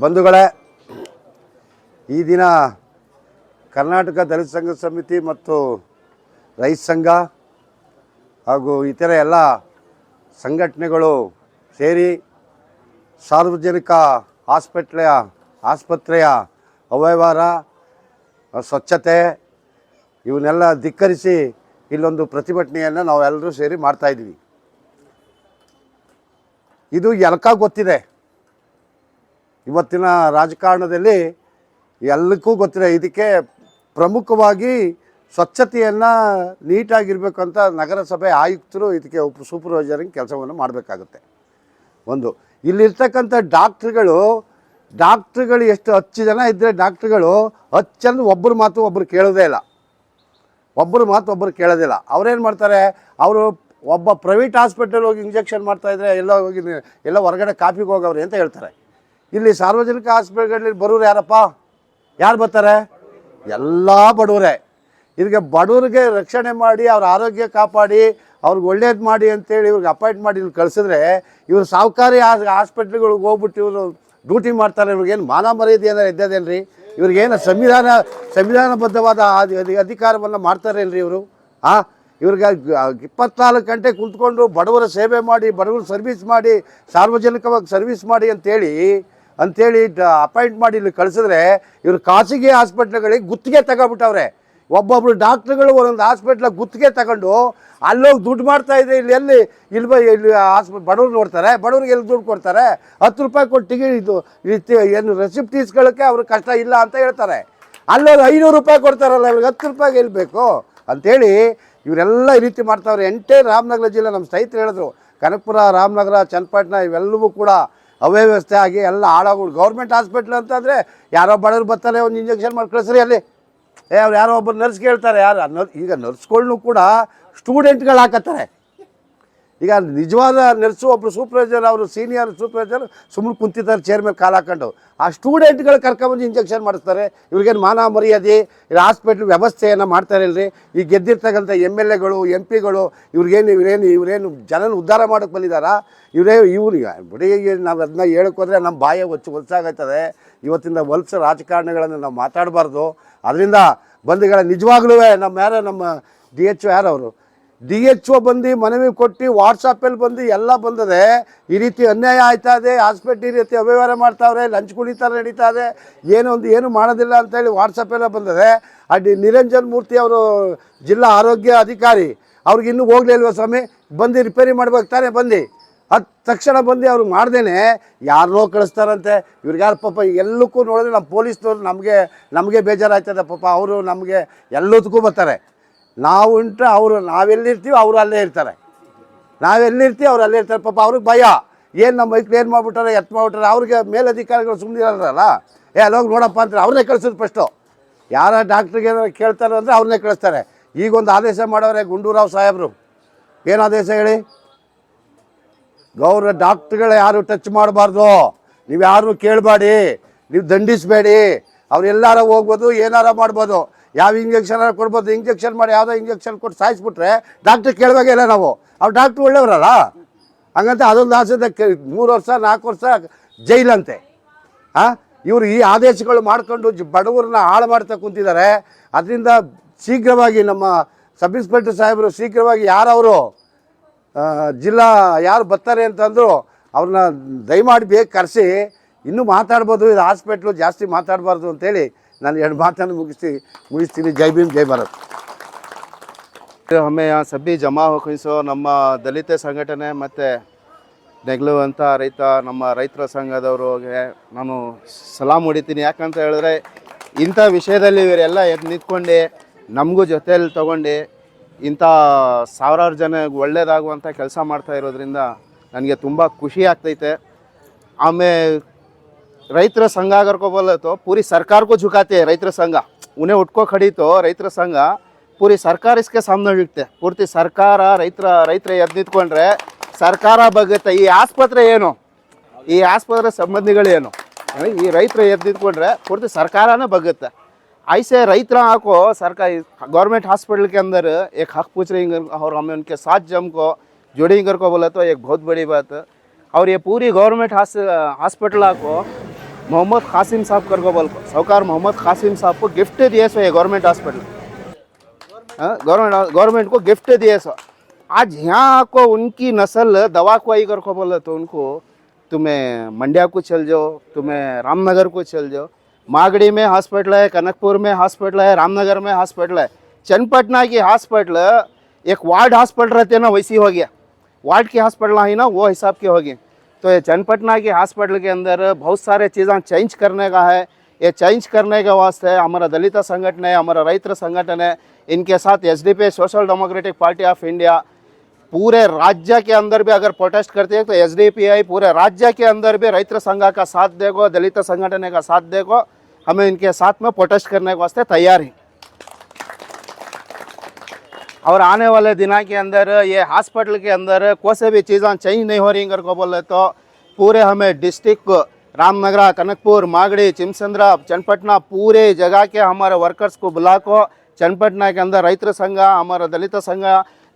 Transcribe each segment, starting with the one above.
ಬಂಧುಗಳೇ, ಈ ದಿನ ಕರ್ನಾಟಕ ದಲಿತ ಸಂಘ ಸಮಿತಿ ಮತ್ತು ರೈತ ಸಂಘ ಹಾಗೂ ಇತರೆ ಎಲ್ಲ ಸಂಘಟನೆಗಳು ಸೇರಿ ಸಾರ್ವಜನಿಕ ಆಸ್ಪತ್ರೆಯ ಅವ್ಯವಹಾರ, ಸ್ವಚ್ಛತೆ ಇವನ್ನೆಲ್ಲ ಧಿಕ್ಕರಿಸಿ ಇಲ್ಲೊಂದು ಪ್ರತಿಭಟನೆಯನ್ನು ನಾವೆಲ್ಲರೂ ಸೇರಿ ಮಾಡ್ತಾಯಿದ್ದೀವಿ. ಇದು ಎಲ್ಕ ಗೊತ್ತಿದೆ, ಇವತ್ತಿನ ರಾಜಕಾರಣದಲ್ಲಿ ಎಲ್ಲಕ್ಕೂ ಗೊತ್ತಿದೆ. ಇದಕ್ಕೆ ಪ್ರಮುಖವಾಗಿ ಸ್ವಚ್ಛತೆಯನ್ನು ನೀಟಾಗಿರ್ಬೇಕಂತ ನಗರಸಭೆ ಆಯುಕ್ತರು ಇದಕ್ಕೆ ಸೂಪರ್ವೈಸರಿಂಗ್ ಕೆಲಸವನ್ನು ಮಾಡಬೇಕಾಗುತ್ತೆ. ಒಂದು ಇಲ್ಲಿರ್ತಕ್ಕಂಥ ಡಾಕ್ಟ್ರುಗಳು ಎಷ್ಟು 10 ಜನ ಇದ್ದರೆ ಡಾಕ್ಟ್ರುಗಳು 10 ಜನ ಒಬ್ಬರು ಮಾತು ಒಬ್ಬರು ಕೇಳೋದೇ ಇಲ್ಲ. ಅವ್ರೇನು ಮಾಡ್ತಾರೆ, ಅವರು ಒಬ್ಬ ಪ್ರೈವೇಟ್ ಹಾಸ್ಪಿಟಲ್ ಹೋಗಿ ಇಂಜೆಕ್ಷನ್ ಮಾಡ್ತಾಯಿದ್ರೆ ಎಲ್ಲ ಹೊರಗಡೆ ಕಾಪಿಗೆ ಹೋಗವ್ರೆ ಅಂತ ಹೇಳ್ತಾರೆ. ಇಲ್ಲಿ ಸಾರ್ವಜನಿಕ ಹಾಸ್ಪಿಟಲ್ಗಳಲ್ಲಿ ಬರೋರು ಯಾರು ಬರ್ತಾರೆ? ಎಲ್ಲ ಬಡವರೇ. ಇವ್ರಿಗೆ ಬಡವ್ರಿಗೆ ರಕ್ಷಣೆ ಮಾಡಿ ಅವ್ರ ಆರೋಗ್ಯ ಕಾಪಾಡಿ ಅವ್ರಿಗೆ ಒಳ್ಳೇದು ಮಾಡಿ ಅಂತೇಳಿ ಇವ್ರಿಗೆ ಅಪಾಯಿಂಟ್ ಮಾಡಿ ಇಲ್ಲಿ ಕಳಿಸಿದ್ರೆ ಇವರು ಸಾಹುಕಾರಿ ಹಾಸ್ಪಿಟ್ಲ್ಗಳಿಗೆ ಹೋಗ್ಬಿಟ್ಟು ಇವರು ಡ್ಯೂಟಿ ಮಾಡ್ತಾರೆ. ಇವ್ರಿಗೇನು ಮಾನ ಮರ್ಯಾದೆ ಏನಾರು ಇದ್ದದೇನ್ರಿ? ಇವ್ರಿಗೇನು ಸಂವಿಧಾನಬದ್ಧವಾದ ಅಧಿಕಾರವನ್ನು ಮಾಡ್ತಾರೇನ್ರಿ ಇವರು? ಇವ್ರಿಗೆ 24 ಗಂಟೆ ಕುಂತ್ಕೊಂಡು ಬಡವರ ಸೇವೆ ಮಾಡಿ, ಬಡವರ ಸರ್ವಿಸ್ ಮಾಡಿ, ಸಾರ್ವಜನಿಕವಾಗಿ ಸರ್ವಿಸ್ ಮಾಡಿ ಅಂತೇಳಿ ಅಪಾಯಿಂಟ್ ಮಾಡಿ ಇಲ್ಲಿ ಕಳಿಸಿದ್ರೆ ಇವರು ಖಾಸಗಿ ಹಾಸ್ಪಿಟ್ಲ್ಗಳಿಗೆ ಗುತ್ತಿಗೆ ತಗೊಬಿಟ್ಟವ್ರೆ. ಒಬ್ಬೊಬ್ರು ಡಾಕ್ಟ್ರುಗಳು ಒಂದೊಂದು ಹಾಸ್ಪಿಟ್ಲಿಗೆ ಗುತ್ತಿಗೆ ತಗೊಂಡು ಅಲ್ಲೋಗಿ ದುಡ್ಡು ಮಾಡ್ತಾಯಿದ್ರೆ ಇಲ್ಲಿ ಬಡವ್ರು ನೋಡ್ತಾರೆ. ಬಡವ್ರಿಗೆ ಎಲ್ಲಿ ದುಡ್ಡು ಕೊಡ್ತಾರೆ? 10 ರೂಪಾಯಿ ಕೊಟ್ಟು ಟಿಕೆಟ್ ಏನು ರೆಸಿಪ್ಟ್ ಇಸ್ಕೊಳ್ಳೋಕ್ಕೆ ಅವ್ರಿಗೆ ಕಷ್ಟ ಇಲ್ಲ ಅಂತ ಹೇಳ್ತಾರೆ. ಅಲ್ಲೋಗಿ 500 ರೂಪಾಯಿ ಕೊಡ್ತಾರಲ್ಲ, ಇವ್ರಿಗೆ 10 ರೂಪಾಯಿಗೆ ಎಲ್ಲಿ ಬೇಕು ಅಂಥೇಳಿ ಇವರೆಲ್ಲ ಈ ರೀತಿ ಮಾಡ್ತಾವ್ರೆ. ಎಂಟೈರ್ ರಾಮನಗರ ಜಿಲ್ಲೆ ನಮ್ಮ ಸ್ನೇಹಿತರು ಹೇಳಿದ್ರು, ಕನಕಪುರ, ರಾಮನಗರ, ಚನ್ನಪಟ್ಟಣ ಇವೆಲ್ಲವೂ ಕೂಡ ಅವ್ಯವಸ್ಥೆ ಆಗಿ ಎಲ್ಲ ಹಾಳಾಗೋದು. ಗೌರ್ಮೆಂಟ್ ಹಾಸ್ಪಿಟ್ಲ್ ಅಂತಂದರೆ ಯಾರೋ ಬಡವ್ರು ಬರ್ತಾರೆ, ಒಂದು ಇಂಜೆಕ್ಷನ್ ಮಾಡಿ ಕಳಿಸ್ರಿ ಅಲ್ಲಿ. ಅವ್ರು ಯಾರೋ ಒಬ್ಬರು ನರ್ಸ್ ಕೇಳ್ತಾರೆ. ಈಗ ನರ್ಸ್ಗಳ್ನೂ ಕೂಡ ಸ್ಟೂಡೆಂಟ್ಗಳು ಹಾಕತ್ತಾರೆ. ಈಗ ನಿಜವಾದ ನರ್ಸು ಒಬ್ಬರು ಸೂಪರ್ವೈಸರ್, ಅವರು ಸೀನಿಯರ್ ಸೂಪರ್ವೈಸರ್ ಸುಮ್ಮನೆ ಕುಂತಿದ್ದಾರೆ ಚೇರ್ ಮೇಲೆ ಕಾಲು ಹಾಕೊಂಡು. ಆ ಸ್ಟೂಡೆಂಟ್ಗಳು ಕರ್ಕೊಂಬಂದು ಇಂಜೆಕ್ಷನ್ ಮಾಡಿಸ್ತಾರೆ. ಇವ್ರಿಗೇನು ಮಾನ ಮರ್ಯಾದೆ ಇದು ಹಾಸ್ಪಿಟ್ಲ್ ವ್ಯವಸ್ಥೆಯನ್ನು ಮಾಡ್ತಾರೆ ಇಲ್ರಿ? ಈ ಗೆದ್ದಿರ್ತಕ್ಕಂಥ MLAಗಳು MP ಗಳು ಇವರೇನು ಜನನ ಉದ್ಧಾರ ಮಾಡೋಕ್ಕೆ ಬಂದಿದ್ದಾರಾ? ಇವ್ರಿಗೆ ಬಿಡಿ, ನಾವು ಅದನ್ನ ಹೇಳೋಕ್ಕೋದ್ರೆ ನಮ್ಮ ಬಾಯ ಹೊಲ್ಸಾಗೈತದೆ. ಇವತ್ತಿಂದ ರಾಜಕಾರಣಗಳನ್ನು ನಾವು ಮಾತಾಡಬಾರ್ದು. ಅದರಿಂದ ಬಂಧುಗಳ ನಿಜವಾಗ್ಲೂ ನಮ್ಮ DHO ಬಂದು ಮನವಿ ಕೊಟ್ಟು ವಾಟ್ಸಪ್ಪಲ್ಲಿ ಬಂದು ಎಲ್ಲ ಬಂದದೆ. ಈ ರೀತಿ ಅನ್ಯಾಯ ಆಯ್ತಾ ಇದೆ, ಹಾಸ್ಪಿಟ್ಲ್ ಈ ರೀತಿ ಅವ್ಯವಹಾರ ಮಾಡ್ತಾವ್ರೆ, ಲಂಚ್ ಕುಡಿತಾರೆ ನಡೀತಾ ಇದೆ, ಏನು ಮಾಡೋದಿಲ್ಲ ಅಂತೇಳಿ ವಾಟ್ಸಪ್ಪೆಲ್ಲ ಬಂದದೆ. ನಿರಂಜನ್ ಮೂರ್ತಿ ಅವರು ಜಿಲ್ಲಾ ಆರೋಗ್ಯ ಅಧಿಕಾರಿ, ಅವ್ರಿಗೆ ಇನ್ನೂ ಹೋಗ್ಲಿಲ್ವ ಸ್ವಾಮಿ? ಬಂದು ರಿಪೇರಿ ಮಾಡ್ಬೇಕು ತಾನೇ? ಅದು ತಕ್ಷಣ ಬಂದು ಅವ್ರು ಮಾಡ್ದೇನೆ ಯಾರನ್ನೋ ಕಳಿಸ್ತಾರಂತೆ. ಇವ್ರಿಗೆ ಯಾರು ಪಾಪ ಎಲ್ಲಕ್ಕೂ ನೋಡಿದ್ರೆ ನಮ್ಮ ಪೊಲೀಸ್ನವ್ರು ನಮಗೆ ಬೇಜಾರಾಯ್ತದೆ ಪಾಪ. ಅವರು ನಮಗೆ ಎಲ್ಲದಕ್ಕೂ ಬರ್ತಾರೆ. ನಾವೆಲ್ಲಿರ್ತೀವಿ ಅವರು ಅಲ್ಲೇ ಇರ್ತಾರೆ, ಅವ್ರು ಅಲ್ಲೇ ಇರ್ತಾರೆ. ಪಾಪ ಅವ್ರಿಗೆ ಭಯ, ಏನು ನಮ್ಮ ಕ್ಲಿಯರ್ ಮಾಡಿಬಿಟ್ಟಾರೆ, ಮಾಡಿಬಿಟ್ಟಾರೆ. ಅವ್ರಿಗೆ ಮೇಲಧಿಕಾರಿಗಳು ಸುಮ್ಮನಿರಲ್ಲ. ಅಲ್ಲೋಗಿ ನೋಡಪ್ಪ ಅಂತಾರೆ, ಅವ್ರನ್ನೇ ಕಳಿಸೋದು ಫಸ್ಟು. ಯಾರ ಡಾಕ್ಟ್ರಿಗೆ ಏನಾರು ಕೇಳ್ತಾರೆ ಅಂದರೆ ಅವ್ರನ್ನೇ ಕಳಿಸ್ತಾರೆ. ಈಗೊಂದು ಆದೇಶ ಮಾಡವ್ರೆ ಗುಂಡೂರಾವ್ ಸಾಹೇಬರು. ಏನು ಆದೇಶ ಹೇಳಿ? ಡಾಕ್ಟ್ರುಗಳು ಯಾರು ಟಚ್ ಮಾಡಬಾರ್ದು, ನೀವು ಯಾರು ಕೇಳಬೇಡಿ, ನೀವು ದಂಡಿಸಬೇಡಿ. ಅವ್ರು ಎಲ್ಲಾರ ಹೋಗ್ಬೋದು, ಏನಾರ ಮಾಡ್ಬೋದು, ಯಾವ ಇಂಜೆಕ್ಷನ್ ಕೊಡ್ಬೋದು. ಇಂಜೆಕ್ಷನ್ ಮಾಡಿ ಯಾವುದೋ ಇಂಜೆಕ್ಷನ್ ಕೊಟ್ಟು ಸಾಯಿಸ್ಬಿಟ್ರೆ ಡಾಕ್ಟ್ರ್ ಕೇಳುವಾಗೆ ಇಲ್ಲ ನಾವು. ಅವ್ರು ಡಾಕ್ಟ್ರು ಒಳ್ಳೆಯವರಲ್ಲ, ಹಂಗಂತ ಅದೊಂದು ಆಸೆ 3 ವರ್ಷ 4 ವರ್ಷ ಜೈಲಂತೆ. ಇವರು ಈ ಆದೇಶಗಳು ಮಾಡ್ಕೊಂಡು ಬಡವರನ್ನ ಹಾಳು ಮಾಡ್ತಾ ಕುಂತಿದ್ದಾರೆ. ಅದರಿಂದ ಶೀಘ್ರವಾಗಿ ನಮ್ಮ ಸಬ್ ಇನ್ಸ್ಪೆಕ್ಟರ್ ಸಾಹೇಬರು ಶೀಘ್ರವಾಗಿ ಯಾರವರು ಜಿಲ್ಲಾ ಯಾರು ಬರ್ತಾರೆ ಅಂತಂದರು ಅವ್ರನ್ನ ದಯಮಾಡಿ ಬೇಗ ಕರೆಸಿ ಇನ್ನೂ ಮಾತಾಡ್ಬೋದು. ಇದು ಹಾಸ್ಪಿಟ್ಲು ಜಾಸ್ತಿ ಮಾತಾಡಬಾರ್ದು ಅಂತೇಳಿ ನಾನು 2 ಮಾತನ್ನು ಮುಗಿಸ್ತೀನಿ. ಜೈ ಭೀಮ್, ಜೈ ಭಾರತ್. ಹಮ್ಮೆ ಸಭೆ ಜಮಾ ಹೋಗಿಸೋ ನಮ್ಮ ದಲಿತ ಸಂಘಟನೆ ಮತ್ತು ನೆಗ್ಲು ಅಂತ ನಮ್ಮ ರೈತರ ಸಂಘದವ್ರಿಗೆ ನಾನು ಸಲಾಮ್ ಹೊಡಿತೀನಿ. ಯಾಕಂತ ಹೇಳಿದ್ರೆ ಇಂಥ ವಿಷಯದಲ್ಲಿ ಇವರೆಲ್ಲ ಎದ್ದು ನಿಂತ್ಕೊಂಡು ನಮಗೂ ಜೊತೆಯಲ್ಲಿ ತೊಗೊಂಡು ಇಂಥ ಸಾವಿರಾರು ಜನ ಒಳ್ಳೆಯದಾಗುವಂಥ ಕೆಲಸ ಮಾಡ್ತಾ ಇರೋದ್ರಿಂದ ನನಗೆ ತುಂಬ ಖುಷಿ ಆಗ್ತೈತೆ. ಆಮೇಲೆ ರೈತರ ಸಂಘ अगर को बोले तो पूरी सरकार को झुकाते हैं रैतर संघ. उन्हें उठ को खड़ी तो रैतर संघ पूरी सरकार इसके सामने ಇಡುತ್ತೆ. ಪೂರ್ತಿ ಸರ್ಕಾರ ರೈತರ ಎದ್ದು ನಿಂತ್ಕೊಂಡ್ರೆ ಸರ್ಕಾರ ಬಗ್ಗುತ್ತೆ. ಈ ಆಸ್ಪತ್ರೆ ಸಂಬಂಧಿಗಳೇನು, ಈ ರೈತರ ಎದ್ದು ನಿಂತ್ಕೊಂಡ್ರೆ ಪೂರ್ತಿ ಸರ್ಕಾರನೇ ಬಗ್ಗುತ್ತೆ. ऐसे रैतर को सरकारी गवर्नमेंट हॉस्पिटल के अंदर एक हक पूछ रही और हमें उनके 7 जम को जोड़ेंगे को बोला तो एक बहुत बड़ी बात. और ये पूरी गवर्नमेंट हॉस्पिटल को मोहम्मद कासिम साहब कर को बोल को साहूकार मोहम्मद कासिम साहब को गिफ्ट दिए सो ये गवर्नमेंट हॉस्पिटल, गवर्नमेंट को गिफ्ट दिए सो। आज यहाँ को उनकी नस्ल दवा को आई कर को बोले तो उनको तुम्हें मंड्या को चल जाओ, तुम्हें रामनगर को चल जाओ, मागड़ी में हॉस्पिटल है, कनकपुर में हॉस्पिटल है, रामनगर में हॉस्पिटल है। चन्नपटना की हॉस्पिटल एक वार्ड हॉस्पिटल रहते ना वैसी हो गया, वार्ड की हॉस्पिटल है ना वो हिसाब की होगी। तो ये चन्नपटना के हॉस्पिटल के अंदर बहुत सारे चीज़ें चेंज करने का है। ये चेंज करने के वास्ते हमारा दलित संगठन है, हमारा रैत संगठन है, इनके साथ SDP social democratic party of India पूरे राज्य के अंदर भी अगर प्रोटेस्ट करते हैं तो SDPI पूरे राज्य के अंदर भी रैत संघ का साथ देगो, दलित संगठन का साथ देगो। हमें इनके साथ में प्रोटेस्ट करने के वास्ते तैयार हैं। और आने वाले दिनों के अंदर ये हॉस्पिटल के अंदर कोई से भी चीज़ें चेंज नहीं हो रही को बोले तो पूरे हमें डिस्ट्रिक्ट रामनगर, कनकपुर, मागड़ी, चिमसंद्रा, चन्नपटना पूरे जगह के हमारे वर्कर्स को बुला को चन्नपटना के अंदर रैत संघ, हमारा दलित संघ,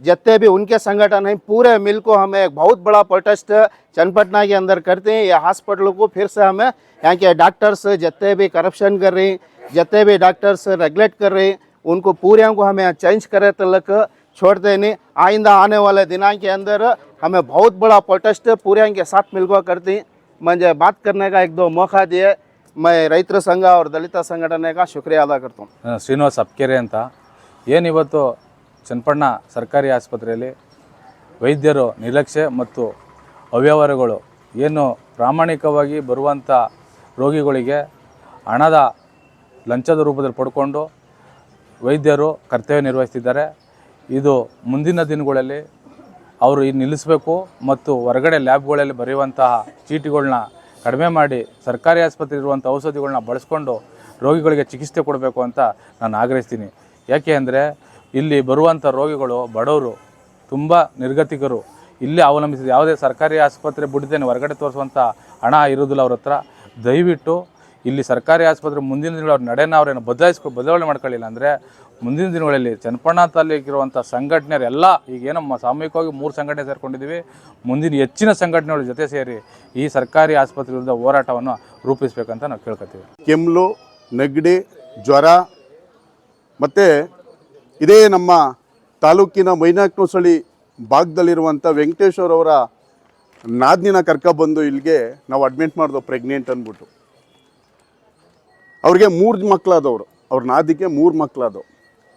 जितने भी उनके संगठन हैं पूरे मिल को हमें एक बहुत बड़ा प्रोटेस्ट चन्नपटना के अंदर करते हैं। ये हॉस्पिटल को फिर से हमें यहाँ के डॉक्टर्स जितने भी करप्शन कर रहे हैं, जितने भी डॉक्टर्स रेगुलेट कर रहे हैं, उनको पूरे को हमें चेंज करे तक छोड़ते नहीं। आइंदा आने वाले दिनों के अंदर हमें बहुत बड़ा प्रोटेस्ट पूरे के साथ मिलकर करते हैं। मुझे बात करने का एक दो मौका दिए, मैं रैत संघ और दलित संगठन का शुक्रिया अदा करता हूँ। ಶ್ರೀನಿವಾಸ್ ಅಪ್ಕೆರೆ ಅಂತ ಏನಿವತ್ತು ಚನ್ನಪಟ್ಟಣ ಸರ್ಕಾರಿ ಆಸ್ಪತ್ರೆಯಲ್ಲಿ ವೈದ್ಯರು ನಿರ್ಲಕ್ಷ್ಯ ಮತ್ತು ಅವ್ಯವಹಾರಗಳು ಏನು ಪ್ರಾಮಾಣಿಕವಾಗಿ ಬರುವಂಥ ರೋಗಿಗಳಿಗೆ ಹಣದ ಲಂಚದ ರೂಪದಲ್ಲಿ ಪಡ್ಕೊಂಡು ವೈದ್ಯರು ಕರ್ತವ್ಯ ನಿರ್ವಹಿಸ್ತಿದ್ದಾರೆ। ಇದು ಮುಂದಿನ ದಿನಗಳಲ್ಲಿ ಅವರು ಇದು ನಿಲ್ಲಿಸಬೇಕು ಮತ್ತು ಹೊರಗಡೆ ಲ್ಯಾಬ್ಗಳಲ್ಲಿ ಬರೆಯುವಂತಹ ಚೀಟಿಗಳನ್ನ ಕಡಿಮೆ ಮಾಡಿ ಸರ್ಕಾರಿ ಆಸ್ಪತ್ರೆ ಇರುವಂಥ ಔಷಧಿಗಳನ್ನ ಬಳಸ್ಕೊಂಡು ರೋಗಿಗಳಿಗೆ ಚಿಕಿತ್ಸೆ ಕೊಡಬೇಕು ಅಂತ ನಾನು ಆಗ್ರಹಿಸ್ತೀನಿ। ಯಾಕೆ ಅಂದರೆ ಇಲ್ಲಿ ಬರುವಂಥ ರೋಗಿಗಳು ಬಡವರು, ತುಂಬ ನಿರ್ಗತಿಕರು, ಇಲ್ಲಿ ಅವಲಂಬಿಸಿದ ಯಾವುದೇ ಸರ್ಕಾರಿ ಆಸ್ಪತ್ರೆ ಬಿಡದೇನೆ ಹೊರಗಡೆ ತೋರಿಸುವಂಥ ಹಣ ಇರೋದಿಲ್ಲ ಅವ್ರ ಹತ್ರ। ದಯವಿಟ್ಟು ಇಲ್ಲಿ ಸರ್ಕಾರಿ ಆಸ್ಪತ್ರೆ ಮುಂದಿನ ದಿನಗಳು ಅವ್ರ ನಡೆನ ಅವ್ರೇನು ಬದಲಾವಣೆ ಮಾಡ್ಕೊಳ್ಳಿಲ್ಲ ಅಂದರೆ ಮುಂದಿನ ದಿನಗಳಲ್ಲಿ ಚನ್ನಪಟ್ಟಣ ತಾಲೂಕಿರುವಂಥ ಸಂಘಟನೆಯರು ಎಲ್ಲ ಈಗೇನೋ ಸಾಮೂಹಿಕವಾಗಿ 3 ಸಂಘಟನೆ ಸೇರ್ಕೊಂಡಿದ್ದೀವಿ, ಮುಂದಿನ ಹೆಚ್ಚಿನ ಸಂಘಟನೆಗಳ ಜೊತೆ ಸೇರಿ ಈ ಸರ್ಕಾರಿ ಆಸ್ಪತ್ರೆ ವಿರುದ್ಧ ಹೋರಾಟವನ್ನು ರೂಪಿಸಬೇಕಂತ ನಾವು ಕೇಳ್ಕೊತೀವಿ। ಕೆಮ್ಮು, ನೆಗಡಿ, ಜ್ವರ ಮತ್ತು ಇದೇ ನಮ್ಮ ತಾಲೂಕಿನ ಮೈನಾಕ್ನೋಸಳ್ಳಿ ಭಾಗದಲ್ಲಿರುವಂಥ ವೆಂಕಟೇಶ್ವರ ಅವರ ನಾದಿನ ಕರ್ಕೊಬಂದು ಇಲ್ಲಿಗೆ ನಾವು ಅಡ್ಮಿಟ್ ಮಾಡಿದೋ ಪ್ರೆಗ್ನೆಂಟ್ ಅಂದ್ಬಿಟ್ಟು। ಅವ್ರಿಗೆ 3 ಮಕ್ಕಳಾದವರು, ಅವ್ರ ನಾದಿಗೆ 3 ಮಕ್ಕಳಾದವು।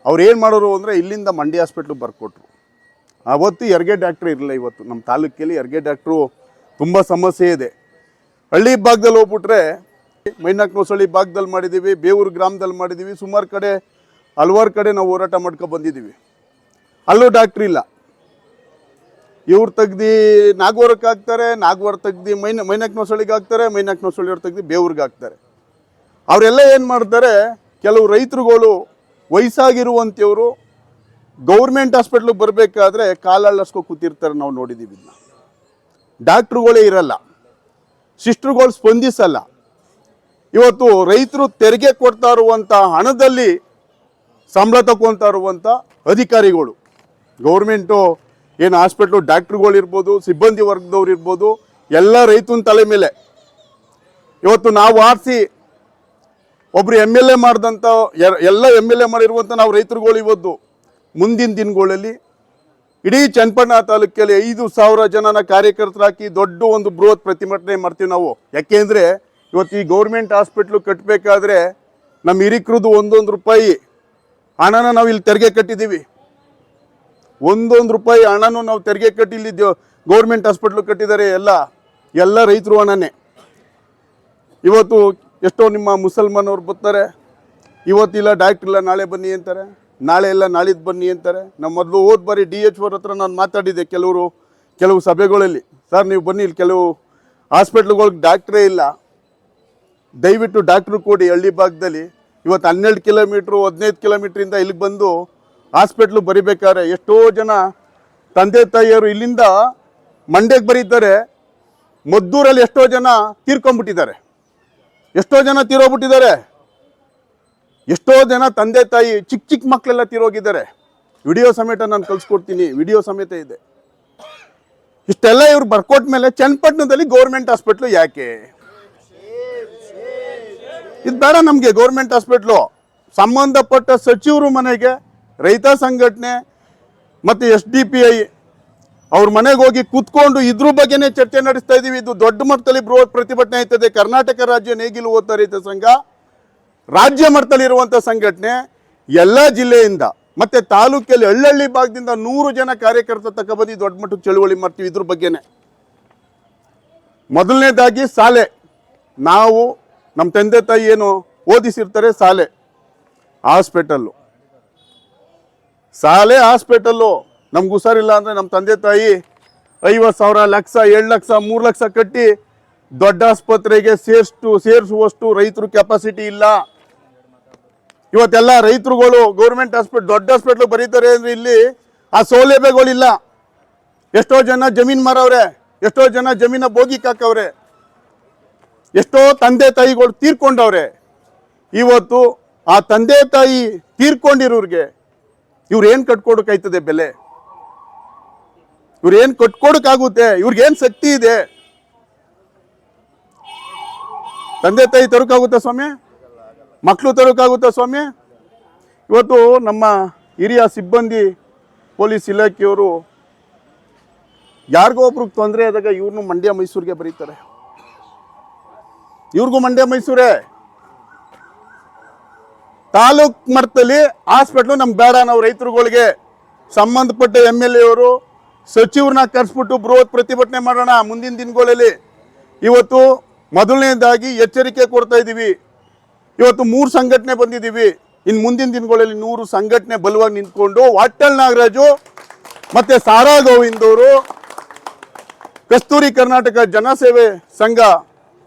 ಅವ್ರು ಏನು ಮಾಡೋರು ಅಂದರೆ ಇಲ್ಲಿಂದ ಮಂಡ್ಯ ಹಾಸ್ಪಿಟ್ಲಿಗೆ ಬರ್ಕೊಟ್ರು। ಅವತ್ತು ಹೆರಿಗೆ ಡಾಕ್ಟ್ರ್ ಇರಲಿಲ್ಲ। ಇವತ್ತು ನಮ್ಮ ತಾಲೂಕಲ್ಲಿ ಹೆರಿಗೆ ಡಾಕ್ಟ್ರು ತುಂಬ ಸಮಸ್ಯೆ ಇದೆ। ಹಳ್ಳಿ ಭಾಗದಲ್ಲಿ ಹೋಗ್ಬಿಟ್ರೆ ಮೈನಾಕ್ನೋಸಳ್ಳಿ ಭಾಗದಲ್ಲಿ ಮಾಡಿದ್ದೀವಿ, ಬೇವೂರು ಗ್ರಾಮದಲ್ಲಿ ಮಾಡಿದ್ದೀವಿ, ಸುಮಾರು ಕಡೆ ಹಲವಾರು ಕಡೆ ನಾವು ಹೋರಾಟ ಮಾಡ್ಕೊಂಡು ಬಂದಿದ್ದೀವಿ, ಅಲ್ಲೂ ಡಾಕ್ಟ್ರ್ ಇಲ್ಲ। ಇವ್ರು ತೆಗ್ದು ನಾಗವರಕ್ಕೆ ಹಾಕ್ತಾರೆ, ನಾಗವರ ತೆಗ್ದು ಮೈನಾಕ್ನೋಸಳ್ಳಿಗೆ ಹಾಕ್ತಾರೆ, ಮೈನಾಕ್ನೋಸಳ್ಳಿಯವ್ರು ತೆಗ್ದು ಬೇವೂರಿಗೆ ಹಾಕ್ತಾರೆ। ಅವರೆಲ್ಲ ಏನು ಮಾಡ್ತಾರೆ, ಕೆಲವು ರೈತರುಗಳು ವಯಸ್ಸಾಗಿರುವಂಥವ್ರು ಗೌರ್ಮೆಂಟ್ ಹಾಸ್ಪಿಟ್ಲಿಗೆ ಬರಬೇಕಾದ್ರೆ ಕಾಲಳ್ಳಸ್ಕೊ ಕೂತಿರ್ತಾರೆ, ನಾವು ನೋಡಿದ್ದೀವಿ। ಇದನ್ನ ಡಾಕ್ಟ್ರುಗಳೇ ಇರಲ್ಲ, ಸಿಸ್ಟ್ರುಗಳು ಸ್ಪಂದಿಸಲ್ಲ। ಇವತ್ತು ರೈತರು ತೆರಿಗೆ ಕೊಡ್ತಾ ಇರುವಂಥ ಹಣದಲ್ಲಿ ಸಂಬಳ ತಗೊಳ್ತಾ ಇರುವಂಥ ಅಧಿಕಾರಿಗಳು, ಗೌರ್ಮೆಂಟು ಏನು ಹಾಸ್ಪಿಟ್ಲು ಡಾಕ್ಟ್ರುಗಳು ಇರ್ಬೋದು, ಸಿಬ್ಬಂದಿ ವರ್ಗದವ್ರು ಇರ್ಬೋದು, ಎಲ್ಲ ರೈತನ ತಲೆ ಮೇಲೆ ಇವತ್ತು ನಾವು ಆರಿಸಿ ಒಬ್ಬರು MLA ಮಾಡಿದಂಥ ಎಲ್ಲ MLA ಮಾಡಿರುವಂಥ ನಾವು ರೈತರುಗಳು ಇವತ್ತು ಮುಂದಿನ ದಿನಗಳಲ್ಲಿ ಇಡೀ ಚನ್ನಪಟ್ಟಣ ತಾಲೂಕಲ್ಲಿ 5,000 ಜನನ ಕಾರ್ಯಕರ್ತರಾಕಿ ದೊಡ್ಡ ಒಂದು ಬೃಹತ್ ಪ್ರತಿಭಟನೆ ಮಾಡ್ತೀವಿ ನಾವು। ಯಾಕೆಂದರೆ ಇವತ್ತು ಈ ಗೌರ್ಮೆಂಟ್ ಹಾಸ್ಪಿಟ್ಲು ಕಟ್ಟಬೇಕಾದ್ರೆ ನಮ್ಮ ಹಿರಿಕರದು 1 ರೂಪಾಯಿ ಹಣನ ನಾವು ಇಲ್ಲಿ ತೆರಿಗೆ ಕಟ್ಟಿದ್ದೀವಿ। 1 ರೂಪಾಯಿ ಹಣನೂ ನಾವು ತೆರಿಗೆ ಕಟ್ಟಿ ಇಲ್ಲಿ ಗೌರ್ಮೆಂಟ್ ಹಾಸ್ಪಿಟ್ಲು ಕಟ್ಟಿದ್ದಾರೆ, ಎಲ್ಲ ರೈತರು ಹಣನೇ। ಇವತ್ತು ಎಷ್ಟೋ ನಿಮ್ಮ ಮುಸಲ್ಮಾನವ್ರು ಬರ್ತಾರೆ, ಇವತ್ತಿಲ್ಲ ಡಾಕ್ಟ್ರ್ ಇಲ್ಲ ನಾಳೆ ಬನ್ನಿ ಅಂತಾರೆ, ನಾಳೆ ಇಲ್ಲ ನಾಳಿದ್ದು ಬನ್ನಿ ಅಂತಾರೆ। ನಮ್ಮ ಮೊದಲು ಹೋದ ಬಾರಿ DH ಅವ್ರ ಹತ್ರ ನಾನು ಮಾತಾಡಿದ್ದೆ ಕೆಲವು ಸಭೆಗಳಲ್ಲಿ, ಸರ್ ನೀವು ಬನ್ನಿ, ಇಲ್ಲಿ ಕೆಲವು ಹಾಸ್ಪಿಟ್ಲ್ಗಳಿಗೆ ಡಾಕ್ಟ್ರೇ ಇಲ್ಲ, ದಯವಿಟ್ಟು ಡಾಕ್ಟ್ರು ಕೊಡಿ ಹಳ್ಳಿ ಭಾಗದಲ್ಲಿ। ಇವತ್ತು 12 ಕಿಲೋಮೀಟ್ರು 15 ಕಿಲೋಮೀಟ್ರಿಂದ ಇಲ್ಲಿಗೆ ಬಂದು ಹಾಸ್ಪಿಟ್ಲು ಬರಿಬೇಕಾದ್ರೆ ಎಷ್ಟೋ ಜನ ತಂದೆ ತಾಯಿಯರು ಇಲ್ಲಿಂದ ಮಂಡ್ಯಕ್ಕೆ ಬರೀತಾರೆ, ಮದ್ದೂರಲ್ಲಿ ಎಷ್ಟೋ ಜನ ತೀರ್ಕೊಂಡ್ಬಿಟ್ಟಿದ್ದಾರೆ, ಎಷ್ಟೋ ಜನ ತೀರೋಗ್ಬಿಟ್ಟಿದ್ದಾರೆ, ಎಷ್ಟೋ ಜನ ತಂದೆ ತಾಯಿ ಚಿಕ್ಕ ಮಕ್ಕಳೆಲ್ಲ ತೀರೋಗಿದ್ದಾರೆ। ವಿಡಿಯೋ ಸಮೇತ ನಾನು ಕಳಿಸ್ಕೊಡ್ತೀನಿ, ವಿಡಿಯೋ ಸಮೇತ ಇದೆ। ಇಷ್ಟೆಲ್ಲ ಇವ್ರು ಬರ್ಕೊಟ್ಮೇಲೆ ಚನ್ನಪಟ್ಟಣದಲ್ಲಿ ಗೌರ್ಮೆಂಟ್ ಹಾಸ್ಪಿಟ್ಲು ಯಾಕೆ? ಇದು ಬೇಡ ನಮಗೆ ಗೌರ್ಮೆಂಟ್ ಹಾಸ್ಪಿಟ್ಲು. ಸಂಬಂಧಪಟ್ಟ ಸಚಿವರು ಮನೆಗೆ ರೈತ ಸಂಘಟನೆ ಮತ್ತು SDPI ಅವ್ರ ಮನೆಗೆ ಹೋಗಿ ಕೂತ್ಕೊಂಡು ಇದ್ರ ಬಗ್ಗೆನೇ ಚರ್ಚೆ ನಡೆಸ್ತಾ ಇದ್ದೀವಿ. ಇದು ದೊಡ್ಡ ಮಟ್ಟದಲ್ಲಿ ಬೃಹತ್ ಪ್ರತಿಭಟನೆ ಆಯ್ತದೆ. ಕರ್ನಾಟಕ ರಾಜ್ಯ ನೇಗಿಲು ಓದ್ತಾ ರೈತ ಸಂಘ ರಾಜ್ಯ ಮಟ್ಟದಲ್ಲಿರುವಂಥ ಸಂಘಟನೆ ಎಲ್ಲ ಜಿಲ್ಲೆಯಿಂದ ಮತ್ತು ತಾಲೂಕಲ್ಲಿ ಹಳ್ಳಿ ಭಾಗದಿಂದ 100 ಜನ ಕಾರ್ಯಕರ್ತ ತಗೊಬಂದು ದೊಡ್ಡ ಮಟ್ಟಕ್ಕೆ ಚಳುವಳಿ ಮಾಡ್ತೀವಿ ಇದ್ರ ಬಗ್ಗೆನೇ. ಮೊದಲನೇದಾಗಿ ಶಾಲೆ, ನಾವು ನಮ್ಮ ತಂದೆ ತಾಯಿ ಏನು ಓದಿಸಿರ್ತಾರೆ, ಶಾಲೆ ಹಾಸ್ಪಿಟಲ್ಲು, ನಮ್ಗೆ ಹುಷಾರಿಲ್ಲ ಅಂದರೆ ನಮ್ಮ ತಂದೆ ತಾಯಿ 50,000 ಲಕ್ಷ 7 ಲಕ್ಷ 3 ಲಕ್ಷ ಕಟ್ಟಿ ದೊಡ್ಡ ಆಸ್ಪತ್ರೆಗೆ ಸೇರಿಸುವಷ್ಟು ರೈತರು ಕೆಪಾಸಿಟಿ ಇಲ್ಲ. ಇವತ್ತೆಲ್ಲ ರೈತರುಗಳು ಗೌರ್ಮೆಂಟ್ ದೊಡ್ಡ ಹಾಸ್ಪಿಟ್ಲ್ ಬರೀತಾರೆ ಅಂದರೆ ಇಲ್ಲಿ ಆ ಸೌಲಭ್ಯಗಳಿಲ್ಲ. ಎಷ್ಟೋ ಜನ ಜಮೀನು ಮಾರವ್ರೆ, ಎಷ್ಟೋ ಜನ ಜಮೀನ ಬೋಗಿಗೆ ಹಾಕವ್ರೆ, ಎಷ್ಟೋ ತಂದೆ ತಾಯಿಗಳು ತೀರ್ಕೊಂಡವ್ರೆ. ಇವತ್ತು ಆ ತಂದೆ ತಾಯಿ ತೀರ್ಕೊಂಡಿರೋರಿಗೆ ಇವ್ರೇನು ಕಟ್ಕೊಡೋಕಾಯ್ತದೆ ಬೆಲೆ? ಇವ್ರೇನು ಕಟ್ಕೊಡಕ್ಕಾಗುತ್ತೆ? ಇವ್ರಿಗೇನು ಶಕ್ತಿ ಇದೆ? ತಂದೆ ತಾಯಿ ತರೋಕ್ಕಾಗುತ್ತಾ ಸ್ವಾಮಿ? ಮಕ್ಕಳು ತರೋಕ್ಕಾಗುತ್ತಾ ಸ್ವಾಮಿ? ಇವತ್ತು ನಮ್ಮ ಹಿರಿಯ ಸಿಬ್ಬಂದಿ ಪೊಲೀಸ್ ಇಲಾಖೆಯವರು ಯಾರಿಗೋ ಒಬ್ರಿಗೆ ತೊಂದರೆ ಆದಾಗ ಇವ್ರನ್ನೂ ಮಂಡ್ಯ ಮೈಸೂರಿಗೆ ಬರೀತಾರೆ. ಇವ್ರಿಗೂ ಮಂಡ್ಯ ಮೈಸೂರೇ. ತಾಲೂಕ್ ಮಟ್ಟದಲ್ಲಿ ಹಾಸ್ಪಿಟ್ಲು ನಮ್ಗೆ ಬೇಡ, ನಾವು ರೈತರುಗಳಿಗೆ ಸಂಬಂಧಪಟ್ಟ MLA ಅವರು ಸಚಿವರನ್ನ ಕರೆಸ್ಬಿಟ್ಟು ಬೃಹತ್ ಪ್ರತಿಭಟನೆ ಮಾಡೋಣ ಮುಂದಿನ ದಿನಗಳಲ್ಲಿ. ಇವತ್ತು ಮೊದಲನೇದಾಗಿ ಎಚ್ಚರಿಕೆ ಕೊಡ್ತಾ ಇದ್ದೀವಿ. ಇವತ್ತು 3 ಸಂಘಟನೆ ಬಂದಿದ್ದೀವಿ. ಇನ್ನು ಮುಂದಿನ ದಿನಗಳಲ್ಲಿ 100 ಸಂಘಟನೆ ಬಲವಾಗಿ ನಿಂತ್ಕೊಂಡು ವಾಟಲ್ ನಾಗರಾಜು ಮತ್ತು ಸಾರಾ ಗೋವಿಂದ್ ಅವರು, ಕಸ್ತೂರಿ ಕರ್ನಾಟಕ ಜನಸೇವೆ ಸಂಘ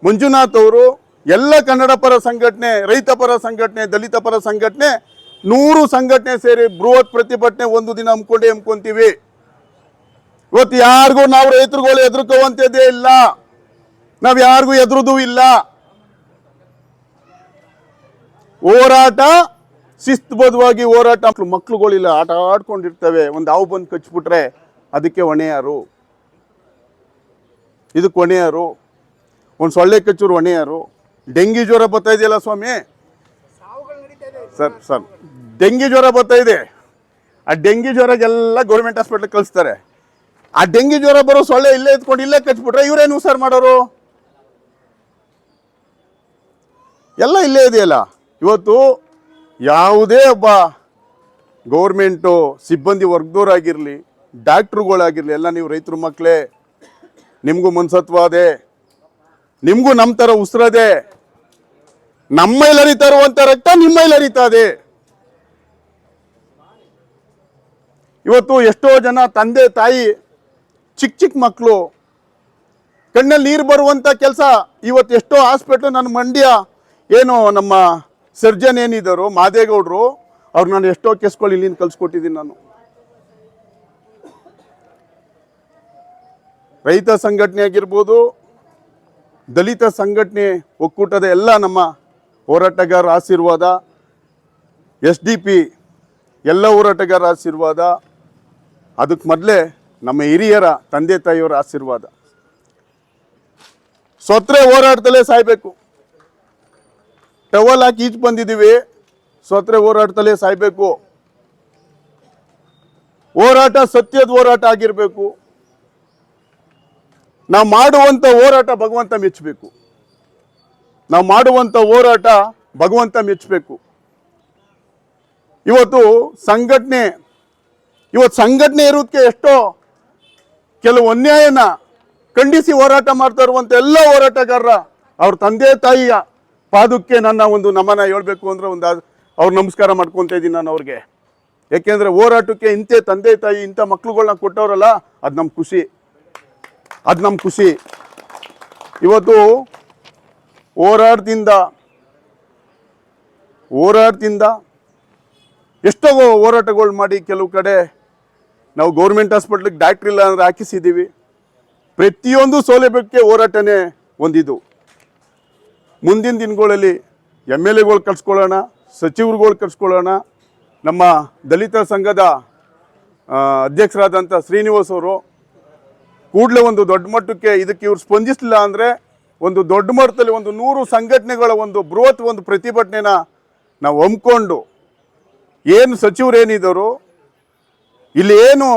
ಮಂಜುನಾಥ್ ಅವರು, ಎಲ್ಲ ಕನ್ನಡ ಪರ ಸಂಘಟನೆ, ರೈತ ಪರ ಸಂಘಟನೆ, ದಲಿತ ಪರ ಸಂಘಟನೆ 100 ಸಂಘಟನೆ ಸೇರಿ ಬೃಹತ್ ಪ್ರತಿಭಟನೆ ಒಂದು ದಿನ ಹಮ್ಮಿಕೊಂತೀವಿ. ಇವತ್ತು ಯಾರಿಗೂ ನಾವು ರೈತರುಗಳು ಎದುರ್ಕೋವಂಥದ್ದೇ ಇಲ್ಲ, ನಾವು ಯಾರಿಗೂ ಎದುರುದೂ ಇಲ್ಲ. ಹೋರಾಟ ಶಿಸ್ತುಬದ್ಧವಾಗಿ ಹೋರಾಟ. ಮಕ್ಳುಗಳಿಲ್ಲ, ಆಟ ಆಡ್ಕೊಂಡಿರ್ತವೆ, ಒಂದು ಹಾವು ಬಂದು ಕಚ್ಬಿಟ್ರೆ ಅದಕ್ಕೆ ಹೊಣೆ ಯಾರು? ಇದಕ್ಕೆ ಹೊಣೆ ಯಾರು? ಒಂದು ಸೊಳ್ಳೆ ಕಚ್ಚೂರು ಹೊಣೆ ಯಾರು? ಡೆಂಗಿ ಜ್ವರ ಬರ್ತಾ ಇದೆಯಲ್ಲ ಸ್ವಾಮಿ ಸರ್, ಡೆಂಗಿ ಜ್ವರ ಬರ್ತಾ ಇದೆ. ಆ ಡೆಂಗಿ ಜ್ವರಗೆಲ್ಲ ಗೌರ್ಮೆಂಟ್ ಹಾಸ್ಪಿಟ್ಲಿಗೆ ಕಳಿಸ್ತಾರೆ. ಆ ಡೆಂಗಿ ಜ್ವರ ಬರೋ ಸೊಳ್ಳೆ ಇಲ್ಲೇ ಎತ್ಕೊಂಡು ಇಲ್ಲೇ ಕಚ್ಬಿಟ್ರೆ ಇವರೇನು ಹುಷಾರು ಮಾಡೋರು? ಎಲ್ಲ ಇಲ್ಲೇ ಇದೆಯಲ್ಲ. ಇವತ್ತು ಯಾವುದೇ ಒಬ್ಬ ಗೌರ್ಮೆಂಟು ಸಿಬ್ಬಂದಿ ವರ್ಗದವರಾಗಿರಲಿ, ಡಾಕ್ಟ್ರುಗಳಾಗಿರಲಿ, ಎಲ್ಲ ನೀವು ರೈತರು ಮಕ್ಕಳೇ, ನಿಮಗೂ ಮನ್ಸತ್ವ ಅದೇ, ನಿಮಗೂ ನಮ್ಮ ಥರ ಉಸಿರದೆ. ನಮ್ಮೈಲಿ ಹರಿತಾ ಇರುವಂಥ ರಕ್ತ ನಿಮ್ಮೈಲಿ ಹರಿತಾ ಇದೆ. ಇವತ್ತು ಎಷ್ಟೋ ಜನ ತಂದೆ ತಾಯಿ ಚಿಕ್ಕ ಮಕ್ಕಳು ಕಣ್ಣಲ್ಲಿ ನೀರು ಬರುವಂಥ ಕೆಲಸ. ಇವತ್ತು ಎಷ್ಟೋ ಹಾಸ್ಪಿಟ್ಲು, ನನ್ನ ಮಂಡ್ಯ ಏನು ನಮ್ಮ ಸರ್ಜನ್ ಏನಿದ್ದಾರೋ ಮಾದೇಗೌಡರು, ಅವ್ರು ನಾನು ಎಷ್ಟೋ ಕೇಸ್ಗಳು ಇಲ್ಲಿಂದ ಕಲಿಸ್ಕೊಟ್ಟಿದ್ದೀನಿ. ನಾನು ರೈತ ಸಂಘಟನೆ ಆಗಿರ್ಬೋದು, ದಲಿತ ಸಂಘಟನೆ ಒಕ್ಕೂಟದ ಎಲ್ಲ ನಮ್ಮ ಹೋರಾಟಗಾರರ ಆಶೀರ್ವಾದ, SDP ಎಲ್ಲ ಹೋರಾಟಗಾರರ ಆಶೀರ್ವಾದ, ಅದಕ್ಕೆ ಮೊದಲೇ ನಮ್ಮ ಹಿರಿಯರ ತಂದೆ ತಾಯಿಯವರ ಆಶೀರ್ವಾದ. ಸೊತ್ರೆ ಹೋರಾಟದಲ್ಲೇ ಸಾಯ್ಬೇಕು. ಟವಲ್ ಹಾಕಿ ಈಚ್ ಬಂದಿದ್ದೀವಿ, ಸೊತ್ರೆ ಹೋರಾಟದಲ್ಲೇ ಸಾಯ್ಬೇಕು. ಹೋರಾಟ ಸತ್ಯದ ಹೋರಾಟ ಆಗಿರಬೇಕು. ನಾವು ಮಾಡುವಂಥ ಹೋರಾಟ ಭಗವಂತ ಮೆಚ್ಚಬೇಕು. ನಾವು ಮಾಡುವಂಥ ಹೋರಾಟ ಭಗವಂತ ಮೆಚ್ಚಬೇಕು. ಇವತ್ತು ಸಂಘಟನೆ ಇರೋದಕ್ಕೆ ಎಷ್ಟೋ ಕೆಲವು ಅನ್ಯಾಯನ ಖಂಡಿಸಿ ಹೋರಾಟ ಮಾಡ್ತಾ ಇರುವಂಥ ಎಲ್ಲ ಹೋರಾಟಗಾರರ ಅವ್ರ ತಂದೆ ತಾಯಿಯ ಪಾದಕ್ಕೆ ನನ್ನ ಒಂದು ನಮನ ಹೇಳ್ಬೇಕು ಅಂದರೆ ಅವ್ರು ನಮಸ್ಕಾರ ಮಾಡ್ಕೊತಾ ಇದ್ದೀನಿ ನಾನು ಅವ್ರಿಗೆ. ಯಾಕೆಂದರೆ ಹೋರಾಟಕ್ಕೆ ಇಂಥ ತಂದೆ ತಾಯಿ ಇಂಥ ಮಕ್ಳುಗಳನ್ನ ಕೊಟ್ಟವ್ರಲ್ಲ, ಅದು ನಮ್ಮ ಖುಷಿ. ಇವತ್ತು ಹೋರಾಟದಿಂದ ಎಷ್ಟೋ ಹೋರಾಟಗಳು ಮಾಡಿ ಕೆಲವು ಕಡೆ ನಾವು ಗೌರ್ಮೆಂಟ್ ಹಾಸ್ಪಿಟ್ಲಿಗೆ ಡಾಕ್ಟ್ರ್ ಇಲ್ಲ ಅಂದರೆ ಹಾಕಿಸಿದ್ದೀವಿ. ಪ್ರತಿಯೊಂದು ಸೌಲಭ್ಯಕ್ಕೆ ಹೋರಾಟನೇ ಒಂದಿದು. ಮುಂದಿನ ದಿನಗಳಲ್ಲಿ MLAಗಳು ಕರ್ಸ್ಕೊಳ್ಳೋಣ, ಸಚಿವರುಗಳು ಕರ್ಸ್ಕೊಳ್ಳೋಣ. ನಮ್ಮ ದಲಿತ ಸಂಘದ ಅಧ್ಯಕ್ಷರಾದಂಥ ಶ್ರೀನಿವಾಸ್ ಅವರು ಕೂಡಲೇ ಒಂದು ದೊಡ್ಡ ಮಟ್ಟಕ್ಕೆ ಇದಕ್ಕೆ ಇವ್ರು ಸ್ಪಂದಿಸಲಿಲ್ಲ ಅಂದರೆ ಒಂದು ದೊಡ್ಡ ಮಟ್ಟದಲ್ಲಿ ಒಂದು 100 ಸಂಘಟನೆಗಳ ಒಂದು ಬೃಹತ್ ಒಂದು ಪ್ರತಿಭಟನೆನ ನಾವು ಹಮ್ಮಿಕೊಂಡು ಏನು ಸಚಿವರು ಏನಿದ್ದರು ಇಲ್ಲಿ ಏನು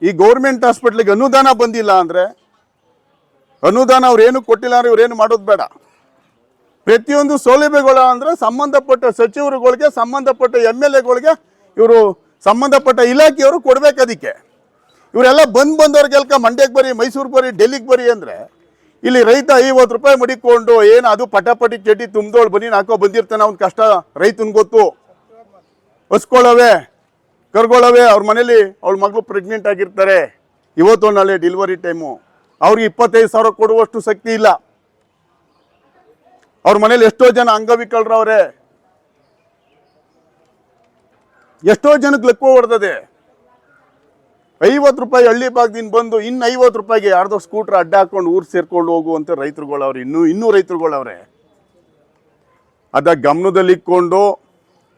ಈ ಗೌರ್ಮೆಂಟ್ ಹಾಸ್ಪಿಟ್ಲಿಗೆ ಅನುದಾನ ಬಂದಿಲ್ಲ ಅಂದರೆ ಅನುದಾನ ಅವ್ರೇನು ಕೊಟ್ಟಿಲ್ಲ ಅಂದರೆ ಇವ್ರೇನು ಮಾಡೋದು ಬೇಡ. ಪ್ರತಿಯೊಂದು ಸೌಲಭ್ಯಗಳು ಅಂದರೆ ಸಂಬಂಧಪಟ್ಟ ಸಚಿವರುಗಳಿಗೆ, ಸಂಬಂಧಪಟ್ಟ MLAಗಳಿಗೆ, ಇವರು ಸಂಬಂಧಪಟ್ಟ ಇಲಾಖೆಯವರು ಕೊಡ್ಬೇಕು. ಅದಕ್ಕೆ ಇವರೆಲ್ಲ ಬಂದವ್ರಿಗೆಲ್ಕ ಮಂಡ್ಯಕ್ಕೆ ಬರಿ, ಮೈಸೂರಿಗೆ ಬರಿ, ಡೆಲ್ಲಿಗೆ ಬರಿ ಅಂದರೆ ಇಲ್ಲಿ ರೈತ 50 ರೂಪಾಯಿ ಮಡಿಕೊಂಡು ಏನು ಅದು ಪಟಾಪಟಿ ಚಡ್ಡಿ ತುಂಬ್ದೋಳು ಬನ್ನಿ ಹಾಕೋ ಬಂದಿರ್ತಾನೆ. ಅವ್ನ ಕಷ್ಟ ರೈತನ ಗೊತ್ತು. ಹೊಸ್ಕೊಳ್ಳೋವೆ, ಕರ್ಗೊಳ್ಳೋವೆ, ಅವ್ರ ಮನೇಲಿ ಅವಳ ಮಗಳು ಪ್ರೆಗ್ನೆಂಟ್ ಆಗಿರ್ತಾರೆ, ಇವತ್ತು ನಾಳೆ ಡೆಲಿವರಿ ಟೈಮು. ಅವ್ರಿಗೆ 25,000 ಕೊಡುವಷ್ಟು ಶಕ್ತಿ ಇಲ್ಲ. ಅವ್ರ ಮನೇಲಿ ಎಷ್ಟೋ ಜನ ಅಂಗವಿಕಲರವ್ರೆ, ಎಷ್ಟೋ ಜನಕ್ಕೆ ಲೆಕ್ಕ ಹೊಡೆದದೆ. 50 ರೂಪಾಯಿ ಹಳ್ಳಿ ಭಾಗದಿಂದ ಬಂದು ಇನ್ನು 50 ರೂಪಾಯಿಗೆ ಯಾರ್ದೋ ಸ್ಕೂಟ್ರ್ ಅಡ್ಡ ಹಾಕೊಂಡು ಊರು ಸೇರ್ಕೊಂಡು ಹೋಗುವಂಥ ರೈತರುಗಳವ್ರೆ, ಇನ್ನೂ ರೈತರುಗಳವ್ರೆ. ಅದ ಗಮನದಲ್ಲಿಟ್ಕೊಂಡು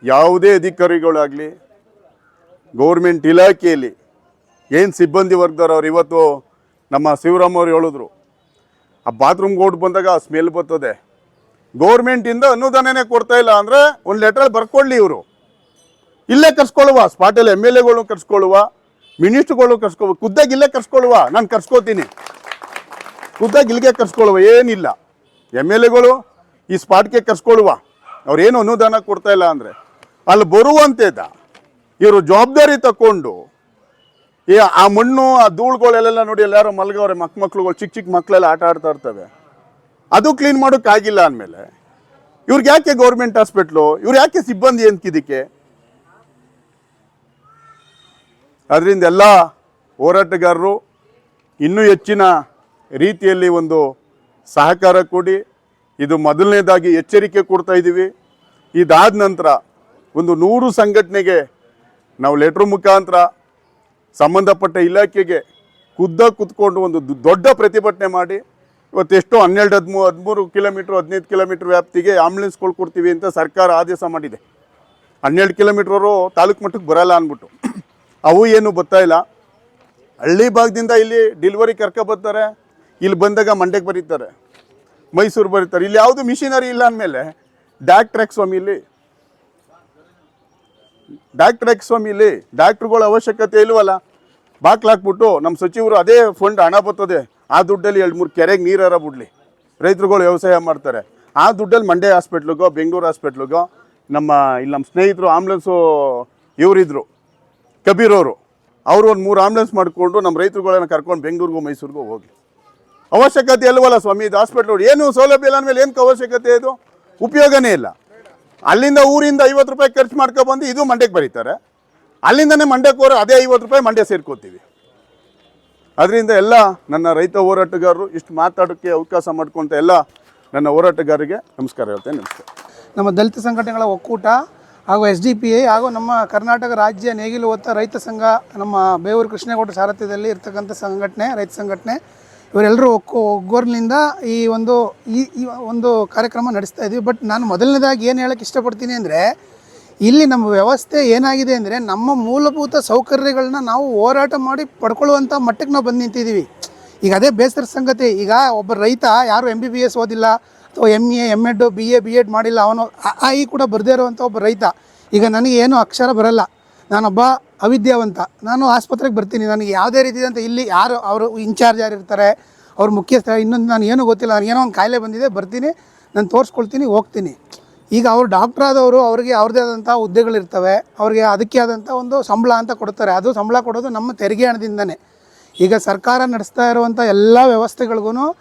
ಯಾವುದೇ ಅಧಿಕಾರಿಗಳಾಗಲಿ, ಗೌರ್ಮೆಂಟ್ ಇಲಾಖೆಯಲ್ಲಿ ಏನು ಸಿಬ್ಬಂದಿ ವರ್ಗದವ್ರು, ಇವತ್ತು ನಮ್ಮ ಶಿವರಾಮ್ ಅವ್ರು ಹೇಳಿದ್ರು, ಆ ಬಾತ್ರೂಮ್ಗೆ ಓಡ್ ಬಂದಾಗ ಸ್ಮೆಲ್ ಬರ್ತದೆ. ಗೌರ್ಮೆಂಟಿಂದ ಅನುದಾನನೇ ಕೊಡ್ತಾ ಇಲ್ಲ ಅಂದರೆ ಒಂದು ಲೆಟ್ರಲ್ಲಿ ಬರ್ಕೊಳ್ಳಿ. ಇವರು ಇಲ್ಲೇ ಕರ್ಸ್ಕೊಳ್ಳುವ, ಸ್ಪಾಟಲ್ಲಿ MLAಗಳು ಕರ್ಸ್ಕೊಳ್ಳುವ, ಮಿನಿಸ್ಟ್ರುಗಳು ಕರ್ಸ್ಕೊಳ್ಳುವ, ಖುದ್ದಾಗಿ ಇಲ್ಲೇ ಕರ್ಸ್ಕೊಳ್ಳುವ. ನಾನು ಕರ್ಸ್ಕೋತೀನಿ, ಖುದ್ದಾಗಿ ಇಲ್ಲಿಗೆ ಕರ್ಸ್ಕೊಳ್ಳುವ, ಏನಿಲ್ಲ. MLAಗಳು ಈ ಸ್ಪಾಟ್ಗೆ ಕರ್ಸ್ಕೊಳ್ಳುವ. ಅವ್ರೇನು ಅನುದಾನ ಕೊಡ್ತಾ ಇಲ್ಲ ಅಂದರೆ ಅಲ್ಲಿ ಬರುವಂತೆದ ಇವರು ಜವಾಬ್ದಾರಿ ತಗೊಂಡು ಆ ಮಣ್ಣು, ಆ ಧೂಳುಗಳೆಲ್ಲ ನೋಡಿ ಎಲ್ಲಾರು ಮಲಗವ್ರೆ, ಮಕ್ಳುಗಳು, ಚಿಕ್ಕ ಮಕ್ಕಳೆಲ್ಲ ಆಟ ಆಡ್ತಾ ಇರ್ತವೆ. ಅದು ಕ್ಲೀನ್ ಮಾಡೋಕ್ಕಾಗಿಲ್ಲ ಅಂದಮೇಲೆ ಇವ್ರಿಗೆ ಯಾಕೆ ಗೌರ್ಮೆಂಟ್ ಹಾಸ್ಪಿಟ್ಲು, ಇವ್ರು ಯಾಕೆ ಸಿಬ್ಬಂದಿ ಅಂತಿದ್ದಕ್ಕೆ? ಅದರಿಂದ ಎಲ್ಲ ಹೋರಾಟಗಾರರು ಇನ್ನೂ ಹೆಚ್ಚಿನ ರೀತಿಯಲ್ಲಿ ಒಂದು ಸಹಕಾರ ಕೊಡಿ. ಇದು ಮೊದಲನೇದಾಗಿ ಎಚ್ಚರಿಕೆ ಕೊಡ್ತಾ ಇದ್ದೀವಿ. ಇದಾದ ನಂತರ ಒಂದು 100 ಸಂಘಟನೆಗೆ ನಾವು ಲೆಟ್ರ್ ಮುಖಾಂತರ ಸಂಬಂಧಪಟ್ಟ ಇಲಾಖೆಗೆ ಕೂತ್ಕೊಂಡು ಒಂದು ದೊಡ್ಡ ಪ್ರತಿಭಟನೆ ಮಾಡಿ, ಇವತ್ತೆಷ್ಟೋ 12, 13 ಕಿಲೋಮೀಟ್ರ್, 15 ಕಿಲೋಮೀಟ್ರ್ ವ್ಯಾಪ್ತಿಗೆ ಆಂಬುಲೆನ್ಸ್ಗಳು ಕೊಡ್ತೀವಿ ಅಂತ ಸರ್ಕಾರ ಆದೇಶ ಮಾಡಿದೆ. 12 ಕಿಲೋಮೀಟ್ರವರು ತಾಲೂಕು ಮಟ್ಟಕ್ಕೆ ಬರಲ್ಲ ಅಂದ್ಬಿಟ್ಟು ಅವು ಏನು ಬರ್ತಾ ಇಲ್ಲ. ಹಳ್ಳಿ ಭಾಗದಿಂದ ಇಲ್ಲಿ ಡೆಲಿವರಿ ಬರ್ತಾರೆ, ಇಲ್ಲಿ ಬಂದಾಗ ಮಂಡ್ಯಕ್ಕೆ ಬರೀತಾರೆ, ಮೈಸೂರು ಬರೀತಾರೆ. ಇಲ್ಲಿ ಯಾವುದು ಮಿಷಿನರಿ ಇಲ್ಲ ಅಂದಮೇಲೆ ಡಾಕ್ಟ್ರ್ ಸ್ವಾಮಿಲಿ ಡಾಕ್ಟ್ರುಗಳ ಅವಶ್ಯಕತೆ ಇಲ್ವಲ್ಲ. ಬಾಕ್ಲಾಕ್ಬಿಟ್ಟು ನಮ್ಮ ಸಚಿವರು ಅದೇ ಫಂಡ್ ಹಣ ಬರ್ತದೆ, ಆ ದುಡ್ಡಲ್ಲಿ 2-3 ಕೆರೆಗೆ ನೀರಾರ ಬಿಡಲಿ, ರೈತರುಗಳು ವ್ಯವಸಾಯ ಮಾಡ್ತಾರೆ. ಆ ದುಡ್ಡಲ್ಲಿ ಮಂಡ್ಯ ಹಾಸ್ಪಿಟ್ಲಿಗೋ, ಬೆಂಗಳೂರು ಹಾಸ್ಪಿಟ್ಲಿಗೋ, ಇಲ್ಲಿ ನಮ್ಮ ಸ್ನೇಹಿತರು ಆಂಬುಲೆನ್ಸು ಇವರಿದ್ರು ಕಬೀರ್ ಅವರು ಒಂದು 3 ಆಂಬುಲೆನ್ಸ್ ಮಾಡಿಕೊಂಡು ನಮ್ಮ ರೈತರುಗಳನ್ನ ಕರ್ಕೊಂಡು ಬೆಂಗಳೂರಿಗೂ ಮೈಸೂರಿಗೂ ಹೋಗಲಿ. ಅವಶ್ಯಕತೆ ಅಲ್ವಲ್ಲ ಸ್ವಾಮಿ ಇದು ಹಾಸ್ಪಿಟ್ಲು. ಏನು ಸೌಲಭ್ಯ ಇಲ್ಲ ಅಂದಮೇಲೆ ಏನಕ್ಕೆ ಅವಶ್ಯಕತೆ? ಇದು ಉಪಯೋಗನೇ ಇಲ್ಲ. ಅಲ್ಲಿಂದ ಊರಿಂದ 50 ರೂಪಾಯಿ ಖರ್ಚು ಮಾಡ್ಕೊಬಂದು ಇದು ಮಂಡ್ಯಕ್ಕೆ ಬರೀತಾರೆ. ಅಲ್ಲಿಂದನೇ ಮಂಡ್ಯಕ್ಕೆ ಹೋದ್ರೆ ಅದೇ 50 ರೂಪಾಯಿ ಮಂಡ್ಯ ಸೇರ್ಕೋತೀವಿ. ಅದರಿಂದ ಎಲ್ಲ ನನ್ನ ರೈತ ಹೋರಾಟಗಾರರು ಇಷ್ಟು ಮಾತಾಡೋಕ್ಕೆ ಅವಕಾಶ ಮಾಡ್ಕೊಂತ ಎಲ್ಲ ನನ್ನ ಹೋರಾಟಗಾರರಿಗೆ ನಮಸ್ಕಾರ ಹೇಳ್ತೇನೆ. ನಮಸ್ಕಾರ. ನಮ್ಮ ದಲಿತ ಸಂಘಟನೆಗಳ ಒಕ್ಕೂಟ ಹಾಗೂ SDPI ಹಾಗೂ ನಮ್ಮ ಕರ್ನಾಟಕ ರಾಜ್ಯ ನೇಗಿಲು ಹೊತ್ತ ರೈತ ಸಂಘ, ನಮ್ಮ ಬೇವೂರು ಕೃಷ್ಣೇಗೌಡ ಸಾರಥ್ಯದಲ್ಲಿ ಇರ್ತಕ್ಕಂಥ ಸಂಘಟನೆ, ರೈತ ಸಂಘಟನೆ, ಇವರೆಲ್ಲರೂ ಒಗ್ಗೂರಿನಿಂದ ಈ ಒಂದು ಕಾರ್ಯಕ್ರಮ ನಡೆಸ್ತಾ ಇದ್ದೀವಿ. ಬಟ್ ನಾನು ಮೊದಲನೇದಾಗಿ ಏನು ಹೇಳೋಕ್ಕೆ ಇಷ್ಟಪಡ್ತೀನಿ ಅಂದರೆ, ಇಲ್ಲಿ ನಮ್ಮ ವ್ಯವಸ್ಥೆ ಏನಾಗಿದೆ ಅಂದರೆ, ನಮ್ಮ ಮೂಲಭೂತ ಸೌಕರ್ಯಗಳನ್ನ ನಾವು ಹೋರಾಟ ಮಾಡಿ ಪಡ್ಕೊಳ್ಳುವಂಥ ಮಟ್ಟಕ್ಕೆ ನಾವು ಬಂದು ನಿಂತಿದ್ದೀವಿ. ಈಗ ಅದೇ ಬೇಸರ ಸಂಗತಿ. ಈಗ ಒಬ್ಬ ರೈತ ಯಾರು MBBS ಓದಿಲ್ಲ ಅಥವಾ MA, MEd, BA, B.Ed ಮಾಡಿಲ್ಲ, ಅವನು ಈ ಕೂಡ ಬರದೇ ಇರುವಂಥ ಒಬ್ಬ ರೈತ. ಈಗ ನನಗೆ ಏನೂ ಅಕ್ಷರ ಬರಲ್ಲ, ನಾನೊಬ್ಬ ಅವಿದ್ಯಾವಂತ, ನಾನು ಆಸ್ಪತ್ರೆಗೆ ಬರ್ತೀನಿ, ನನಗೆ ಯಾವುದೇ ರೀತಿಯಾದಂಥ ಇಲ್ಲಿ ಯಾರು ಅವರು ಇನ್ಚಾರ್ಜ್ ಯಾರು ಇರ್ತಾರೆ, ಅವ್ರ ಮುಖ್ಯಸ್ಥ, ಇನ್ನೊಂದು ನಾನು ಏನೂ ಗೊತ್ತಿಲ್ಲ, ನನಗೇನೋ ಒಂದು ಕಾಯಿಲೆ ಬಂದಿದೆ, ಬರ್ತೀನಿ, ನಾನು ತೋರಿಸ್ಕೊಳ್ತೀನಿ, ಹೋಗ್ತೀನಿ. ಈಗ ಅವರು ಡಾಕ್ಟ್ರ್ ಆದವರು ಅವ್ರಿಗೆ ಅವ್ರದ್ದೇ ಆದಂಥ ಹುದ್ದೆಗಳಿರ್ತವೆ, ಅವ್ರಿಗೆ ಅದಕ್ಕೆ ಆದಂಥ ಒಂದು ಸಂಬಳ ಅಂತ ಕೊಡ್ತಾರೆ. ಅದು ಸಂಬಳ ಕೊಡೋದು ನಮ್ಮ ತೆರಿಗೆ ಹಣದಿಂದನೇ. ಈಗ ಸರ್ಕಾರ ನಡೆಸ್ತಾ ಇರುವಂಥ ಎಲ್ಲ ವ್ಯವಸ್ಥೆಗಳಿಗೂ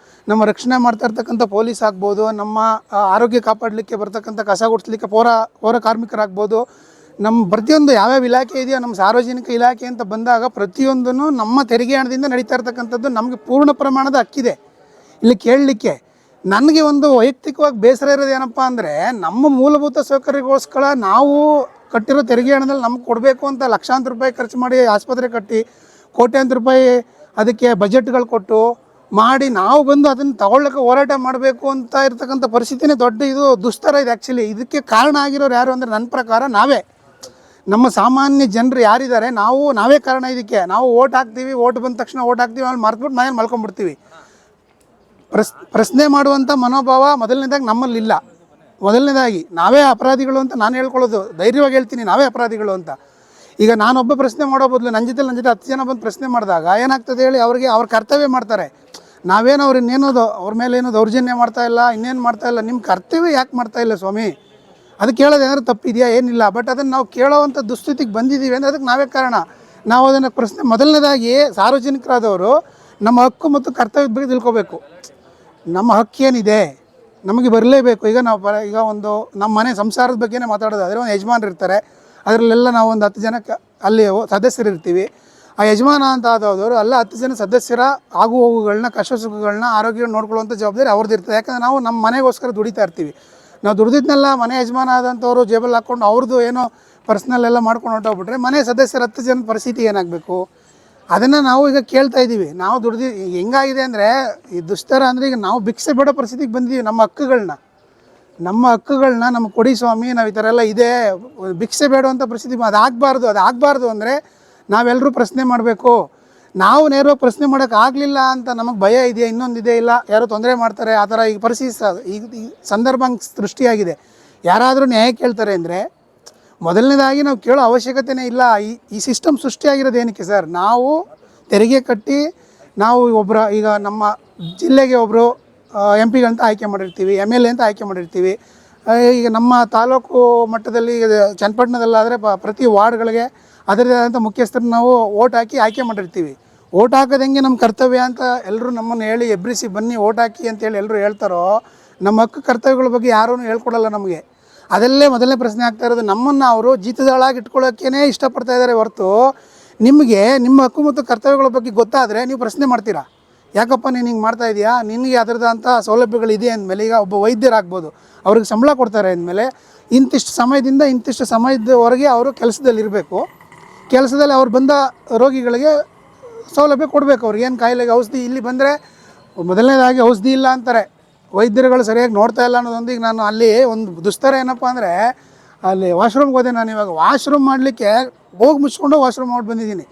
ನಮ್ಮ ರಕ್ಷಣೆ ಮಾಡ್ತಾ ಇರ್ತಕ್ಕಂಥ ಪೊಲೀಸ್ ಆಗ್ಬೋದು, ನಮ್ಮ ಆರೋಗ್ಯ ಕಾಪಾಡಲಿಕ್ಕೆ ಬರ್ತಕ್ಕಂಥ ಕಸ ಗುಡಿಸ್ಲಿಕ್ಕೆ ಪೌರ ಕಾರ್ಮಿಕರಾಗ್ಬೋದು, ನಮ್ಮ ಪ್ರತಿಯೊಂದು ಯಾವ್ಯಾವ ಇಲಾಖೆ ಇದೆಯೋ ನಮ್ಮ ಸಾರ್ವಜನಿಕ ಇಲಾಖೆ ಅಂತ ಬಂದಾಗ ಪ್ರತಿಯೊಂದೂ ನಮ್ಮ ತೆರಿಗೆ ಹಣದಿಂದ ನಡೀತಾ ಇರ್ತಕ್ಕಂಥದ್ದು. ನಮಗೆ ಪೂರ್ಣ ಪ್ರಮಾಣದ ಹಕ್ಕಿದೆ ಇಲ್ಲಿ ಕೇಳಲಿಕ್ಕೆ. ನನಗೆ ಒಂದು ವೈಯಕ್ತಿಕವಾಗಿ ಬೇಸರ ಇರೋದು ಏನಪ್ಪ ಅಂದರೆ, ನಮ್ಮ ಮೂಲಭೂತ ಸೌಕರ್ಯಗೋಸ್ಕರ ನಾವು ಕಟ್ಟಿರೋ ತೆರಿಗೆ ಹಣದಲ್ಲಿ ನಮ್ಗೆ ಕೊಡಬೇಕು ಅಂತ ಲಕ್ಷಾಂತರ ರೂಪಾಯಿ ಖರ್ಚು ಮಾಡಿ ಆಸ್ಪತ್ರೆ ಕಟ್ಟಿ, ಕೋಟ್ಯಾಂತರ ರೂಪಾಯಿ ಅದಕ್ಕೆ ಬಜೆಟ್ಗಳು ಕೊಟ್ಟು ಮಾಡಿ ನಾವು ಬಂದು ಅದನ್ನು ತಗೊಳ್ಳೋಕ್ಕೆ ಹೋರಾಟ ಮಾಡಬೇಕು ಅಂತ ಇರ್ತಕ್ಕಂಥ ಪರಿಸ್ಥಿತಿನೇ ದೊಡ್ಡ ಇದು ದುಸ್ತರ ಇದೆ. ಆ್ಯಕ್ಚುಲಿ ಇದಕ್ಕೆ ಕಾರಣ ಆಗಿರೋರು ಯಾರು ಅಂದರೆ, ನನ್ನ ಪ್ರಕಾರ ನಾವೇ, ನಮ್ಮ ಸಾಮಾನ್ಯ ಜನರು ಯಾರಿದ್ದಾರೆ ನಾವೇ ಕಾರಣ ಇದಕ್ಕೆ. ನಾವು ಓಟ್ ಹಾಕ್ತೀವಿ, ಓಟ್ ಬಂದ ತಕ್ಷಣ ಓಟ್ ಹಾಕ್ತೀವಿ, ಆಮೇಲೆ ಮರೆತ್ಬಿಟ್ಟು ಮನೇಲಿ ಮಲ್ಕೊಂಡ್ಬಿಡ್ತೀವಿ. ಪ್ರಶ್ನೆ ಮಾಡುವಂಥ ಮನೋಭಾವ ಮೊದಲನೇದಾಗಿ ನಮ್ಮಲ್ಲಿಲ್ಲ. ಮೊದಲನೇದಾಗಿ ನಾವೇ ಅಪರಾಧಿಗಳು ಅಂತ ನಾನು ಹೇಳ್ಕೊಳ್ಳೋದು, ಧೈರ್ಯವಾಗಿ ಹೇಳ್ತೀನಿ ನಾವೇ ಅಪರಾಧಿಗಳು ಅಂತ. ಈಗ ನಾನೊಬ್ಬ ಪ್ರಶ್ನೆ ಮಾಡೋ ಬದಲು ನನ್ನ ಜೊತೆ 10 ಜನ ಬಂದು ಪ್ರಶ್ನೆ ಮಾಡಿದಾಗ ಏನಾಗ್ತದೆ ಹೇಳಿ, ಅವ್ರಿಗೆ ಅವ್ರ ಕರ್ತವ್ಯ ಮಾಡ್ತಾರೆ. ನಾವೇನು ಅವ್ರು ಇನ್ನೇನೋದು ಅವ್ರ ಮೇಲೆ ಏನೋ ದೌರ್ಜನ್ಯ ಮಾಡ್ತಾ ಇಲ್ಲ, ಇನ್ನೇನು ಮಾಡ್ತಾ ಇಲ್ಲ. ನಿಮ್ಮ ಕರ್ತವ್ಯ ಯಾಕೆ ಮಾಡ್ತಾ ಇಲ್ಲ ಸ್ವಾಮಿ? ಅದು ಕೇಳೋದು ಏನಾದ್ರು ತಪ್ಪಿದೆಯಾ? ಏನಿಲ್ಲ. ಬಟ್ ಅದನ್ನು ನಾವು ಕೇಳೋವಂಥ ದುಸ್ಥಿತಿಗೆ ಬಂದಿದ್ದೀವಿ ಅಂದರೆ ಅದಕ್ಕೆ ನಾವೇ ಕಾರಣ. ನಾವು ಅದನ್ನು ಪ್ರಶ್ನೆ ಮೊದಲನೇದಾಗಿ ಸಾರ್ವಜನಿಕರಾದವರು ನಮ್ಮ ಹಕ್ಕು ಮತ್ತು ಕರ್ತವ್ಯದ ಬಗ್ಗೆ ತಿಳ್ಕೊಬೇಕು. ನಮ್ಮ ಹಕ್ಕೇನಿದೆ ನಮಗೆ ಬರಲೇಬೇಕು. ಈಗ ನಾವು ಈಗ ಒಂದು ನಮ್ಮ ಮನೆ ಸಂಸಾರದ ಬಗ್ಗೆನೇ ಮಾತಾಡೋದಾದರೆ ಒಂದು ಯಜಮಾನರು ಇರ್ತಾರೆ, ಅದರಲ್ಲೆಲ್ಲ ನಾವು ಒಂದು 10 ಜನ ಅಲ್ಲಿ ಸದಸ್ಯರು ಇರ್ತೀವಿ. ಆ ಯಜಮಾನ ಅಂತ ಆದವರು ಅಲ್ಲ 10 ಜನ ಸದಸ್ಯರ ಆಗು ಹೋಗುಗಳನ್ನ, ಕಷ್ಟ ಸುಖಗಳನ್ನ, ಆರೋಗ್ಯ ನೋಡ್ಕೊಳ್ಳುವಂಥ ಜವಾಬ್ದಾರಿ ಅವ್ರದ್ದು ಇರ್ತದೆ. ಯಾಕಂದರೆ ನಾವು ನಮ್ಮ ಮನೆಗೋಸ್ಕರ ದುಡಿತಾ ಇರ್ತೀವಿ. ನಾವು ದುಡಿದಿದ್ನೆಲ್ಲ ಮನೆ ಯಜಮಾನ ಆದಂಥವ್ರು ಜೇಬಲ್ಲಿ ಹಾಕ್ಕೊಂಡು ಅವ್ರದ್ದು ಏನೋ ಪರ್ಸ್ನಲ್ ಎಲ್ಲ ಮಾಡ್ಕೊಂಡು ಹೊಂಟೋಗ್ಬಿಟ್ರೆ ಮನೆ ಸದಸ್ಯರ 10 ಜನ ಪರಿಸ್ಥಿತಿ ಏನಾಗಬೇಕು? ಅದನ್ನು ನಾವು ಈಗ ಕೇಳ್ತಾ ಇದ್ದೀವಿ. ನಾವು ಹೆಂಗಾಗಿದೆ ಅಂದರೆ ಈ ದುಸ್ತರ ಅಂದರೆ ಈಗ ನಾವು ಭಿಕ್ಷೆ ಬೇಡೋ ಪರಿಸ್ಥಿತಿಗೆ ಬಂದಿದ್ದೀವಿ. ನಮ್ಮ ಹಕ್ಕುಗಳನ್ನ ನಮಗೆ ಕೊಡಿ ಸ್ವಾಮಿ, ನಾವು ಈ ಥರ ಎಲ್ಲ ಇದೆ, ಭಿಕ್ಷೆ ಬೇಡುವಂಥ ಪರಿಸ್ಥಿತಿ ಅದಾಗಬಾರ್ದು ಅಂದರೆ ನಾವೆಲ್ಲರೂ ಪ್ರಶ್ನೆ ಮಾಡಬೇಕು. ನಾವು ನೇರವಾಗಿ ಪ್ರಶ್ನೆ ಮಾಡೋಕ್ಕಾಗಲಿಲ್ಲ ಅಂತ ನಮಗೆ ಭಯ ಇದೆಯಾ, ಇನ್ನೊಂದಿದೆ, ಇಲ್ಲ ಯಾರೋ ತೊಂದರೆ ಮಾಡ್ತಾರೆ, ಆ ಥರ ಈಗ ಪರಿಸ್ಥಿತಿ ಈ ಸಂದರ್ಭ ಸೃಷ್ಟಿಯಾಗಿದೆ. ಯಾರಾದರೂ ನ್ಯಾಯ ಕೇಳ್ತಾರೆ ಅಂದರೆ ಮೊದಲನೇದಾಗಿ ನಾವು ಕೇಳೋ ಅವಶ್ಯಕತೆಯೇ ಇಲ್ಲ. ಈ ಸಿಸ್ಟಮ್ ಸೃಷ್ಟಿಯಾಗಿರೋದು ಏನಕ್ಕೆ ಸರ್? ನಾವು ತೆರಿಗೆ ಕಟ್ಟಿ ನಾವು ಈಗ ನಮ್ಮ ಜಿಲ್ಲೆಗೆ ಒಬ್ಬರು MP ಅಂತ ಆಯ್ಕೆ ಮಾಡಿರ್ತೀವಿ, MLA ಅಂತ ಆಯ್ಕೆ ಮಾಡಿರ್ತೀವಿ. ಈಗ ನಮ್ಮ ತಾಲೂಕು ಮಟ್ಟದಲ್ಲಿ ಚನ್ನಪಟ್ಟಣದಲ್ಲಾದರೆ ಪ್ರತಿ ವಾರ್ಡ್ಗಳಿಗೆ ಅದರದೇ ಆದಂಥ ಮುಖ್ಯಸ್ಥರನ್ನ ನಾವು ಓಟ್ ಹಾಕಿ ಆಯ್ಕೆ ಮಾಡಿರ್ತೀವಿ. ಓಟ್ ಹಾಕೋದು ಹೆಂಗೆ ನಮ್ಮ ಕರ್ತವ್ಯ ಅಂತ ಎಲ್ಲರೂ ನಮ್ಮನ್ನು ಹೇಳಿ ಎಬ್ಬಿಸಿ ಬನ್ನಿ ಓಟ್ ಹಾಕಿ ಅಂತೇಳಿ ಎಲ್ಲರೂ ಹೇಳ್ತಾರೋ, ನಮ್ಮ ಹಕ್ಕು ಕರ್ತವ್ಯಗಳ ಬಗ್ಗೆ ಯಾರೂ ಹೇಳ್ಕೊಡಲ್ಲ ನಮಗೆ. ಅದಲ್ಲೇ ಮೊದಲನೇ ಪ್ರಶ್ನೆ ಆಗ್ತಾ ಇರೋದು, ನಮ್ಮನ್ನು ಅವರು ಜೀತದಾಳಾಗಿ ಇಟ್ಕೊಳ್ಳೋಕ್ಕೇ ಇಷ್ಟಪಡ್ತಾ ಇದ್ದಾರೆ ಹೊರತು ನಿಮಗೆ ನಿಮ್ಮ ಹಕ್ಕು ಮತ್ತು ಕರ್ತವ್ಯಗಳ ಬಗ್ಗೆ ಗೊತ್ತಾದರೆ ನೀವು ಪ್ರಶ್ನೆ ಮಾಡ್ತೀರಾ. ಯಾಕಪ್ಪ ನೀನು ಹಿಂಗೆ ಮಾಡ್ತಾ ಇದೆಯಾ, ನಿನಗೆ ಅದರದಂಥ ಸೌಲಭ್ಯಗಳಿದೆ ಅಂದಮೇಲೆ, ಈಗ ಒಬ್ಬ ವೈದ್ಯರಾಗ್ಬೋದು, ಅವ್ರಿಗೆ ಸಂಬಳ ಕೊಡ್ತಾರೆ ಅಂದಮೇಲೆ ಇಂತಿಷ್ಟು ಸಮಯದಿಂದ ಇಂತಿಷ್ಟು ಸಮಯದವರೆಗೆ ಅವರು ಕೆಲಸದಲ್ಲಿರಬೇಕು. ಕೆಲಸದಲ್ಲಿ ಅವ್ರು ಬಂದ ರೋಗಿಗಳಿಗೆ ಸೌಲಭ್ಯ ಕೊಡಬೇಕು. ಅವ್ರಿಗೆ ಏನು ಕಾಯಿಲೆಗೆ ಔಷಧಿ, ಇಲ್ಲಿ ಬಂದರೆ ಮೊದಲನೇದಾಗಿ ಔಷಧಿ ಇಲ್ಲ ಅಂತಾರೆ, ವೈದ್ಯರುಗಳು ಸರಿಯಾಗಿ ನೋಡ್ತಾ ಇಲ್ಲ ಅನ್ನೋದೊಂದಿಗೆ ನಾನು ಅಲ್ಲಿ ಒಂದು ದುಸ್ತರ ಏನಪ್ಪ ಅಂದರೆ, ಅಲ್ಲಿ ವಾಶ್ರೂಮ್ಗೆ ಹೋದೆ. ನಾನು ಇವಾಗ ವಾಶ್ರೂಮ್ ಮಾಡಲಿಕ್ಕೆ ಹೋಗಿ ಮುಚ್ಕೊಂಡು ವಾಶ್ರೂಮ್ ಮಾಡಿ ಬಂದಿದ್ದೀನಿ.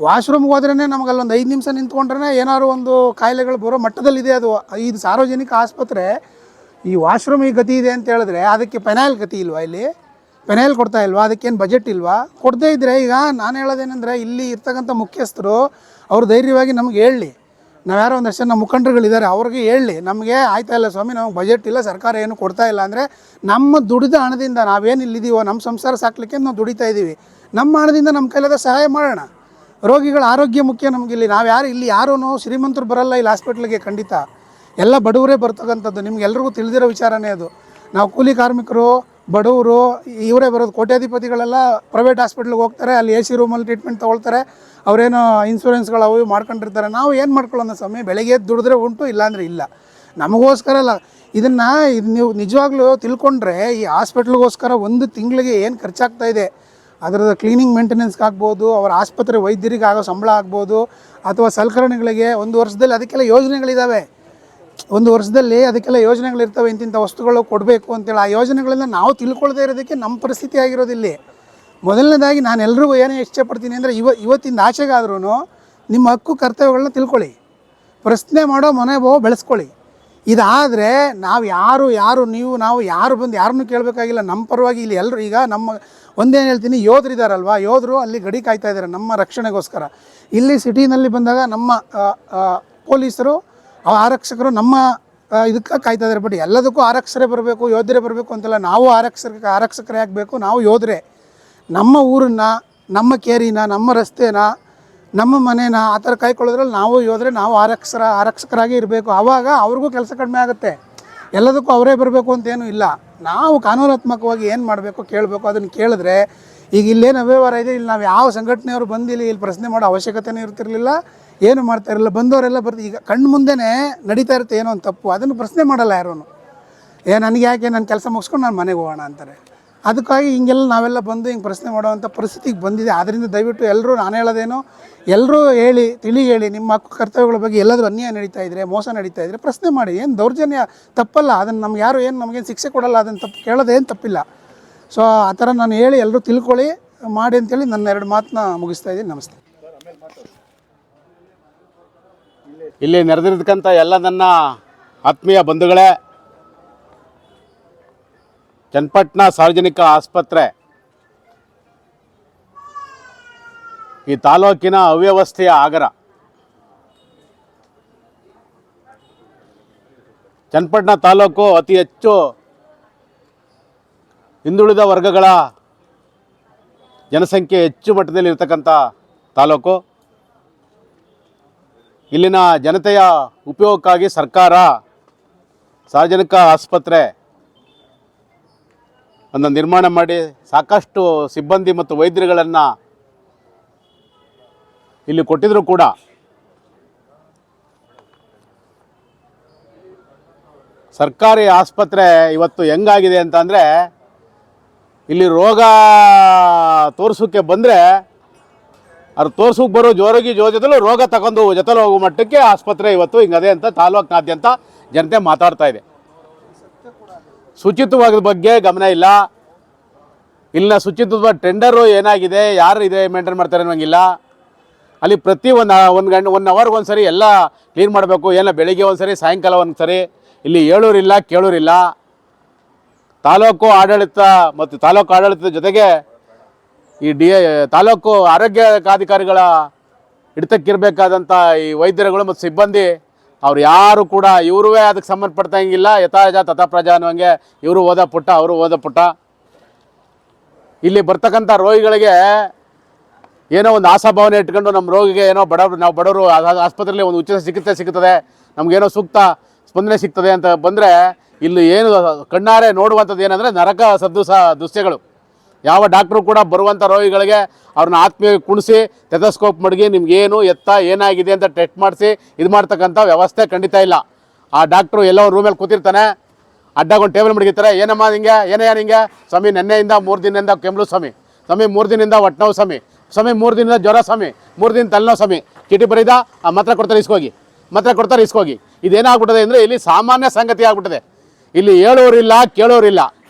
ವಾಶ್ರೂಮ್ಗೆ ಹೋದ್ರೇ ನಮಗೆ ಅಲ್ಲೊಂದು 5 ನಿಮಿಷ ನಿಂತ್ಕೊಂಡ್ರೆ ಏನಾದ್ರು ಒಂದು ಕಾಯಿಲೆಗಳು ಬರೋ ಮಟ್ಟದಲ್ಲಿದೆ ಅದು. ಇದು ಸಾರ್ವಜನಿಕ ಆಸ್ಪತ್ರೆ, ಈ ವಾಶ್ರೂಮ್ ಈ ಗತಿ ಇದೆ ಅಂತ ಹೇಳಿದ್ರೆ ಅದಕ್ಕೆ ಪೆನಾಯಿಲ್ ಗತಿ ಇಲ್ವಾ? ಇಲ್ಲಿ ಪೆನಾಯಿಲ್ ಕೊಡ್ತಾ ಇಲ್ವಾ? ಅದಕ್ಕೇನು ಬಜೆಟ್ ಇಲ್ವಾ? ಕೊಡದೇ ಇದ್ದರೆ ಈಗ ನಾನು ಹೇಳೋದೇನೆಂದರೆ, ಇಲ್ಲಿ ಇರ್ತಕ್ಕಂಥ ಮುಖ್ಯಸ್ಥರು ಅವರು ಧೈರ್ಯವಾಗಿ ನಮ್ಗೆ ಹೇಳಲಿ. ನಾವು ಯಾರೋ ಒಂದಷ್ಟು ಜನ ಮುಖಂಡರುಗಳಿದ್ದಾರೆ, ಅವ್ರಿಗೆ ಹೇಳಲಿ, ನಮಗೆ ಆಯ್ತಾ ಇಲ್ಲ ಸ್ವಾಮಿ, ನಮಗೆ ಬಜೆಟ್ ಇಲ್ಲ, ಸರ್ಕಾರ ಏನು ಕೊಡ್ತಾ ಇಲ್ಲ ಅಂದರೆ ನಮ್ಮ ದುಡಿದ ಹಣದಿಂದ ನಾವೇನು ಇಲ್ಲಿದ್ದೀವೋ ನಮ್ಮ ಸಂಸಾರ ಸಾಕಲಿಕ್ಕೆ ನಾವು ದುಡಿತಾ ಇದ್ದೀವಿ. ನಮ್ಮ ಹಣದಿಂದ ನಮ್ಮ ಕೈಲಾದ ಸಹಾಯ ಮಾಡೋಣ. ರೋಗಿಗಳ ಆರೋಗ್ಯ ಮುಖ್ಯ ನಮಗಿಲ್ಲಿ. ನಾವು ಇಲ್ಲಿ ಯಾರೂ ಶ್ರೀಮಂತರು ಬರಲ್ಲ ಇಲ್ಲಿ ಹಾಸ್ಪಿಟ್ಲಿಗೆ, ಖಂಡಿತ ಎಲ್ಲ ಬಡವರೇ ಬರ್ತಕ್ಕಂಥದ್ದು. ನಿಮ್ಗೆಲ್ರಿಗೂ ತಿಳಿದಿರೋ ವಿಚಾರನೇ ಅದು. ನಾವು ಕೂಲಿ ಕಾರ್ಮಿಕರು, ಬಡವರು ಇವರೇ ಬರೋದು. ಕೋಟ್ಯಾಧಿಪತಿಗಳೆಲ್ಲ ಪ್ರೈವೇಟ್ ಹಾಸ್ಪಿಟ್ಲಿಗೆ ಹೋಗ್ತಾರೆ, ಅಲ್ಲಿ AC ರೂಮಲ್ಲಿ ಟ್ರೀಟ್ಮೆಂಟ್ ತೊಗೊಳ್ತಾರೆ. ಅವರೇನೋ ಇನ್ಶೂರೆನ್ಸ್ಗಳು ಅವು ಮಾಡ್ಕೊಂಡಿರ್ತಾರೆ. ನಾವು ಏನು ಮಾಡ್ಕೊಳ್ಳೋಣ ಸ್ವಾಮಿ? ಬೆಳಗ್ಗೆ ದುಡಿದ್ರೆ ಉಂಟು, ಇಲ್ಲಾಂದರೆ ಇಲ್ಲ. ನಮಗೋಸ್ಕರ ಅಲ್ಲ ಇದನ್ನು. ನೀವು ನಿಜವಾಗ್ಲೂ ತಿಳ್ಕೊಂಡ್ರೆ ಈ ಹಾಸ್ಪಿಟ್ಲಿಗೋಸ್ಕರ ಒಂದು ತಿಂಗಳಿಗೆ ಏನು ಖರ್ಚಾಗ್ತಾ ಇದೆ, ಅದರದ್ದು ಕ್ಲೀನಿಂಗ್ ಮೇಂಟೆನೆನ್ಸ್ಗೆ ಆಗ್ಬೋದು, ಅವರ ಆಸ್ಪತ್ರೆ ವೈದ್ಯರಿಗೆ ಆಗೋ ಸಂಬಳ ಆಗ್ಬೋದು, ಅಥವಾ ಸಲಕರಣೆಗಳಿಗೆ ಒಂದು ವರ್ಷದಲ್ಲಿ ಅದಕ್ಕೆಲ್ಲ ಯೋಜನೆಗಳಿದ್ದಾವೆ. ಒಂದು ವರ್ಷದಲ್ಲಿ ಅದಕ್ಕೆಲ್ಲ ಯೋಜನೆಗಳಿರ್ತವೆ, ಇಂತಿಂಥ ವಸ್ತುಗಳು ಕೊಡಬೇಕು ಅಂತೇಳಿ. ಆ ಯೋಜನೆಗಳಿಂದ ನಾವು ತಿಳ್ಕೊಳ್ದೇ ಇರೋದಕ್ಕೆ ನಮ್ಮ ಪರಿಸ್ಥಿತಿ ಆಗಿರೋದಿಲ್ಲಿ. ಮೊದಲನೇದಾಗಿ ನಾನು ಎಲ್ರಿಗೂ ಏನೇ ಇಷ್ಟಪಡ್ತೀನಿ ಅಂದರೆ, ಇವತ್ತಿಂದ ಆಚೆಗಾದ್ರೂ ನಿಮ್ಮ ಹಕ್ಕು ಕರ್ತವ್ಯಗಳನ್ನ ತಿಳ್ಕೊಳ್ಳಿ, ಪ್ರಶ್ನೆ ಮಾಡೋ ಮನೋಭಾವ ಬೆಳೆಸ್ಕೊಳ್ಳಿ. ಇದಾದರೆ ನಾವು ನಾವು ಯಾರು ಬಂದು ಯಾರನ್ನೂ ಕೇಳಬೇಕಾಗಿಲ್ಲ. ನಮ್ಮ ಪರವಾಗಿ ಇಲ್ಲಿ ಎಲ್ಲರೂ ಈಗ ನಮ್ಮ ಒಂದೇನು ಹೇಳ್ತೀನಿ, ಯೋಧರಿದ್ದಾರಲ್ವ, ಯೋಧರು ಅಲ್ಲಿ ಗಡಿ ಕಾಯ್ತಾ ಇದ್ದಾರೆ ನಮ್ಮ ರಕ್ಷಣೆಗೋಸ್ಕರ. ಇಲ್ಲಿ ಸಿಟಿನಲ್ಲಿ ಬಂದಾಗ ನಮ್ಮ ಪೊಲೀಸರು, ಆರಕ್ಷಕರು ನಮ್ಮ ಇದಕ್ಕೆ ಕಾಯ್ತಾ ಇದ್ದಾರೆ. ಬಟ್ ಎಲ್ಲದಕ್ಕೂ ಆರಕ್ಷಕರೇ ಬರಬೇಕು, ಯೋಧರೇ ಬರಬೇಕು ಅಂತೆಲ್ಲ. ನಾವು ಆರಕ್ಷಕರೇ ಆಗಬೇಕು, ನಾವು ಯೋಧರೇ. ನಮ್ಮ ಊರನ್ನು, ನಮ್ಮ ಕೇರಿನ, ನಮ್ಮ ರಸ್ತೆನ, ನಮ್ಮ ಮನೇನ ಆ ಥರ ಕಾಯ್ಕೊಳ್ಳೋದ್ರಲ್ಲಿ ನಾವು ಯೋಧರೆ, ನಾವು ಆರಕ್ಷಕರಾಗಿ ಇರಬೇಕು. ಆವಾಗ ಅವ್ರಿಗೂ ಕೆಲಸ ಕಡಿಮೆ ಆಗುತ್ತೆ. ಎಲ್ಲದಕ್ಕೂ ಅವರೇ ಬರಬೇಕು ಅಂತೇನೂ ಇಲ್ಲ. ನಾವು ಕಾನೂನಾತ್ಮಕವಾಗಿ ಏನು ಮಾಡಬೇಕು ಕೇಳಬೇಕು, ಅದನ್ನು ಕೇಳಿದ್ರೆ ಈಗ ಇಲ್ಲೇನು ಅವ್ಯವಹಾರ ಇದೆ, ಇಲ್ಲಿ ನಾವು ಯಾವ ಸಂಘಟನೆಯವರು ಬಂದಿಲ್ಲ, ಇಲ್ಲಿ ಪ್ರಶ್ನೆ ಮಾಡೋ ಅವಶ್ಯಕತೆನೇ ಇರ್ತಿರಲಿಲ್ಲ, ಏನು ಮಾಡ್ತಾ ಇರಲಿಲ್ಲ. ಬಂದವರೆಲ್ಲ ಈಗ ಕಣ್ಣು ಮುಂದೆನೇ ನಡೀತಾ ಇರುತ್ತೆ ಏನೋ ಒಂದು ತಪ್ಪು, ಅದನ್ನು ಪ್ರಶ್ನೆ ಮಾಡಲ್ಲ ಯಾರೂ. ನನಗೆ ಯಾಕೆ, ನನ್ನ ಕೆಲಸ ಮುಗಿಸ್ಕೊಂಡು ನಾನು ಮನೆಗೆ ಹೋಗೋಣ ಅಂತಾರೆ. ಅದಕ್ಕಾಗಿ ಹಿಂಗೆಲ್ಲ ನಾವೆಲ್ಲ ಬಂದು ಹಿಂಗೆ ಪ್ರಶ್ನೆ ಮಾಡೋವಂಥ ಪರಿಸ್ಥಿತಿಗೆ ಬಂದಿದೆ. ಆದ್ದರಿಂದ ದಯವಿಟ್ಟು ಎಲ್ಲರೂ, ನಾನು ಹೇಳೋದೇನು, ಎಲ್ಲರೂ ಹೇಳಿ ನಿಮ್ಮ ಹಕ್ಕು ಕರ್ತವ್ಯಗಳ ಬಗ್ಗೆ ಎಲ್ಲಾದರೂ ಅನ್ಯಾಯ ನಡೀತಾ ಇದ್ದರೆ, ಮೋಸ ನಡೀತಾ ಇದ್ದರೆ ಪ್ರಶ್ನೆ ಮಾಡಿ. ಏನು ದೌರ್ಜನ್ಯ ತಪ್ಪಲ್ಲ, ಅದನ್ನು ನಮ್ಗೆ ಯಾರು ನಮಗೇನು ಶಿಕ್ಷೆ ಕೊಡಲ್ಲ, ಅದನ್ನು ಕೇಳೋದೇನು ತಪ್ಪಿಲ್ಲ. ಸೊ ಆ ಥರ ನಾನು ಹೇಳಿ ಎಲ್ಲರೂ ತಿಳ್ಕೊಳ್ಳಿ ಮಾಡಿ ಅಂತೇಳಿ ನನ್ನ 2 ಮಾತನ್ನ ಮುಗಿಸ್ತಾ ಇದ್ದೀನಿ. ನಮಸ್ತೆ. ಇಲ್ಲಿ ನೆರೆದಿರ್ತಕ್ಕಂಥ ಎಲ್ಲ ನನ್ನ ಆತ್ಮೀಯ ಬಂಧುಗಳೇ, ಚನ್ನಪಟ್ಟಣ ಸಾರ್ವಜನಿಕ ಆಸ್ಪತ್ರೆ ಈ ತಾಲೂಕಿನ ಅವ್ಯವಸ್ಥೆಯ ಆಗರ. ಚನ್ನಪಟ್ಟಣ ತಾಲೂಕು ಅತಿ ಹೆಚ್ಚು ಹಿಂದುಳಿದ ವರ್ಗಗಳ ಜನಸಂಖ್ಯೆ ಹೆಚ್ಚು ಮಟ್ಟದಲ್ಲಿ ಇರತಕ್ಕಂಥ ತಾಲೂಕು. ಇಲ್ಲಿನ ಜನತೆಯ ಉಪಯೋಗಕ್ಕಾಗಿ ಸರ್ಕಾರ ಸಾರ್ವಜನಿಕ ಆಸ್ಪತ್ರೆ ಅನ್ನು ನಿರ್ಮಾಣ ಮಾಡಿ ಸಾಕಷ್ಟು ಸಿಬ್ಬಂದಿ ಮತ್ತು ವೈದ್ಯರುಗಳನ್ನು ಇಲ್ಲಿ ಕೊಟ್ಟಿದ್ದರೂ ಕೂಡ ಸರ್ಕಾರಿ ಆಸ್ಪತ್ರೆ ಇವತ್ತು ಹೆಂಗಾಗಿದೆ ಅಂತಂದರೆ, ಇಲ್ಲಿ ರೋಗ ತೋರಿಸೋಕ್ಕೆ ಬಂದರೆ ಅವ್ರು ತೋರ್ಸೋಕೆ ಬರೋ ಜೊತೆಲೂ ರೋಗ ತಗೊಂಡು ಜೊತೆಲಿ ಹೋಗೋ ಮಟ್ಟಕ್ಕೆ ಆಸ್ಪತ್ರೆ ಇವತ್ತು ಹಿಂಗದೆ ಅಂತ ತಾಲೂಕಿನಾದ್ಯಂತ ಜನತೆ ಮಾತಾಡ್ತಾ ಇದೆ. ಶುಚಿತ್ವದ ಬಗ್ಗೆ ಗಮನ ಇಲ್ಲ. ಇಲ್ಲಿನ ಶುಚಿತ್ವದ ಟೆಂಡರು ಏನಾಗಿದೆ, ಯಾರು ಇದೆ ಮೇಂಟೈನ್ ಮಾಡ್ತಾರೆ ಅನ್ನೋಂಗಿಲ್ಲ. ಅಲ್ಲಿ ಪ್ರತಿ ಒನ್ ಅವರ್ಗೆ ಒಂದು ಸರಿ ಎಲ್ಲ ಕ್ಲೀನ್ ಮಾಡಬೇಕು. ಎಲ್ಲ ಬೆಳಿಗ್ಗೆ ಒಂದು ಸರಿ, ಸಾಯಂಕಾಲ ಒಂದು ಸರಿ. ಇಲ್ಲಿ ಹೇಳೋರಿಲ್ಲ, ಕೇಳೋರಿಲ್ಲ. ತಾಲೂಕು ಆಡಳಿತ ಮತ್ತು ತಾಲೂಕು ಆಡಳಿತದ ಜೊತೆಗೆ ಈ ತಾಲೂಕು ಆರೋಗ್ಯಾಧಿಕಾರಿಗಳ ಹಿಡಿತಕ್ಕಿರಬೇಕಾದಂಥ ಈ ವೈದ್ಯರುಗಳು ಮತ್ತು ಸಿಬ್ಬಂದಿ ಅವ್ರು ಯಾರು ಕೂಡ ಇವರು ಅದಕ್ಕೆ ಸಂಬಂಧಪಡ್ತಂಗಿಲ್ಲ. ಯಥಾಜ ತಥಾಪ್ರಜಾ ಅನ್ನೋಂಗೆ ಇವರು ಓದ ಪುಟ್ಟ, ಅವರು ಓದ ಪುಟ್ಟ. ಇಲ್ಲಿ ಬರ್ತಕ್ಕಂಥ ರೋಗಿಗಳಿಗೆ ಏನೋ ಒಂದು ಆಶಾಭಾವನೆ ಇಟ್ಕೊಂಡು ನಮ್ಮ ರೋಗಿಗೆ ಏನೋ ನಾವು ಬಡವರು ಆಸ್ಪತ್ರೆಯಲ್ಲಿ ಒಂದು ಉಚಿತ ಚಿಕಿತ್ಸೆ ಸಿಗ್ತದೆ, ನಮಗೇನೋ ಸೂಕ್ತ ಸ್ಪಂದನೆ ಸಿಗ್ತದೆ ಅಂತ ಬಂದರೆ ಇಲ್ಲಿ ಏನು ಕಣ್ಣಾರೆ ನೋಡುವಂಥದ್ದು ಏನಂದರೆ ನರಕ ದೃಶ್ಯಗಳು. ಯಾವ ಡಾಕ್ಟ್ರು ಕೂಡ ಬರುವಂಥ ರೋಗಿಗಳಿಗೆ ಅವ್ರನ್ನ ಆತ್ಮೀಯ ಕುಣಿಸಿ ಟೆಥೋಸ್ಕೋಪ್ ಮಡಗಿ ನಿಮ್ಗೇನು ಏನಾಗಿದೆ ಅಂತ ಟೆಸ್ಟ್ ಮಾಡಿಸಿ ಇದು ಮಾಡ್ತಕ್ಕಂಥ ವ್ಯವಸ್ಥೆ ಖಂಡಿತ ಇಲ್ಲ. ಆ ಡಾಕ್ಟ್ರು ಎಲ್ಲೋ ರೂಮಲ್ಲಿ ಕೂತಿರ್ತಾನೆ, ಅಡ್ಡಾಗೊಂಡು ಟೇಬಲ್ ಮಡಗಿರ್ತಾರೆ. ಏನಮ್ಮ ನಿಂಗೆ, ನಿಂಗೆ ಸ್ವಾಮಿ ನೆನ್ನೆಯಿಂದ 3 ದಿನದಿಂದ ಕೆಮ್ಮಲು ಸ್ವಾಮಿ, 3 ದಿನದಿಂದ ಹೊಟ್ಟೆನೋವು ಸ್ವಾಮಿ, 3 ದಿನದಿಂದ ಜ್ವರ ಸ್ವಾಮಿ, 3 ದಿನ ತಲೆನೋವು ಸ್ವಾಮಿ, ಚೀಟಿ ಬರೀದ ಮಾತ್ರ ಕೊಡ್ತಾರೆ ಇಸ್ಕೋಗಿ. ಇದೇನಾಗ್ಬಿಟ್ಟಿದೆ ಅಂದರೆ ಇಲ್ಲಿ ಸಾಮಾನ್ಯ ಸಂಗತಿ ಆಗ್ಬಿಟ್ಟಿದೆ. ಇಲ್ಲಿ ಹೇಳೋರಿಲ್ಲ, ಕೇಳೋರಿಲ್ಲ.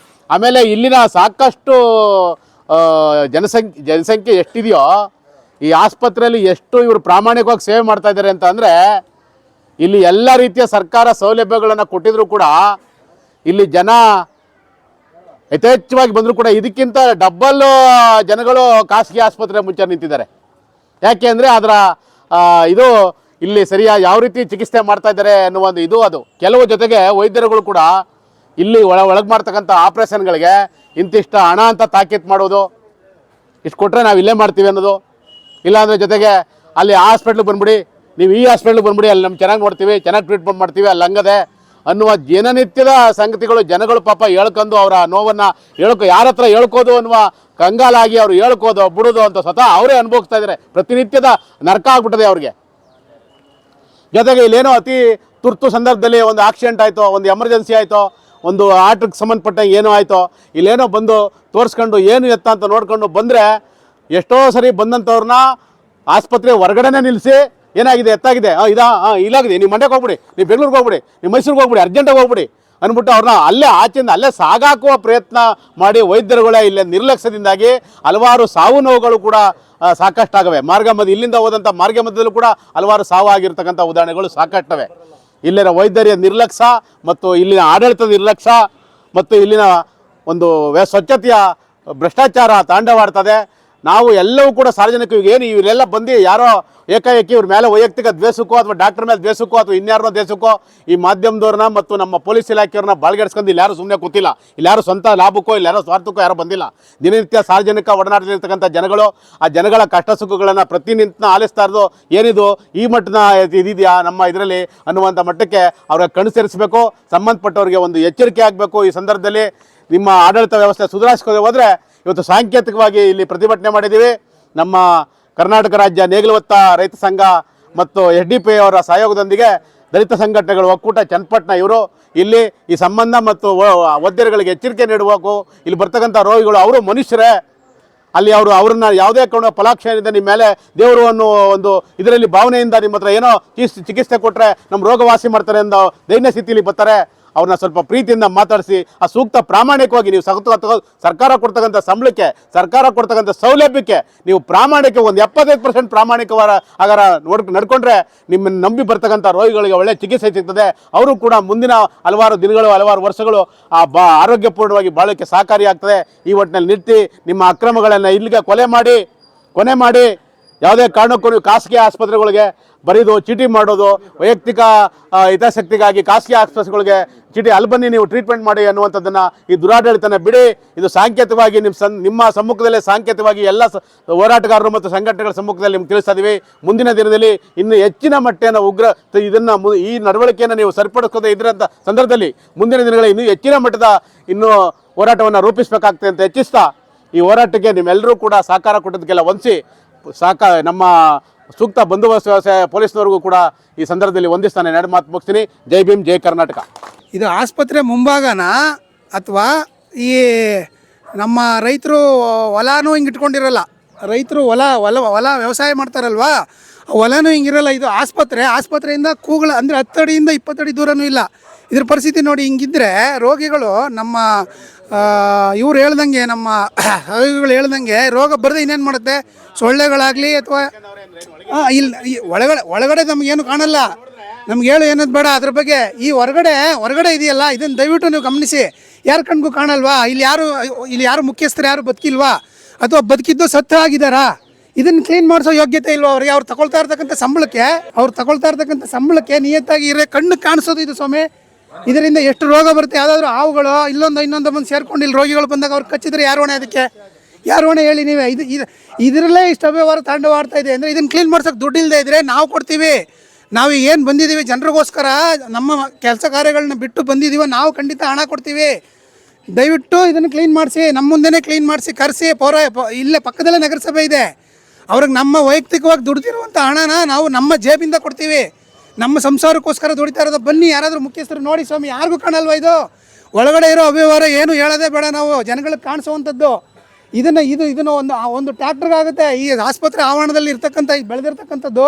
ಆಮೇಲೆ ಇಲ್ಲಿನ ಸಾಕಷ್ಟು ಜನಸಂಖ್ಯೆ ಎಷ್ಟಿದೆಯೋ ಈ ಆಸ್ಪತ್ರೆಯಲ್ಲಿ ಎಷ್ಟು ಇವರು ಪ್ರಾಮಾಣಿಕವಾಗಿ ಸೇವೆ ಮಾಡ್ತಾ ಇದ್ದಾರೆ ಅಂತ ಅಂದರೆ, ಇಲ್ಲಿ ಎಲ್ಲ ರೀತಿಯ ಸರ್ಕಾರ ಸೌಲಭ್ಯಗಳನ್ನು ಕೊಟ್ಟಿದ್ರು ಕೂಡ ಇಲ್ಲಿ ಜನ ಯಥೇಚ್ಛವಾಗಿ ಬಂದರೂ ಕೂಡ ಇದಕ್ಕಿಂತ ಡಬ್ಬಲ್ ಜನಗಳು ಖಾಸಗಿ ಆಸ್ಪತ್ರೆ ಮುಂಚೆ ನಿಂತಿದ್ದಾರೆ. ಯಾಕೆ ಅಂದರೆ ಅದರ ಇದು ಇಲ್ಲಿ ಸರಿಯಾಗಿ ಯಾವ ರೀತಿ ಚಿಕಿತ್ಸೆ ಮಾಡ್ತಾ ಇದ್ದಾರೆ ಅನ್ನುವ ಒಂದು ಇದು ಅದು. ಕೆಲವು ಜೊತೆಗೆ ವೈದ್ಯರುಗಳು ಕೂಡ ಇಲ್ಲಿ ಒಳಗೆ ಮಾಡ್ತಕ್ಕಂಥ ಆಪ್ರೇಷನ್ಗಳಿಗೆ ಇಂತಿಷ್ಟು ಹಣ ಅಂತ ತಾಕೀತು ಮಾಡೋದು, ಇಷ್ಟು ಕೊಟ್ಟರೆ ನಾವು ಇಲ್ಲೇ ಮಾಡ್ತೀವಿ ಅನ್ನೋದು. ಇಲ್ಲಾಂದರೆ ಜೊತೆಗೆ ಅಲ್ಲಿ ಹಾಸ್ಪಿಟ್ಲಿಗೆ ಬಂದ್ಬಿಡಿ, ನೀವು ಈ ಹಾಸ್ಪಿಟ್ಲಿಗೆ ಬಂದ್ಬಿಡಿ, ಅಲ್ಲಿ ನಮ್ಗೆ ಚೆನ್ನಾಗಿ ನೋಡ್ತೀವಿ, ಚೆನ್ನಾಗಿ ಟ್ರೀಟ್ಮೆಂಟ್ ಮಾಡ್ತೀವಿ, ಅಲ್ಲಿ ಹಂಗದೆ ಅನ್ನುವ ದಿನನಿತ್ಯದ ಸಂಗತಿಗಳು ಜನಗಳು ಪಾಪ ಹೇಳ್ಕೊಂಡು ಅವರ ನೋವನ್ನು ಯಾರ ಹತ್ರ ಹೇಳ್ಕೋದು ಅನ್ನುವ ಕಂಗಾಲಾಗಿ ಅವರು ಹೇಳ್ಕೋದು ಬಿಡೋದು ಅಂತ ಸ್ವತಃ ಅವರೇ ಅನುಭವಿಸ್ತಾ ಇದ್ದಾರೆ. ಪ್ರತಿನಿತ್ಯದ ನರಕ ಆಗ್ಬಿಟ್ಟಿದೆ ಅವ್ರಿಗೆ. ಜೊತೆಗೆ ಇಲ್ಲೇನೋ ಅತಿ ತುರ್ತು ಸಂದರ್ಭದಲ್ಲಿ ಒಂದು ಆಕ್ಸಿಡೆಂಟ್ ಆಯಿತು, ಒಂದು ಎಮರ್ಜೆನ್ಸಿ ಆಯಿತು, ಒಂದು ಆಟಕ್ಕೆ ಸಂಬಂಧಪಟ್ಟಂಗೆ ಏನೋ ಆಯಿತು, ಇಲ್ಲೇನೋ ಬಂದು ತೋರಿಸ್ಕೊಂಡು ಏನು ಎತ್ತ ಅಂತ ನೋಡ್ಕೊಂಡು ಬಂದರೆ ಎಷ್ಟೋ ಸರಿ ಬಂದಂಥವ್ರನ್ನ ಆಸ್ಪತ್ರೆ ಹೊರಗಡೆನೇ ನಿಲ್ಲಿಸಿ ಏನಾಗಿದೆ, ಎತ್ತಾಗಿದೆ, ಇಲ್ಲಾಗಿದೆ, ನೀವು ಮಂಡ್ಯಕ್ಕೆ ಹೋಗ್ಬಿಡಿ, ನೀವು ಬೆಂಗಳೂರಿಗೆ ಹೋಗ್ಬಿಡಿ, ನೀವು ಮೈಸೂರಿಗೆ ಹೋಗ್ಬಿಡಿ, ಅರ್ಜೆಂಟಾಗಿ ಹೋಗ್ಬಿಡಿ ಅಂದ್ಬಿಟ್ಟು ಅವ್ರನ್ನ ಅಲ್ಲೇ ಸಾಗಾಕುವ ಪ್ರಯತ್ನ ಮಾಡಿ ವೈದ್ಯರುಗಳೇ ಇಲ್ಲೇ ನಿರ್ಲಕ್ಷ್ಯದಿಂದಾಗಿ ಹಲವಾರು ಸಾವು ನೋವುಗಳು ಕೂಡ ಸಾಕಷ್ಟಾಗವೆ. ಇಲ್ಲಿಂದ ಹೋದಂಥ ಮಾರ್ಗ ಮಧ್ಯದಲ್ಲೂ ಕೂಡ ಹಲವಾರು ಸಾವು ಆಗಿರ್ತಕ್ಕಂಥ ಉದಾಹರಣೆಗಳು ಸಾಕಷ್ಟವೆ. ಇಲ್ಲಿನ ವೈದ್ಯರ ನಿರ್ಲಕ್ಷ್ಯ ಮತ್ತು ಇಲ್ಲಿನ ಆಡಳಿತದ ನಿರ್ಲಕ್ಷ್ಯ ಮತ್ತು ಇಲ್ಲಿನ ಒಂದು ಸ್ವಚ್ಛತೆಯ ಭ್ರಷ್ಟಾಚಾರ ತಾಂಡವಾಡ್ತದೆ. ನಾವು ಎಲ್ಲವೂ ಕೂಡ ಸಾರ್ವಜನಿಕರಿಗೆ ಏನು ಇವರೆಲ್ಲ ಬಂದು ಯಾರೋ ಏಕಾಏಕಿ ಇವ್ರ ಮೇಲೆ ವೈಯಕ್ತಿಕ ದ್ವೇಷಕ್ಕೋ ಅಥವಾ ಡಾಕ್ಟರ್ ಮೇಲೆ ದ್ವೇಷಕ್ಕೋ ಅಥವಾ ಇನ್ಯಾರನ್ನೋ ದ್ವೇಷಕ್ಕೋ ಈ ಮಾಧ್ಯಮದವ್ರನ್ನ ಮತ್ತು ನಮ್ಮ ಪೊಲೀಸ್ ಇಲಾಖೆಯವ್ರನ್ನ ಬಾಳ್ಗೆಡ್ಸ್ಕೊಂಡು ಇಲ್ಲಿ ಯಾರು ಸುಮ್ಮನೆ ಕೂತಿಲ್ಲ. ಇಲ್ಲಿ ಯಾರು ಸ್ವಂತ ಲಾಭಕ್ಕೋ ಇಲ್ಲಿ ಯಾರೋ ಸ್ವಾರ್ಥಕ್ಕೋ ಯಾರೋ ಬಂದಿಲ್ಲ. ದಿನನಿತ್ಯ ಸಾರ್ವಜನಿಕ ಒಡನಾಟದಲ್ಲಿರ್ತಕ್ಕಂಥ ಜನಗಳು ಆ ಜನಗಳ ಕಷ್ಟ ಸುಖಗಳನ್ನು ಪ್ರತಿನಿತ್ಯ ಆಲಿಸ್ತಾ ಇರೋದು ಏನಿದು ಈ ಮಟ್ಟದ ಇದಿದೆಯಾ ನಮ್ಮ ಇದರಲ್ಲಿ ಅನ್ನುವಂಥ ಮಟ್ಟಕ್ಕೆ ಅವ್ರಿಗೆ ಕಣ್ಣು ಸೇರಿಸಬೇಕು. ಸಂಬಂಧಪಟ್ಟವ್ರಿಗೆ ಒಂದು ಎಚ್ಚರಿಕೆ ಆಗಬೇಕು. ಈ ಸಂದರ್ಭದಲ್ಲಿ ನಿಮ್ಮ ಆಡಳಿತ ವ್ಯವಸ್ಥೆ ಸುಧಾರಿಸ್ಕೋದೆ ಹೋದರೆ ಇವತ್ತು ಸಾಂಕೇತಿಕವಾಗಿ ಇಲ್ಲಿ ಪ್ರತಿಭಟನೆ ಮಾಡಿದ್ದೀವಿ. ನಮ್ಮ ಕರ್ನಾಟಕ ರಾಜ್ಯ ನೇಗಿಲು ಹೊತ್ತ ರೈತ ಸಂಘ ಮತ್ತು SDP ಅವರ ಸಹಯೋಗದೊಂದಿಗೆ ದಲಿತ ಸಂಘಟನೆಗಳು ಒಕ್ಕೂಟ ಚನ್ನಪಟ್ಟಣ ಇವರು ಇಲ್ಲಿ ಈ ಸಂಬಂಧ ಮತ್ತು ವೈದ್ಯರುಗಳಿಗೆ ಎಚ್ಚರಿಕೆ ನೀಡಬೇಕು. ಇಲ್ಲಿ ಬರ್ತಕ್ಕಂಥ ರೋಗಿಗಳು ಅವರು ಮನುಷ್ಯರೇ. ಅಲ್ಲಿ ಅವ್ರನ್ನ ಯಾವುದೇ ಕಾರಣ ಫಲಾಕ್ಷೇಪದಿಂದ ನಿಮ್ಮ ಮೇಲೆ ದೇವರು ಅನ್ನೋ ಒಂದು ಇದರಲ್ಲಿ ಭಾವನೆಯಿಂದ ನಿಮ್ಮ ಹತ್ರ ಏನೋ ಚಿಕಿತ್ಸೆ ಕೊಟ್ಟರೆ ನಮ್ಮ ರೋಗ ವಾಸಿ ಮಾಡ್ತಾರೆ ಅನ್ನೋ ದೈನ್ಯ ಸ್ಥಿತಿಯಲ್ಲಿ ಬರ್ತಾರೆ. ಅವ್ರನ್ನ ಸ್ವಲ್ಪ ಪ್ರೀತಿಯಿಂದ ಮಾತಾಡಿಸಿ ಆ ಸೂಕ್ತ ಪ್ರಾಮಾಣಿಕವಾಗಿ ನೀವು ಸರ್ಕಾರ ಕೊಡ್ತಕ್ಕಂಥ ಸಂಬಳಕ್ಕೆ, ಸರ್ಕಾರ ಕೊಡ್ತಕ್ಕಂಥ ಸೌಲಭ್ಯಕ್ಕೆ ನೀವು ಪ್ರಾಮಾಣಿಕ ಒಂದು 75% ಪ್ರಾಮಾಣಿಕವಾದ ಆಗಾರ ನಡ್ಕೊಂಡ್ರೆ ನಿಮ್ಮನ್ನು ನಂಬಿ ಬರ್ತಕ್ಕಂಥ ರೋಗಿಗಳಿಗೆ ಒಳ್ಳೆ ಚಿಕಿತ್ಸೆ ಸಿಗ್ತದೆ. ಅವರು ಕೂಡ ಮುಂದಿನ ಹಲವಾರು ದಿನಗಳು, ಹಲವಾರು ವರ್ಷಗಳು ಆರೋಗ್ಯಪೂರ್ಣವಾಗಿ ಬಾಳೋಕ್ಕೆ ಸಹಕಾರಿಯಾಗ್ತದೆ. ಈ ಒಟ್ಟಿನಲ್ಲಿ ನಿಂತು ನಿಮ್ಮ ಅಕ್ರಮಗಳನ್ನು ಇಲ್ಲಿಗೆ ಕೊನೆ ಮಾಡಿ ಯಾವುದೇ ಕಾರಣಕ್ಕೂ ನೀವು ಖಾಸಗಿ ಆಸ್ಪತ್ರೆಗಳಿಗೆ ಬರೀದು ಚೀಟಿ ಮಾಡೋದು, ವೈಯಕ್ತಿಕ ಹಿತಾಸಕ್ತಿಗಾಗಿ ಖಾಸಗಿ ಆಸ್ಪತ್ರೆಗಳಿಗೆ ಚೀಟಿ ಅಲ್ಲಿ ಬನ್ನಿ ನೀವು ಟ್ರೀಟ್ಮೆಂಟ್ ಮಾಡಿ ಅನ್ನುವಂಥದ್ದನ್ನು, ಈ ದುರಾಡಳಿತನ ಬಿಡಿ. ಇದು ಸಾಂಕೇತಿಕವಾಗಿ ನಿಮ್ಮ ಸಮ್ಮುಖದಲ್ಲೇ ಸಾಂಕೇತಿಕವಾಗಿ ಎಲ್ಲ ಹೋರಾಟಗಾರರು ಮತ್ತು ಸಂಘಟನೆಗಳ ಸಮ್ಮುಖದಲ್ಲಿ ನಿಮ್ಗೆ ತಿಳಿಸ್ತಾ ಇದ್ದೀವಿ. ಮುಂದಿನ ದಿನದಲ್ಲಿ ಇನ್ನು ಹೆಚ್ಚಿನ ಮಟ್ಟಿನ ಈ ನಡವಳಿಕೆಯನ್ನು ನೀವು ಸರಿಪಡಿಸೋದೇ ಇದರಂಥ ಸಂದರ್ಭದಲ್ಲಿ ಮುಂದಿನ ದಿನಗಳಲ್ಲಿ ಇನ್ನೂ ಹೆಚ್ಚಿನ ಮಟ್ಟದ ಇನ್ನೂ ಹೋರಾಟವನ್ನು ರೂಪಿಸಬೇಕಾಗ್ತದೆ ಅಂತ ಹೆಚ್ಚಿಸ್ತಾ, ಈ ಹೋರಾಟಕ್ಕೆ ನಿಮ್ಮೆಲ್ಲರೂ ಕೂಡ ಸಹಕಾರ ಕೊಟ್ಟದಕ್ಕೆಲ್ಲ ವಂದಿಸಿ ನಮ್ಮ ಸೂಕ್ತ ಬಂದೋಬಸ್ತ್ ವ್ಯವಸ್ಥೆ ಪೊಲೀಸ್ನವ್ರಿಗೂ ಕೂಡ ಈ ಸಂದರ್ಭದಲ್ಲಿ ವಂದಿಸ್ತಾನೆ. ಎರಡು ಮಾತು ಮುಗಿಸ್ತೀನಿ. ಜೈ ಭೀಮ್, ಜೈ ಕರ್ನಾಟಕ. ಇದು ಆಸ್ಪತ್ರೆ ಮುಂಭಾಗನ ಅಥವಾ ಈ ನಮ್ಮ ರೈತರು ಹೊಲನೂ ಹಿಂಗೆ ಇಟ್ಕೊಂಡಿರಲ್ಲ, ರೈತರು ಹೊಲ ವ್ಯವಸಾಯ ಮಾಡ್ತಾರಲ್ವಾ, ಹೊಲನೂ ಹಿಂಗಿರಲ್ಲ. ಇದು ಆಸ್ಪತ್ರೆಯಿಂದ ಅಂದರೆ 10 ಅಡಿಯಿಂದ 20 ಅಡಿ ದೂರನೂ ಇಲ್ಲ. ಇದ್ರ ಪರಿಸ್ಥಿತಿ ನೋಡಿ. ಹಿಂಗಿದ್ರೆ ರೋಗಿಗಳು ನಮ್ಮ ಇವ್ರು ಹೇಳ್ದಂಗೆ, ನಮ್ಮ ರೋಗಿಗಳು ಹೇಳ್ದಂಗೆ ರೋಗ ಬರದೆ ಇನ್ನೇನು ಮಾಡುತ್ತೆ, ಸೊಳ್ಳೆಗಳಾಗಲಿ ಅಥವಾ ಇಲ್ಲಿ ಒಳಗಡೆ ನಮಗೇನು ಕಾಣಲ್ಲ. ನಮ್ಗೆ ಹೇಳು ಏನದು ಬೇಡ ಅದ್ರ ಬಗ್ಗೆ. ಈ ಹೊರಗಡೆ ಇದೆಯಲ್ಲ, ಇದನ್ನು ದಯವಿಟ್ಟು ನೀವು ಗಮನಿಸಿ. ಯಾರ ಕಣ್ಗೂ ಕಾಣಲ್ವಾ? ಇಲ್ಲಿ ಯಾರು ಮುಖ್ಯಸ್ಥರು ಯಾರು ಬದುಕಿಲ್ವಾ, ಅಥವಾ ಬದುಕಿದ್ದು ಸತ್ತು ಆಗಿದ್ದಾರಾ? ಇದನ್ನು ಕ್ಲೀನ್ ಮಾಡಿಸೋ ಯೋಗ್ಯತೆ ಇಲ್ವಾ ಅವ್ರಿಗೆ? ಅವ್ರು ತಗೊಳ್ತಾ ಇರ್ತಕ್ಕಂಥ ಸಂಬಳಕ್ಕೆ ನಿಯತ್ತಾಗಿ ಕಣ್ಣು ಕಾಣಿಸೋದು ಇದು ಸ್ವಾಮಿ. ಇದರಿಂದ ಎಷ್ಟು ರೋಗ ಬರುತ್ತೆ. ಯಾವುದಾದ್ರೂ ಹಾವುಗಳು ಇನ್ನೊಂದು ಬಂದು ಸೇರ್ಕೊಂಡು ಇಲ್ಲಿ ರೋಗಿಗಳು ಬಂದಾಗ ಅವ್ರು ಕಚ್ಚಿದ್ರೆ ಯಾರು ಹೊಣೆ? ಅದಕ್ಕೆ ಯಾರು ಹೊಣೆ ಹೇಳಿ ನೀವೇ? ಇದರಲ್ಲೇ ಇಷ್ಟು ಅವ್ಯವಹಾರ ತಾಂಡವಾಡ್ತಾ ಇದೆ ಅಂದರೆ ಇದನ್ನು ಕ್ಲೀನ್ ಮಾಡ್ಸೋಕೆ ದುಡ್ಡು ಇಲ್ಲದೆ ಇದ್ದರೆ ನಾವು ಕೊಡ್ತೀವಿ. ನಾವು ಏನು ಬಂದಿದ್ದೀವಿ ಜನರಿಗೋಸ್ಕರ, ನಮ್ಮ ಕೆಲಸ ಕಾರ್ಯಗಳನ್ನ ಬಿಟ್ಟು ಬಂದಿದ್ದೀವೋ ನಾವು ಖಂಡಿತ ಹಣ ಕೊಡ್ತೀವಿ. ದಯವಿಟ್ಟು ಇದನ್ನು ಕ್ಲೀನ್ ಮಾಡಿಸಿ, ನಮ್ಮ ಮುಂದೆನೇ ಕ್ಲೀನ್ ಮಾಡಿಸಿ ಕರೆಸಿ. ಇಲ್ಲೇ ಪಕ್ಕದಲ್ಲೇ ನಗರಸಭೆ ಇದೆ, ಅವ್ರಿಗೆ ನಮ್ಮ ವೈಯಕ್ತಿಕವಾಗಿ ದುಡ್ದಿರುವಂಥ ಹಣನ ನಾವು ನಮ್ಮ ಜೇಬಿಂದ ಕೊಡ್ತೀವಿ. ನಮ್ಮ ಸಂಸಾರಕ್ಕೋಸ್ಕರ ದುಡಿತಾ ಇರೋದು. ಬನ್ನಿ, ಯಾರಾದರೂ ಮುಖ್ಯಸ್ಥರು ನೋಡಿ ಸ್ವಾಮಿ. ಯಾರಿಗೂ ಕಾಣಲ್ವಾ ಇದು? ಒಳಗಡೆ ಇರೋ ಅವ್ಯವಹಾರ ಏನು ಹೇಳೋದೇ ಬೇಡ ನಾವು, ಜನಗಳಿಗೆ ಕಾಣಿಸುವಂಥದ್ದು. ಇದನ್ನು ಒಂದು ಟ್ಯಾಕ್ಟ್ರಿಗಾಗುತ್ತೆ. ಈ ಆಸ್ಪತ್ರೆ ಆವರಣದಲ್ಲಿ ಇರ್ತಕ್ಕಂಥ ಬೆಳೆದಿರ್ತಕ್ಕಂಥದ್ದು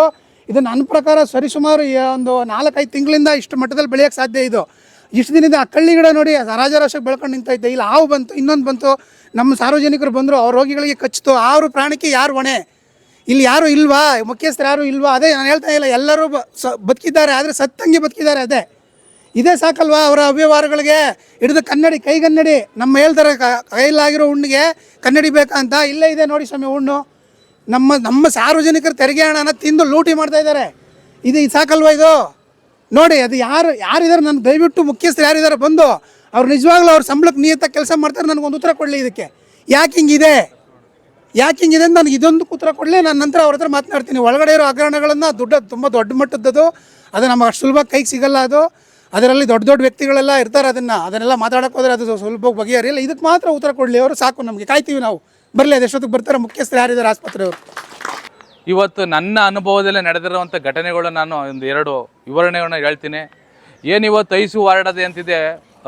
ಇದು ನನ್ನ ಪ್ರಕಾರ ಸರಿಸುಮಾರು ಒಂದು 4-5 ತಿಂಗಳಿಂದ ಇಷ್ಟು ಮಟ್ಟದಲ್ಲಿ ಬೆಳೆಯೋಕ್ಕೆ ಸಾಧ್ಯ. ಇದು ಇಷ್ಟು ದಿನದಿಂದ ಆ ಕಳ್ಳಿ ಗಿಡ ನೋಡಿ ರಾಜಾರಾಶಿಗೆ ಬೆಳ್ಕೊಂಡು ನಿಂತೈತೆ. ಇಲ್ಲಿ ಹಾವು ಬಂತು, ಇನ್ನೊಂದು ಬಂತು, ನಮ್ಮ ಸಾರ್ವಜನಿಕರು ಬಂದರು, ಅವ್ರ ರೋಗಿಗಳಿಗೆ ಕಚ್ಚಿತು. ಅವ್ರ ಪ್ರಾಣಕ್ಕೆ ಯಾರು ಹೊಣೆ? ಇಲ್ಲಿ ಯಾರು ಇಲ್ವಾ? ಮುಖ್ಯಸ್ಥರು ಯಾರು ಇಲ್ವಾ? ಅದೇ ನಾನು ಹೇಳ್ತಾ ಇಲ್ಲ, ಎಲ್ಲರೂ ಬದುಕಿದ್ದಾರೆ, ಆದರೆ ಸತ್ತಂಗೆ ಬದುಕಿದ್ದಾರೆ. ಇದೇ ಸಾಕಲ್ವಾ ಅವರ ಅವ್ಯವಹಾರಗಳಿಗೆ? ಹಿಡಿದು ಕೈಗನ್ನಡಿ ನಮ್ಮ ಹೇಳ್ತಾರೆ, ಕೈಲಾಗಿರೋ ಹುಣ್ಣಿಗೆ ಕನ್ನಡಿ ಬೇಕಂತ. ಇಲ್ಲೇ ಇದೆ ನೋಡಿ ಸ್ವಾಮಿ ಹುಣ್ಣು. ನಮ್ಮ ಸಾರ್ವಜನಿಕರ ತೆರಿಗೆ ಹಣನ ತಿಂದು ಲೂಟಿ ಮಾಡ್ತಾ ಇದ್ದಾರೆ. ಇದು ಸಾಕಲ್ವಾ ಇದು? ನೋಡಿ, ಅದು ಯಾರಿದ್ದಾರೆ? ನನ್ನ ದಯವಿಟ್ಟು ಮುಖ್ಯಸ್ಥರು ಯಾರಿದ್ದಾರೆ ಬಂದು ಅವ್ರು ನಿಜವಾಗ್ಲೂ ಅವ್ರ ಸಂಬಳಕ್ಕೆ ನಿಯತ್ತಾಗಿ ಕೆಲಸ ಮಾಡ್ತಾರೆ. ನನಗೊಂದು ಉತ್ತರ ಕೊಡಲಿ ಇದಕ್ಕೆ. ಯಾಕೆ ಹಿಂಗಿದೆ ಅಂತ ನನಗೆ ಇದೊಂದು ಉತ್ತರ ಕೊಡಲಿ. ನಾನು ನಂತರ ಅವ್ರ ಹತ್ರ ಮಾತನಾಡ್ತೀನಿ. ಒಳಗಡೆ ಇರೋ ಹಗರಣಗಳನ್ನು ತುಂಬ ದೊಡ್ಡ ಮಟ್ಟದ್ದು, ಅದು ನಮಗೆ ಅಷ್ಟು ಸುಲಭ ಕೈಗೆ ಸಿಗಲ್ಲ. ಅದರಲ್ಲಿ ದೊಡ್ಡ ವ್ಯಕ್ತಿಗಳೆಲ್ಲ ಇರ್ತಾರೆ. ಅದನ್ನೆಲ್ಲ ಮಾತಾಡೋಕೆ ಹೋದರೆ ಅದು ಸುಲಭವಾಗಿ ಬಗೆಹರಿಯಲ್ಲ. ಇದಕ್ಕೆ ಮಾತ್ರ ಉತ್ತರ ಕೊಡಲಿ ಅವರು, ಸಾಕು. ನಮಗೆ ಕಾಯ್ತೀವಿ ನಾವು. ಬರಲಿ, ಅದೆಷ್ಟೊತ್ತಿಗೆ ಬರ್ತಾರೆ ಮುಖ್ಯಸ್ಥರು ಯಾರಿದ್ದಾರೆ ಆಸ್ಪತ್ರೆಯವರು. ಇವತ್ತು ನನ್ನ ಅನುಭವದಲ್ಲೇ ನಡೆದಿರುವಂಥ ಘಟನೆಗಳು ನಾನು 2 ವಿವರಣೆಗಳನ್ನ ಹೇಳ್ತೀನಿ. ಏನಿವತ್ತು ಐಸು ವಾರ್ಡ್ ಅದೇ ಅಂತಿದೆ,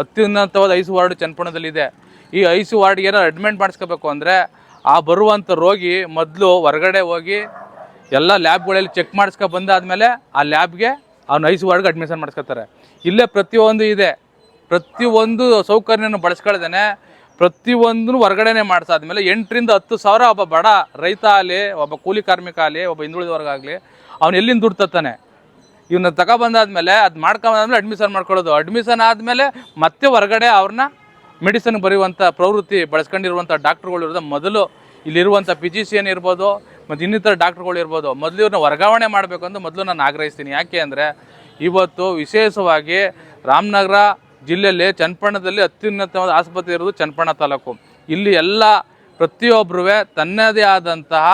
ಅತ್ಯುನ್ನತವಾದ ಐಸು ವಾರ್ಡ್ ಚನ್ನಪಟ್ಟಣದಲ್ಲಿದೆ. ಈ ಐಸು ವಾರ್ಡ್ಗೆ ಏನೋ ಅಡ್ಮಿಟ್ ಮಾಡಿಸ್ಕೋಬೇಕು ಅಂದರೆ ಆ ಬರುವಂಥ ರೋಗಿ ಮೊದಲು ಹೊರಗಡೆ ಹೋಗಿ ಎಲ್ಲ ಲ್ಯಾಬ್ಗಳಲ್ಲಿ ಚೆಕ್ ಮಾಡಿಸ್ಕೊ ಬಂದಾದಮೇಲೆ ಆ ಲ್ಯಾಬ್ಗೆ ಅವ್ನು ಐಸು ವಾರ್ಡ್ಗೆ ಅಡ್ಮಿಷನ್ ಮಾಡಿಸ್ಕೊತಾರೆ. ಇಲ್ಲೇ ಪ್ರತಿಯೊಂದು ಇದೆ, ಪ್ರತಿಯೊಂದು ಸೌಕರ್ಯನ ಬಳಸ್ಕೊಳ್ದೇನೆ ಪ್ರತಿಯೊಂದನ್ನು ಹೊರಗಡೆನೆ ಮಾಡಿಸಾದ್ಮೇಲೆ 8 ರಿಂದ 10 ಸಾವಿರ ಒಬ್ಬ ಬಡ ರೈತ ಆಗಲಿ, ಒಬ್ಬ ಕೂಲಿ ಕಾರ್ಮಿಕ ಆಗಲಿ, ಒಬ್ಬ ಹಿಂದುಳಿದ ವರ್ಗ ಆಗಲಿ, ಅವ್ನು ಎಲ್ಲಿಂದ ದುಡ್ಡು ತತ್ತಾನೆ? ಇವನ್ನ ತಗೊಬಂದಾದ್ಮೇಲೆ ಅದು ಮಾಡ್ಕೊಂಬಂದಾದ್ಮೇಲೆ ಅಡ್ಮಿಷನ್ ಮಾಡ್ಕೊಳ್ಳೋದು. ಅಡ್ಮಿಷನ್ ಆದಮೇಲೆ ಮತ್ತೆ ಹೊರಗಡೆ ಅವ್ರನ್ನ ಮೆಡಿಸಿನ್ ಬರೆಯುವಂಥ ಪ್ರವೃತ್ತಿ ಬಳಸ್ಕೊಂಡಿರುವಂಥ ಡಾಕ್ಟ್ರುಗಳು ಇರೋದು. ಮೊದಲು ಇಲ್ಲಿರುವಂಥ ಫಿಸಿಷಿಯನ್ ಇರ್ಬೋದು ಮತ್ತು ಇನ್ನಿತರ ಡಾಕ್ಟ್ರುಗಳು ಇರ್ಬೋದು, ಮೊದಲು ಇವ್ರನ್ನ ವರ್ಗಾವಣೆ ಮಾಡಬೇಕು ಅಂತ ಮೊದಲು ನಾನು ಆಗ್ರಹಿಸ್ತೀನಿ. ಯಾಕೆ ಅಂದರೆ ಇವತ್ತು ವಿಶೇಷವಾಗಿ ರಾಮನಗರ ಜಿಲ್ಲೆಯಲ್ಲಿ ಚನ್ನಪಟ್ಟಣದಲ್ಲಿ ಅತ್ಯುನ್ನತವಾದ ಆಸ್ಪತ್ರೆ ಇರೋದು ಚನ್ನಪಟ್ಟಣ ತಾಲೂಕು. ಇಲ್ಲಿ ಎಲ್ಲ ಪ್ರತಿಯೊಬ್ಬರೂ ತನ್ನದೇ ಆದಂತಹ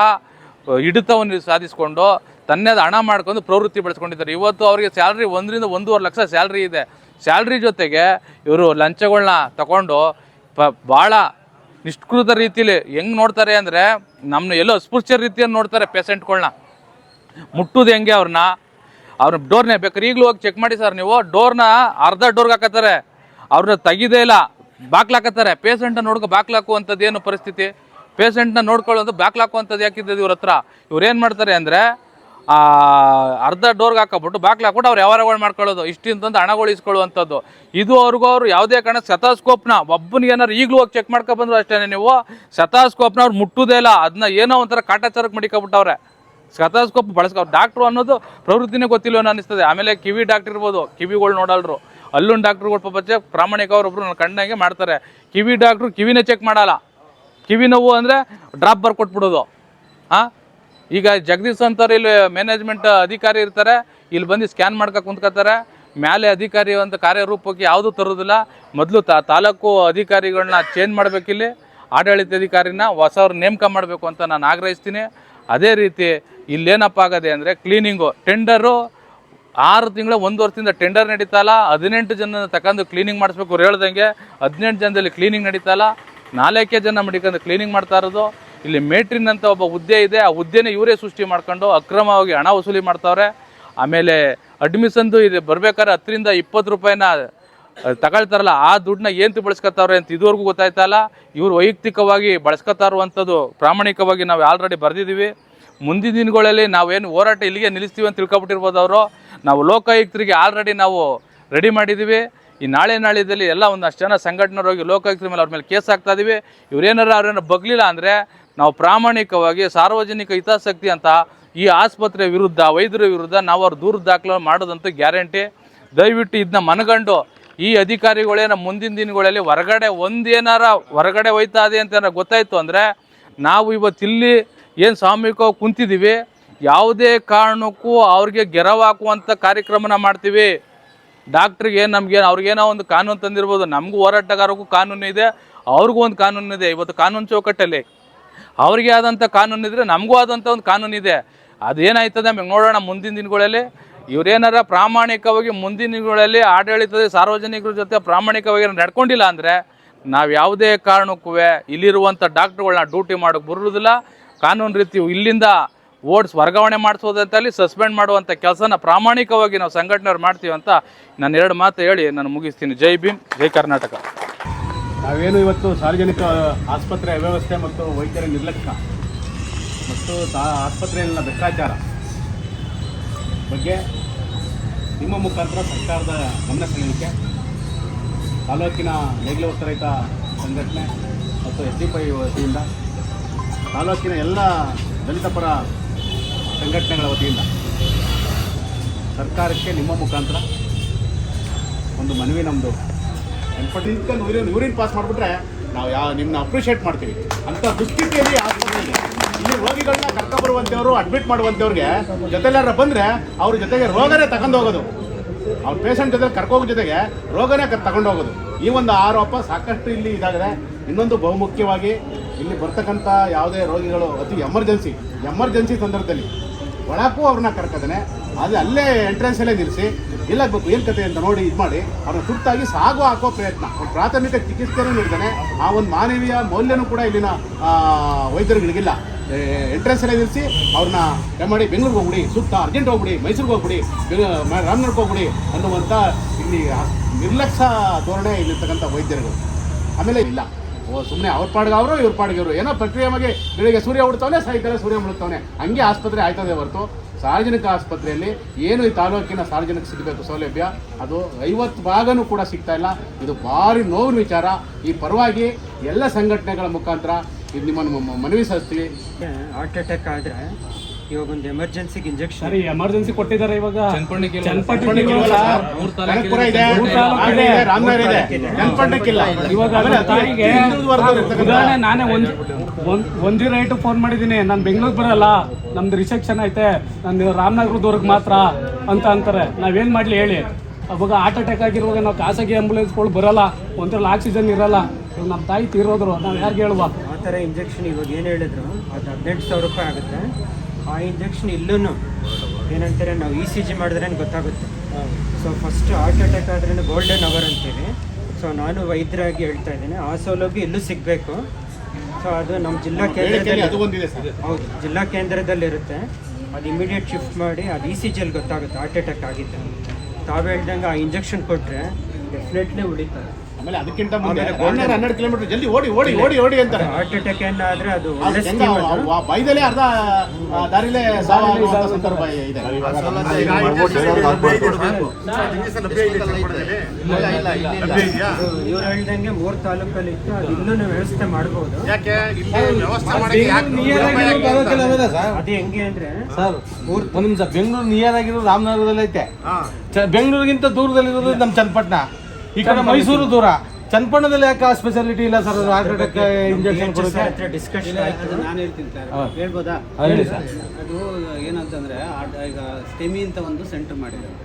ಹಿಡಿತವನ್ನು ಸಾಧಿಸಿಕೊಂಡು ತನ್ನದೇ ಹಣ ಮಾಡ್ಕೊಂಡು ಪ್ರವೃತ್ತಿ ಬೆಳೆಸ್ಕೊಂಡಿದ್ದಾರೆ. ಇವತ್ತು ಅವರಿಗೆ ಸ್ಯಾಲ್ರಿ 1 ರಿಂದ 1.5 ಲಕ್ಷ ಸ್ಯಾಲ್ರಿ ಇದೆ. ಸ್ಯಾಲ್ರಿ ಜೊತೆಗೆ ಇವರು ಲಂಚಗಳನ್ನ ತಗೊಂಡು ಭಾಳ ನಿಷ್ಕೃತ ರೀತಿಯಲ್ಲಿ ಹೆಂಗೆ ನೋಡ್ತಾರೆ ಅಂದರೆ ನಮ್ಮನ್ನ ಎಲ್ಲೋ ಅಸ್ಪೃಶ್ಯ ರೀತಿಯಲ್ಲಿ ನೋಡ್ತಾರೆ. ಪೇಷೆಂಟ್ಗಳನ್ನ ಮುಟ್ಟುದು ಹೆಂಗೆ ಅವ್ರನ್ನ ಡೋರ್ನೇ ಬೇಕಾದ್ರೆ ಈಗಲೂ ಹೋಗಿ ಚೆಕ್ ಮಾಡಿ ಸರ್, ನೀವು ಡೋರ್ನ ಅರ್ಧ ಡೋರ್ಗೆ ಹಾಕತ್ತಾರೆ, ಅವ್ರನ್ನ ತೆಗಿದೇ ಇಲ್ಲ, ಬಾಕ್ಲಾಕತ್ತಾರೆ. ಪೇಷೆಂಟ್ನ ನೋಡ್ಕೊ ಬಾಕ್ಲಾಕುವಂಥದ್ದು ಏನು ಪರಿಸ್ಥಿತಿ? ಪೇಷೆಂಟ್ನ ನೋಡ್ಕೊಳ್ಳೋದು ಬಾಕ್ಲಾಕುವಂಥದ್ದು ಯಾಕಿದ್ದದು ಇವ್ರ ಹತ್ರ? ಇವ್ರು ಏನು ಮಾಡ್ತಾರೆ ಅಂದರೆ ಅರ್ಧ ಡೋರ್ಗೆ ಹಾಕೊಬಿಟ್ಟು ಬಾಕ್ಲು ಹಾಕ್ಬಿಟ್ಟು ಅವ್ರು ವ್ಯವಹಾರಗಳು ಮಾಡ್ಕೊಳ್ಳೋದು, ಇಷ್ಟಿಂತಂದು ಹಣಗಳು ಇಸ್ಕೊಳ್ಳುವಂಥದ್ದು. ಇದು ಅವ್ರು ಯಾವುದೇ ಕಾರಣ ಶತಾಸ್ಕೋಪ್ನ ಒಬ್ಬನಿಗೆ ಏನಾರು ಈಗಲೂ ಹೋಗಿ ಚೆಕ್ ಮಾಡ್ಕೊಬಂದ್ರು ಅಷ್ಟೇ ನೀವು, ಶತಾಸ್ಕೋಪ್ನ ಅವ್ರು ಮುಟ್ಟುವುದೇ ಇಲ್ಲ. ಅದನ್ನ ಏನೋ ಒಂಥರ ಕಾಟಾಚಾರಕ್ಕೆ ಮಡಿಕೊಬಿಟ್ಟವ್ರೆ. ಶತಾಸ್ಕೋಪ್ ಬಳಸ್ಕೊ ಡಾಕ್ಟ್ರು ಅನ್ನೋದು ಪ್ರವೃತ್ತಿನೇ ಗೊತ್ತಿಲ್ಲ ಅನ್ನಿಸ್ತದೆ. ಆಮೇಲೆ ಕಿವಿ ಡಾಕ್ಟ್ರ್ ಇರ್ಬೋದು, ಕಿವಿಗಳು ನೋಡಲ್ರು. ಅಲ್ಲೊಂದು ಡಾಕ್ಟ್ರುಗಳು ಪಾಪ ಪ್ರಾಮಾಣಿಕ ಅವರೊಬ್ರು ನನ್ನ ಕಣ್ಣಾಗೆ ಮಾಡ್ತಾರೆ. ಕಿವಿ ಡಾಕ್ಟ್ರು ಕಿವಿನೇ ಚೆಕ್ ಮಾಡಲ್ಲ. ಕಿವಿ ನೋವು ಅಂದರೆ ಡ್ರಾಪ್ ಬರ್ಕೊಟ್ಬಿಡೋದು. ಹಾಂ, ಈಗ ಜಗದೀಶ್ ಅಂತವ್ರು ಇಲ್ಲಿ ಮ್ಯಾನೇಜ್ಮೆಂಟ್ ಅಧಿಕಾರಿ ಇರ್ತಾರೆ, ಇಲ್ಲಿ ಬಂದು ಸ್ಕ್ಯಾನ್ ಮಾಡ್ಕೊ ಕುಂತ್ಕೋತಾರೆ. ಮೇಲೆ ಅಧಿಕಾರಿ ಅಂತ ಕಾರ್ಯರೂಪಕ್ಕೆ ಯಾವುದೂ ತರೋದಿಲ್ಲ. ಮೊದಲು ತಾಲೂಕು ಅಧಿಕಾರಿಗಳನ್ನ ಚೇಂಜ್ ಮಾಡಬೇಕಿಲ್ಲಿ, ಆಡಳಿತಾಧಿಕಾರಿನ ಹೊಸವ್ರು ನೇಮಕ ಮಾಡಬೇಕು ಅಂತ ನಾನು ಆಗ್ರಹಿಸ್ತೀನಿ. ಅದೇ ರೀತಿ ಇಲ್ಲೇನಪ್ಪ ಆಗದೆ ಅಂದರೆ ಕ್ಲೀನಿಂಗು ಟೆಂಡರು 6 ತಿಂಗಳ 1 ವರ್ಷದಿಂದ ಟೆಂಡರ್ ನಡೀತಾಯಿಲ್ಲ. 18 ಜನ ತಗೊಂಡು ಕ್ಲೀನಿಂಗ್ ಮಾಡಿಸ್ಬೇಕು. ಅವ್ರು ಹೇಳ್ದಂಗೆ 18 ಜನದಲ್ಲಿ ಕ್ಲೀನಿಂಗ್ ನಡೀತಾಯಿಲ್ಲ. 4 ಜನ ಮಡಿಕೊಂಡು ಕ್ಲೀನಿಂಗ್ ಮಾಡ್ತಾ ಇರೋದು. ಇಲ್ಲಿ ಮೇಟ್ರಿನ್ ಅಂತ ಒಬ್ಬ ಹುದ್ದೆ ಇದೆ, ಆ ಹುದ್ದೆನೇ ಇವರೇ ಸೃಷ್ಟಿ ಮಾಡ್ಕೊಂಡು ಅಕ್ರಮವಾಗಿ ಹಣ ವಸೂಲಿ ಮಾಡ್ತಾವ್ರೆ. ಆಮೇಲೆ ಅಡ್ಮಿಷನ್ದು ಇದು ಬರ್ಬೇಕಾದ್ರೆ 10 ರಿಂದ 20 ರೂಪಾಯಿನ ತಗೊಳ್ತಾರಲ್ಲ, ಆ ದುಡ್ಡನ್ನ ಏನು ಬಳಸ್ಕೊತಾವ್ರೆ ಅಂತ ಇದುವರೆಗೂ ಗೊತ್ತಾಯ್ತಲ್ಲ. ಇವರು ವೈಯಕ್ತಿಕವಾಗಿ ಬಳಸ್ಕೊತಾ ಇರುವಂಥದ್ದು ಪ್ರಾಮಾಣಿಕವಾಗಿ ನಾವು ಆಲ್ರೆಡಿ ಬರೆದಿದ್ದೀವಿ. ಮುಂದಿನ ದಿನಗಳಲ್ಲಿ ನಾವೇನು ಹೋರಾಟ ಇಲ್ಲಿಗೆ ನಿಲ್ಲಿಸ್ತೀವಿ ಅಂತ ತಿಳ್ಕೊಬಿಟ್ಟಿರ್ಬೋದು ಅವರು. ನಾವು ಲೋಕಾಯುಕ್ತರಿಗೆ ಆಲ್ರೆಡಿ ನಾವು ರೆಡಿ ಮಾಡಿದ್ದೀವಿ. ಈ ನಾಳೆದಲ್ಲಿ ಎಲ್ಲ ಒಂದಷ್ಟು ಜನ ಸಂಘಟನೆಯವರು ಹೋಗಿ ಲೋಕಾಯುಕ್ತರ ಮೇಲೆ ಅವ್ರ ಮೇಲೆ ಕೇಸ್ ಹಾಕ್ತಾ ಇದೀವಿ. ಅವ್ರೇನಾರು ಬಗ್ಲಿಲ್ಲ ಅಂದರೆ ನಾವು ಪ್ರಾಮಾಣಿಕವಾಗಿ ಸಾರ್ವಜನಿಕ ಹಿತಾಸಕ್ತಿ ಅಂತ ಈ ಆಸ್ಪತ್ರೆ ವಿರುದ್ಧ, ವೈದ್ಯರ ವಿರುದ್ಧ ನಾವು ಅವ್ರ ದೂರು ದಾಖಲೆ ಮಾಡೋದಂತೂ ಗ್ಯಾರಂಟಿ. ದಯವಿಟ್ಟು ಇದನ್ನ ಮನಗಂಡು ಈ ಅಧಿಕಾರಿಗಳೇನ ಮುಂದಿನ ದಿನಗಳಲ್ಲಿ ಹೊರಗಡೆ ಹೋಯ್ತಾ ಇದೆ ಅಂತ ಗೊತ್ತಾಯಿತು ಅಂದರೆ ನಾವು ಇವತ್ತಿಲ್ಲಿ ಏನು ಸಾಮೂಹಿಕವಾಗಿ ಕುಂತಿದ್ದೀವಿ, ಯಾವುದೇ ಕಾರಣಕ್ಕೂ ಅವ್ರಿಗೆ ಗೆರವಾಕುವಂಥ ಕಾರ್ಯಕ್ರಮನ ಮಾಡ್ತೀವಿ. ಡಾಕ್ಟ್ರಿಗೆ ಅವ್ರಿಗೇನೋ ಒಂದು ಕಾನೂನು ತಂದಿರ್ಬೋದು, ನಮಗೂ ಹೋರಾಟಗಾರರಿಗೂ ಕಾನೂನು ಇದೆ, ಅವ್ರಿಗೂ ಒಂದು ಕಾನೂನು ಇದೆ. ಇವತ್ತು ಕಾನೂನು ಚೌಕಟ್ಟಲ್ಲಿ ಅವ್ರಿಗೆ ಆದಂಥ ಕಾನೂನು ಇದ್ದರೆ ನಮಗೂ ಆದಂಥ ಒಂದು ಕಾನೂನು ಇದೆ. ಅದೇನಾಯ್ತದೆ ನಮಗೆ ನೋಡೋಣ ಮುಂದಿನ ದಿನಗಳಲ್ಲಿ. ಇವರೇನಾರ ಪ್ರಾಮಾಣಿಕವಾಗಿ ಮುಂದಿನ ದಿನಗಳಲ್ಲಿ ಆಡಳಿತದ ಸಾರ್ವಜನಿಕರ ಜೊತೆ ಪ್ರಾಮಾಣಿಕವಾಗಿ ನಡ್ಕೊಂಡಿಲ್ಲ ಅಂದರೆ ನಾವು ಯಾವುದೇ ಕಾರಣಕ್ಕೂ ಇಲ್ಲಿರುವಂಥ ಡಾಕ್ಟ್ರುಗಳನ್ನ ಡ್ಯೂಟಿ ಮಾಡೋಕ್ಕೆ ಬರುವುದಿಲ್ಲ. ಕಾನೂನು ರೀತಿ ಇಲ್ಲಿಂದ ವರ್ಗಾವಣೆ ಮಾಡಿಸೋದಂತಲ್ಲಿ ಸಸ್ಪೆಂಡ್ ಮಾಡುವಂಥ ಕೆಲಸನ ಪ್ರಾಮಾಣಿಕವಾಗಿ ನಾವು ಸಂಘಟನೆಯವ್ರು ಮಾಡ್ತೀವಿ ಅಂತ ನಾನು 2 ಮಾತು ಹೇಳಿ ನಾನು ಮುಗಿಸ್ತೀನಿ. ಜೈ ಭೀಮ್, ಜೈ ಕರ್ನಾಟಕ. ನಾವೇನು ಇವತ್ತು ಸಾರ್ವಜನಿಕ ಆಸ್ಪತ್ರೆ ವ್ಯವಸ್ಥೆ ಮತ್ತು ವೈದ್ಯರ ನಿರ್ಲಕ್ಷ್ಯ ಮತ್ತು ಆಸ್ಪತ್ರೆಯಲ್ಲಿನ ಭ್ರಷ್ಟಾಚಾರ ಬಗ್ಗೆ ನಿಮ್ಮ ಮುಖಾಂತರ ಸರ್ಕಾರದ ಗಮನ ಸೆಳೆಯಲಿಕ್ಕೆ ತಾಲೂಕಿನ ನೇಗಿಲ ಹೊತ್ತ ರೈತ ಸಂಘಟನೆ ಮತ್ತು SDPI ವತಿಯಿಂದ ತಾಲೂಕಿನ ಎಲ್ಲ ದಲಿತ ಪರ ಸಂಘಟನೆಗಳ ವತಿಯಿಂದ ಸರ್ಕಾರಕ್ಕೆ ನಿಮ್ಮ ಮುಖಾಂತರ ಒಂದು ಮನವಿ ನಮ್ಮದು. ಯೂರಿನ್ ಪಾಸ್ ಮಾಡಿಬಿಟ್ರೆ ನಾವು ನಿಮ್ಮನ್ನ ಅಪ್ರಿಷಿಯೇಟ್ ಮಾಡ್ತೀವಿ ಅಂತ ದುಸ್ಥಿತಿಯಲ್ಲಿ ಆಸ್ಪತ್ರೆಯಲ್ಲಿ ಇಲ್ಲಿ ರೋಗಿಗಳನ್ನ ಕರ್ಕೊಬರುವಂಥವ್ರು ಅಡ್ಮಿಟ್ ಮಾಡುವಂಥವ್ರಿಗೆ ಜೊತೆಲ್ಲಾರ ಬಂದರೆ ಅವ್ರ ಜೊತೆಗೆ ರೋಗನೇ ತಗೊಂಡು ಹೋಗೋದು, ಅವ್ರ ಪೇಷಂಟ್ ಜೊತೆ ಕರ್ಕೋಗೋ ಜೊತೆಗೆ ರೋಗನೇ ತಗೊಂಡು ಹೋಗೋದು. ಈ ಒಂದು ಆರೋಪ ಸಾಕಷ್ಟು ಇಲ್ಲಿ ಇದಾಗಿದೆ. ಇನ್ನೊಂದು ಬಹುಮುಖ್ಯವಾಗಿ ಇಲ್ಲಿ ಬರ್ತಕ್ಕಂಥ ಯಾವುದೇ ರೋಗಿಗಳು ಅತಿ ಎಮರ್ಜೆನ್ಸಿ ಸಂದರ್ಭದಲ್ಲಿ ಒಳಕ್ಕೂ ಅವ್ರನ್ನ ಕರ್ಕೋತಾನೆ, ಅದು ಅಲ್ಲೇ ಎಂಟ್ರೆನ್ಸಲ್ಲೇ ನಿಲ್ಲಿಸಿ ಎಲ್ಲಾಗಬೇಕು ಏನು ಕತೆ ಅಂತ ನೋಡಿ ಇದು ಮಾಡಿ ಅವ್ರನ್ನ ತುರ್ತಾಗಿ ಹಾಕೋ ಪ್ರಯತ್ನ, ಅವ್ರ ಪ್ರಾಥಮಿಕ ಚಿಕಿತ್ಸೆನೂ ನೀಡ್ತಾನೆ. ಆ ಒಂದು ಮಾನವೀಯ ಮೌಲ್ಯನೂ ಕೂಡ ಇಲ್ಲಿನ ವೈದ್ಯರುಗಳಿಗಿಲ್ಲ. ಎಂಟ್ರೆನ್ಸಲ್ಲೇ ನಿಲ್ಲಿಸಿ ಅವ್ರನ್ನ ಮಾಡಿ ಬೆಂಗಳೂರಿಗೆ ಹೋಗ್ಬಿಡಿ, ಸೂಕ್ತ ಅರ್ಜೆಂಟ್ ಹೋಗ್ಬಿಡಿ, ಮೈಸೂರಿಗೆ ಹೋಗ್ಬಿಡಿ, ರಾಮನಗರಕ್ಕೆ ಹೋಗ್ಬಿಡಿ ಅನ್ನುವಂಥ ಇಲ್ಲಿ ನಿರ್ಲಕ್ಷ್ಯ ಧೋರಣೆ ಇಲ್ಲಿರ್ತಕ್ಕಂಥ ವೈದ್ಯರುಗಳು. ಆಮೇಲೆ ಇಲ್ಲ ಸುಮ್ಮನೆ ಅವ್ರ ಪಾಡಿಗೆ ಅವರು ಇವ್ರ ಪಾಡಿಗೆ ಇವರು ಏನೋ ಪ್ರಕ್ರಿಯೆಯಾಗಿ ಬೆಳಿಗ್ಗೆ ಸೂರ್ಯ ಹುಡ್ತವನೆ, ಸಾಯಂಕಾಲ ಸೂರ್ಯ ಮುಳುಗ್ತವನೆ, ಹಂಗೆ ಆಸ್ಪತ್ರೆ ಆಯ್ತದೆ ಹೊರತು ಸಾರ್ವಜನಿಕ ಆಸ್ಪತ್ರೆಯಲ್ಲಿ ಏನು ಈ ತಾಲೂಕಿನ ಸಾರ್ವಜನಿಕ ಸಿಗಬೇಕು ಸೌಲಭ್ಯ ಅದು 50% ಕೂಡ ಸಿಗ್ತಾ ಇಲ್ಲ. ಇದು ಭಾರಿ ನೋವಿನ ವಿಚಾರ. ಈ ಪರವಾಗಿ ಎಲ್ಲ ಸಂಘಟನೆಗಳ ಮುಖಾಂತರ ಇದು ನಿಮ್ಮನ್ನು ಮನವಿ ಸಲ್ಲಿಸ್ತೀವಿ. ಹಾರ್ಟ್ ಅಟ್ಯಾಕ್ ಆದರೆ ಇವಾಗ ಒಂದು ಎಮರ್ಜೆನ್ಸಿಗೆ ಇಂಜೆಕ್ಷನ್ ಎಮರ್ಜೆನ್ಸಿ ಕೊಟ್ಟಿದ್ದಾರೆ. ಇವಾಗ ಉದಾಹರಣೆ ನಾನೇ ಒಂದು ರೈಟ್ ಫೋನ್ ಮಾಡಿದ್ದೀನಿ, ನಾನು ಬೆಂಗಳೂರಿಗೆ ಬರಲ್ಲ, ನಮ್ದು ರಿಸೆಪ್ಷನ್ ಐತೆ, ನಾನು ರಾಮನಗರದವ್ರಿಗೆ ಮಾತ್ರ ಅಂತ ಅಂತಾರೆ. ನಾವೇನು ಮಾಡಲಿ ಹೇಳಿ? ಅವಾಗ ಹಾರ್ಟ್ ಅಟ್ಯಾಕ್ ಆಗಿರುವಾಗ ನಾವು ಖಾಸಗಿ ಆಂಬುಲೆನ್ಸ್ಗಳು ಬರಲ್ಲ, ಒಂದ್ರಲ್ಲಿ ಆಕ್ಸಿಜನ್ ಇರಲ್ಲ. ನಮ್ಮ ತಾಯಿ ತೀರೋದ್ರು, ನಾವು ಯಾರಿಗೆ ಹೇಳುವ? ಆ ಥರ ಇಂಜೆಕ್ಷನ್ ಇವಾಗ ಏನು ಹೇಳಿದ್ರು ಅದು 18,000 ರೂಪಾಯಿ ಆಗುತ್ತೆ. ಆ ಇಂಜೆಕ್ಷನ್ ಇಲ್ಲೂ ಏನಂತಾರೆ ನಾವು ECG ಮಾಡಿದ್ರೆ ಗೊತ್ತಾಗುತ್ತೆ. ಸೊ ಫಸ್ಟ್ ಹಾರ್ಟ್ ಅಟ್ಯಾಕ್ ಆದ್ರೂ ಗೋಲ್ಡನ್ ಅವರ್ ಅಂತೀವಿ. ಸೊ ನಾನು ವೈದ್ಯರಾಗಿ ಹೇಳ್ತಾ ಇದ್ದೀನಿ, ಆ ಸೌಲಭ್ಯ ಇಲ್ಲೂ ಸಿಗಬೇಕು. ಸೊ ಅದು ನಮ್ಮ ಜಿಲ್ಲಾ ಕೇಂದ್ರದಲ್ಲಿ, ಹೌದು ಜಿಲ್ಲಾ ಕೇಂದ್ರದಲ್ಲಿರುತ್ತೆ. ಅದು ಇಮಿಡಿಯೇಟ್ ಶಿಫ್ಟ್ ಮಾಡಿ ಅದು ECGಯಲ್ಲಿ ಗೊತ್ತಾಗುತ್ತೆ ಹಾರ್ಟ್ ಅಟ್ಯಾಕ್ ಆಗಿತ್ತು. ತಾವು ಹೇಳ್ದಂಗೆ ಆ ಇಂಜೆಕ್ಷನ್ ಕೊಟ್ಟರೆ ಡೆಫಿನೆಟ್ಲಿ ಉಳಿತಾರೆ. ಆಮೇಲೆ ಅದಕ್ಕಿಂತ ಮುಂದೆ 12 ಕಿಲೋಮೀಟರ್ ಜಲ್ದಿ ಓಡಿ ಅಂತಾರೆ. ಹಾರ್ಟ್ ಅಟ್ಯಾಕ್ ಏನಾದ್ರೆ ಅದು ಅದು ಒಳ್ಳೆ ಹೆಂಗ ಬೈದಲೇ ಅರ್ಧ ದಾರಿಲೇ ಸಾವಾಗುವಂತ ಸಂದರ್ಭ ಇದೆ. ಇವ್ರು ಹೇಳ್ದಂಗೆ 3 ತಾಲೂಕಲ್ಲಿ ಇತ್ತು, ಅದು ಇನ್ನೂ ವ್ಯವಸ್ಥೆ ಮಾಡ್ಬೋದು. ಅದು ಹೆಂಗೆ ಅಂದ್ರೆ ಸರ್ ಒಂದು ನಿಮಿಷ, ಬೆಂಗಳೂರು ನಿಯರ್ ಆಗಿರೋದು ರಾಮನಗರದಲ್ಲಿ ಐತೆ. ಬೆಂಗಳೂರಿಗಿಂತ ದೂರದಲ್ಲಿರೋದು ನಮ್ಮ ಚನ್ನಪಟ್ಟಣ, ಈ ಕಡೆ ಮೈಸೂರು ದೂರ. ಚನ್ನಪಟ್ಟಣದಲ್ಲಿ ಯಾಕೆ ಸ್ಪೆಷಾಲಿಟಿ ಇಲ್ಲ ಸರ್ ಹಾರ್ಟ್ ಅಟ್ಯಾಕ್ ಇಂಜೆಕ್ಷನ್ ಕೊಡೋಕೆ? ಡಿಸ್ಕಷನ್ ನಾನು ಹೇಳ್ತೀನಿ ಸರ್, ಹೇಳ್ಬೋದಾ? ಹೇಳಿ ಸರ್. ಅದು ಏನಂತಂದರೆ ಈಗ ಸ್ಟೆಮಿ ಅಂತ ಒಂದು ಸೆಂಟರ್ ಮಾಡಿದ್ದಾರೆ.